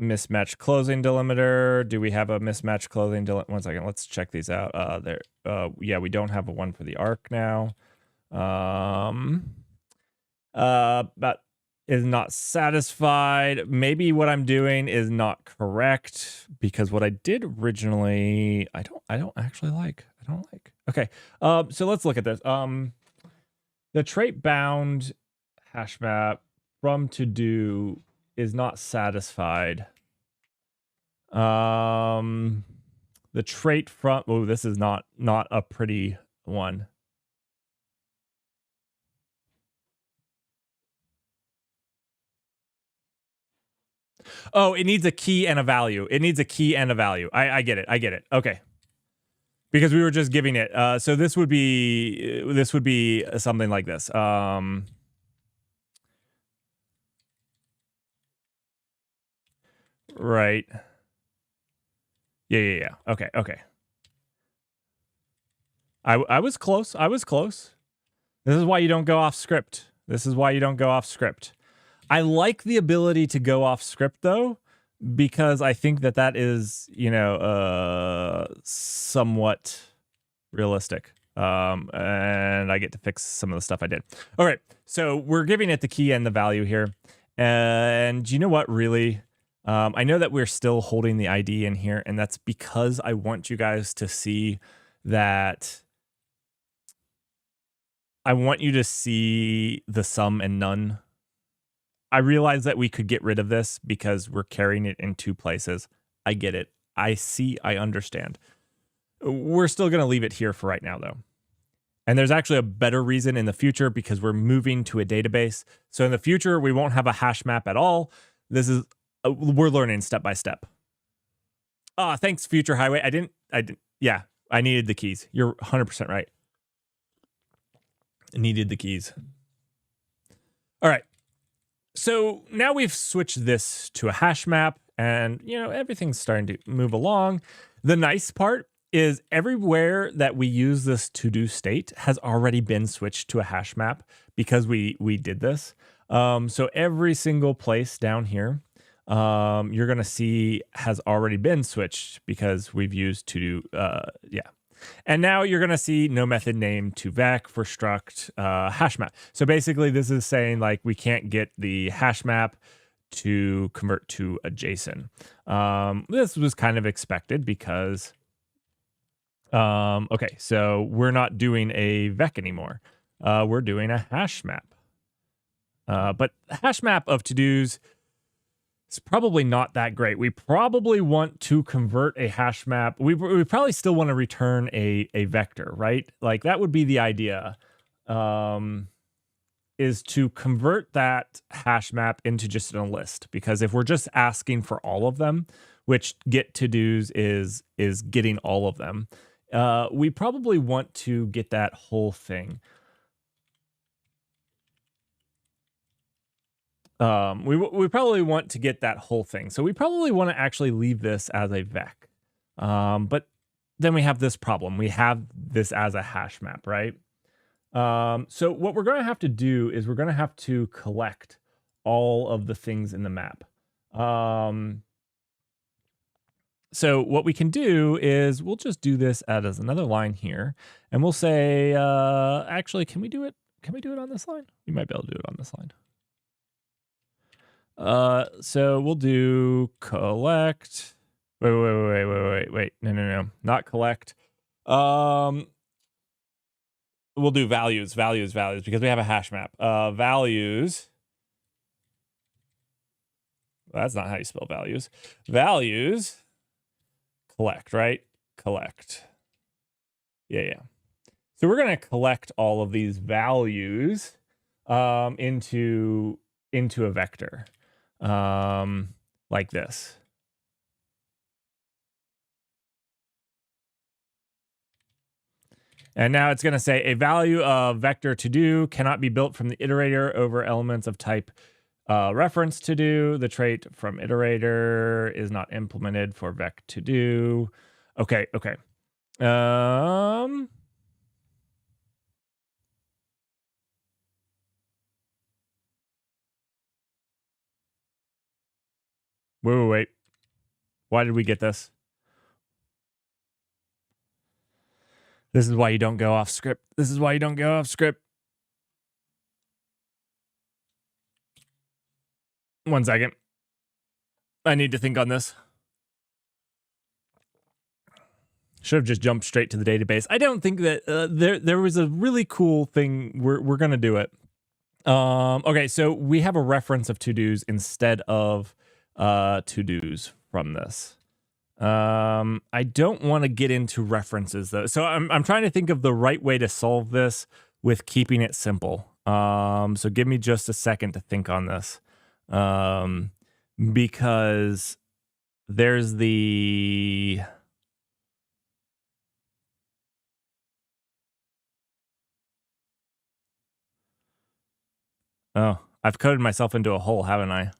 Mismatch closing delimiter. Do we have a mismatch closing delimiter? 1 second. Let's check these out. Yeah, we don't have a one for the arc now. But is not satisfied. Maybe what I'm doing is not correct, because what I did originally, I don't actually like. Okay. So let's look at this. The trait bound hash map from to do is not satisfied. The trait from, oh, this is not a pretty one. Oh, it needs a key and a value. I get it. Okay. Because we were just giving it. So this would be something like this. Right. Yeah. Okay. I was close. This is why you don't go off script. I like the ability to go off script, though, because I think that that is, somewhat realistic. And I get to fix some of the stuff I did. All right, so we're giving it the key and the value here. And you know what, really? I know that we're still holding the ID in here, and that's because I want you guys to see that. I want you to see the sum and none. I realize that we could get rid of this because we're carrying it in two places. I get it. I see. I understand. We're still going to leave it here for right now, though. And there's actually a better reason in the future because we're moving to a database. So in the future, we won't have a hash map at all. This is, we're learning step by step. Thanks, Future Highway. Yeah, I needed the keys. You're 100% right. I needed the keys. All right. So now we've switched this to a hash map and, everything's starting to move along. The nice part is everywhere that we use this to-do state has already been switched to a hash map because we did this. So every single place down here, you're going to see has already been switched because we've used to-do, And now you're going to see no method name to vec for struct hash map. So basically this is saying like we can't get the hash map to convert to a JSON. This was kind of expected because, okay, so we're not doing a vec anymore. We're doing a hash map. But hash map of to-dos, it's probably not that great. We probably want to convert a hash map. We probably still want to return a vector, right? Like that would be the idea, is to convert that hash map into just a list. Because if we're just asking for all of them, which get to-dos is getting all of them, we probably want to get that whole thing. We probably want to get that whole thing. So we probably want to actually leave this as a vec. But then we have this problem. We have this as a hash map, right? So what we're going to have to do is we're going to have to collect all of the things in the map. So what we can do is we'll just do this as another line here. And we'll say, actually, can we do it? Can we do it on this line? We might be able to do it on this line. So we'll do collect. Wait. No. Not collect. We'll do values because we have a hash map. Values. That's not how you spell values. Values. Collect, right? Collect. Yeah. So we're going to collect all of these values into a vector. Like this. And now it's going to say a value of vector to do cannot be built from the iterator over elements of type reference to do. The trait from iterator is not implemented for vec to do. Okay. Wait. Why did we get this? This is why you don't go off script. One second. I need to think on this. Should have just jumped straight to the database. I don't think that there was a really cool thing. We're going to do it. Okay, so we have a reference of to-dos instead of to-dos from this. I don't want to get into references though. So I'm trying to think of the right way to solve this with keeping it simple. So give me just a second to think on this. Because there's the Oh, I've coded myself into a hole, haven't I?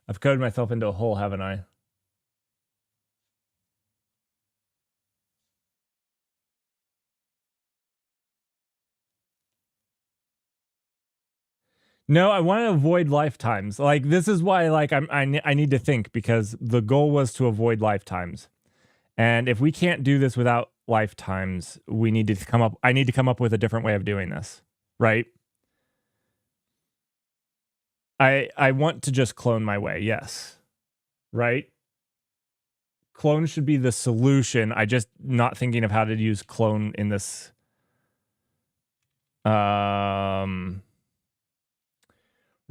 I've coded myself into a hole, haven't I? No, I want to avoid lifetimes. Like, this is why, like, I need to think, because the goal was to avoid lifetimes. And if we can't do this without lifetimes, we need to come up, I need to come up with a different way of doing this, right? I want to just clone my way, yes. Right? Clone should be the solution. I just not thinking of how to use clone in this.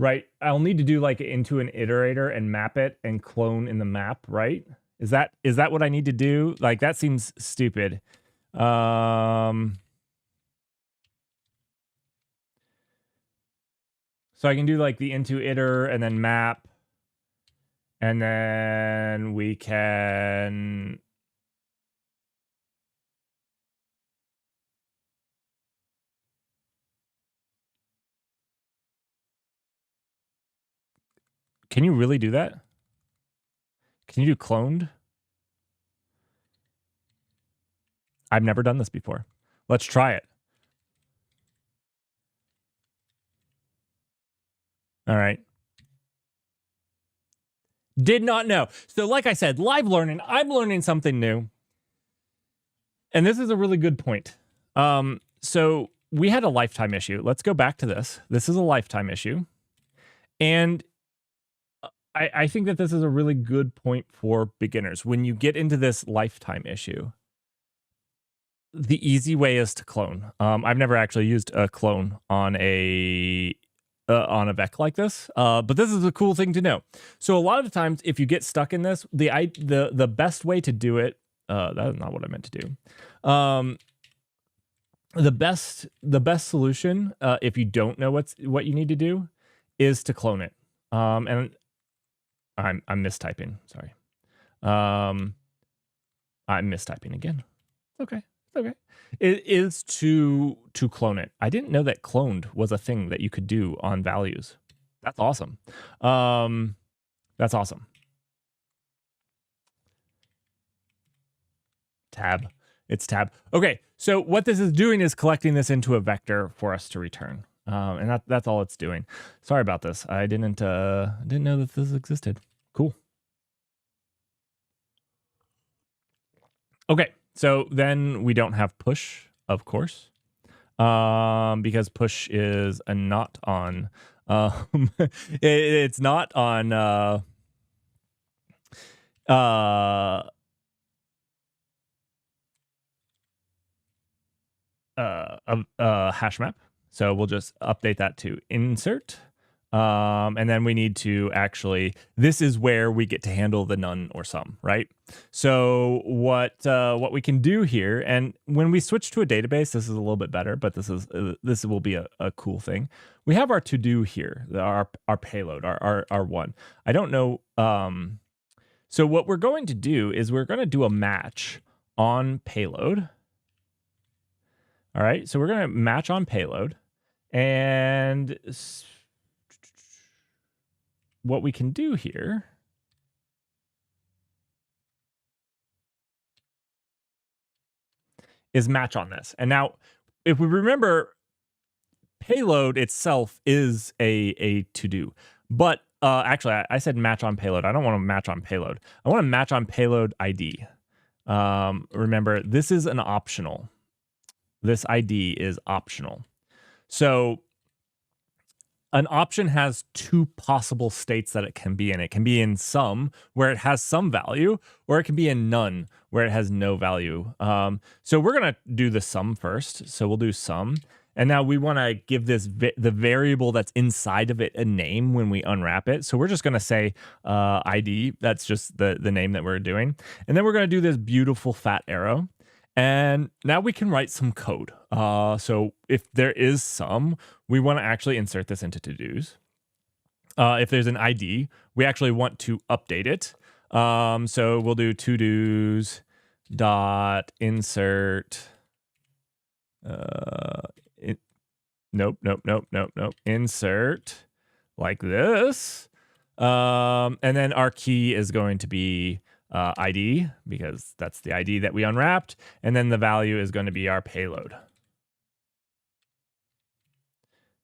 Right. I'll need to do like into an iterator and map it and clone in the map, right? Is that what I need to do? Like, that seems stupid. So I can do like the into iter and then map. And then we can... Can you really do that? Can you do cloned? I've never done this before. Let's try it. All right. Did not know. So like I said, live learning, I'm learning something new. And this is a really good point. So we had a lifetime issue. Let's go back to this. This is a lifetime issue. And I think that this is a really good point for beginners. When you get into this lifetime issue, the easy way is to clone. I've never actually used a clone on a VEC like this, but this is a cool thing to know. So a lot of the times, if you get stuck in this, the best way to do it, that is not what I meant to do. The best solution, if you don't know what you need to do, is to clone it. And I'm mistyping. Sorry. I'm mistyping again. Okay. Okay. It is to clone it. I didn't know that cloned was a thing that you could do on values. That's awesome. That's awesome. Tab. It's tab. Okay. So what this is doing is collecting this into a vector for us to return. And that's all it's doing. Sorry about this. I didn't know that this existed. Cool. Okay. So then we don't have push, of course, because push is a not on. It's not on hash map. So we'll just update that to insert. And then we need to actually, this is where we get to handle the none or some, right? So what we can do here, and when we switch to a database, this is a little bit better, but this will be a cool thing. We have our to do here, our payload, our one. I don't know. So what we're going to do is we're going to do a match on payload. All right. So we're going to match on payload, and what we can do here is match on this. And now, if we remember, payload itself is a to-do. But actually, I said match on payload. I don't want to match on payload. I want to match on payload ID. Remember, this is an optional. This ID is optional. So an option has two possible states that it can be in. It can be in some, where it has some value, or it can be in none, where it has no value. So we're going to do the sum first. So we'll do sum. And now we want to give this the variable that's inside of it a name when we unwrap it. So we're just going to say ID. That's just the name that we're doing. And then we're going to do this beautiful fat arrow. And now we can write some code. So if there is some, we want to actually insert this into to-dos. If there's an ID, we actually want to update it. So we'll do to-dos dot insert. Nope. Insert like this. And then our key is going to be ID, because that's the ID that we unwrapped. And then the value is going to be our payload.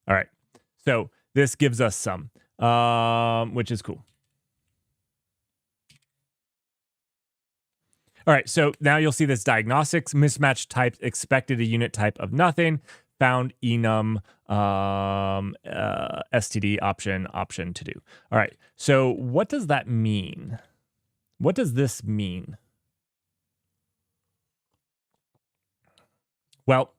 All right. So this gives us some, which is cool. All right, so now you'll see this diagnostics mismatch type expected a unit type of nothing, found enum, std option to do. All right, so what does that mean? What does this mean? Well,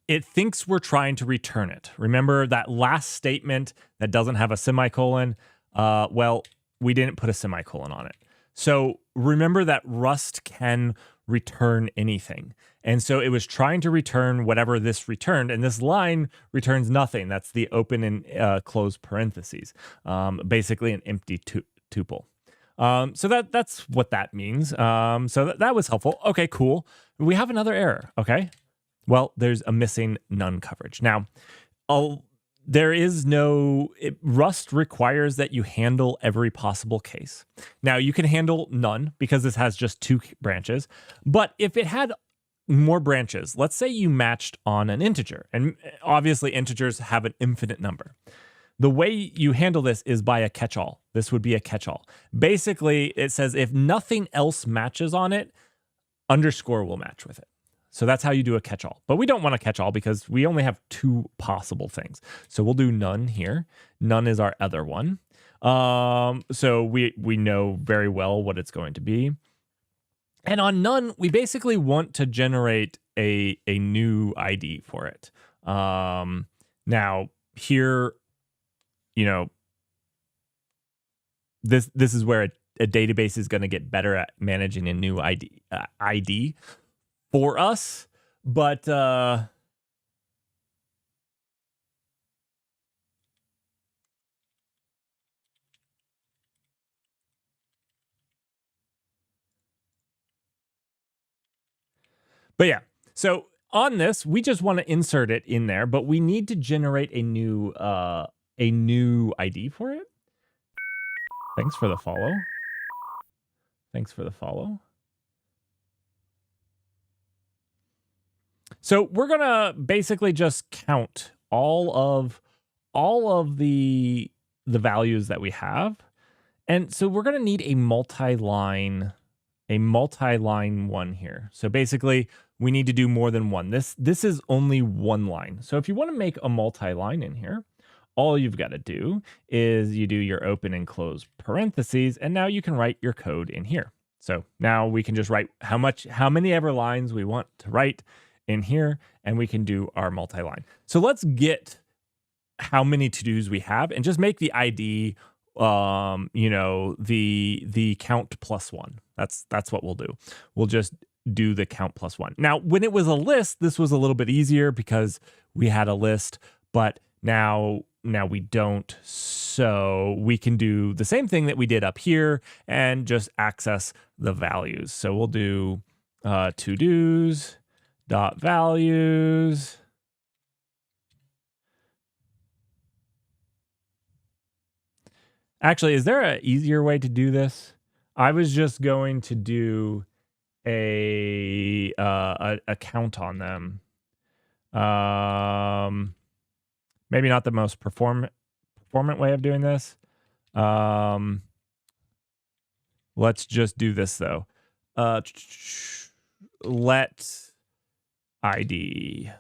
it thinks we're trying to return it. Remember that last statement that doesn't have a semicolon? Well, we didn't put a semicolon on it. So remember that Rust can return anything. And so it was trying to return whatever this returned, and this line returns nothing. That's the open and close parentheses, basically an empty tuple. So that's what that means. So that was helpful. Okay, cool. We have another error, okay? Well, there's a missing none coverage. Now, there is Rust requires that you handle every possible case. Now, you can handle none because this has just 2 branches. But if it had more branches, let's say you matched on an integer, and obviously integers have an infinite number. The way you handle this is by a catch-all. This would be a catch-all. Basically, it says if nothing else matches on it, underscore will match with it. So that's how you do a catch-all. But we don't want a catch-all because we only have 2 possible things. So we'll do none here. None is our other one. So we know very well what it's going to be. And on none, we basically want to generate a new ID for it. Now here, this is where a database is going to get better at managing a new ID for us, but yeah. So on this, we just want to insert it in there, but we need to generate a new ID for it. Thanks for the follow. Thanks for the follow. So we're gonna basically just count all of the values that we have, and so we're gonna need a multi-line one here. So basically, we need to do more than one. This is only one line. So if you want to make a multi-line in here, all you've got to do is you do your open and close parentheses, and now you can write your code in here. So now we can just write how many ever lines we want to write in here, and we can do our multi-line. So let's get how many to-dos we have and just make the ID the count plus 1. That's what we'll do. We'll just do the count plus 1. Now, when it was a list, this was a little bit easier because we had a list, but now we don't. So we can do the same thing that we did up here and just access the values. So we'll do to-dos dot values. Actually, is there an easier way to do this? I was just going to do a count on them. Maybe not the most performant way of doing this. Let's just do this though. Let ID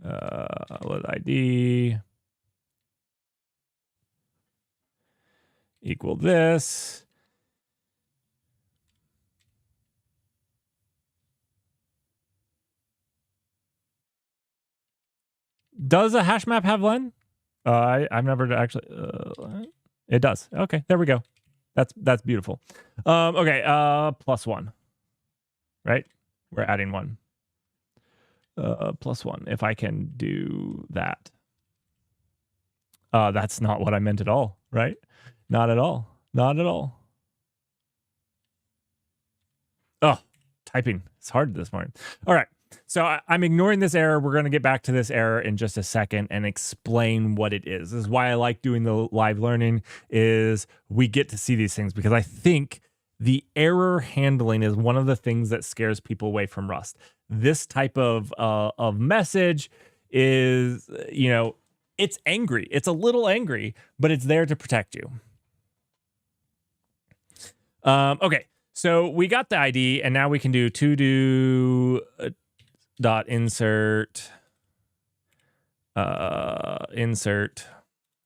let ID equal this. Does a hash map have len? I've never actually. It does. Okay, there we go. That's beautiful. Okay, +1. Right? We're adding 1. +1. If I can do that. That's not what I meant at all, right? Not at all. Not at all. Oh, typing. It's hard this morning. All right. So I'm ignoring this error. We're going to get back to this error in just a second and explain what it is. This is why I like doing the live learning, is we get to see these things, because I think the error handling is one of the things that scares people away from Rust. This type of message is, it's angry. It's a little angry, but it's there to protect you. Okay, so we got the ID, and now we can do to do dot insert insert,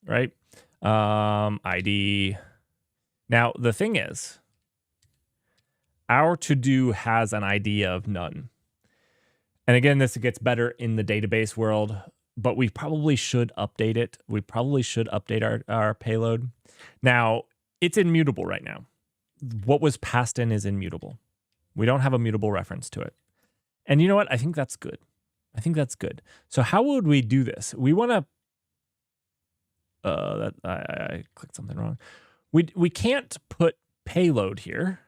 right? ID. Now the thing is, our to do has an ID of none. And again, this gets better in the database world, but we probably should update it. We probably should update our payload. Now, it's immutable right now. What was passed in is immutable. We don't have a mutable reference to it. And you know what? I think that's good. I think that's good. So how would we do this? We want to I clicked something wrong. We can't put payload here.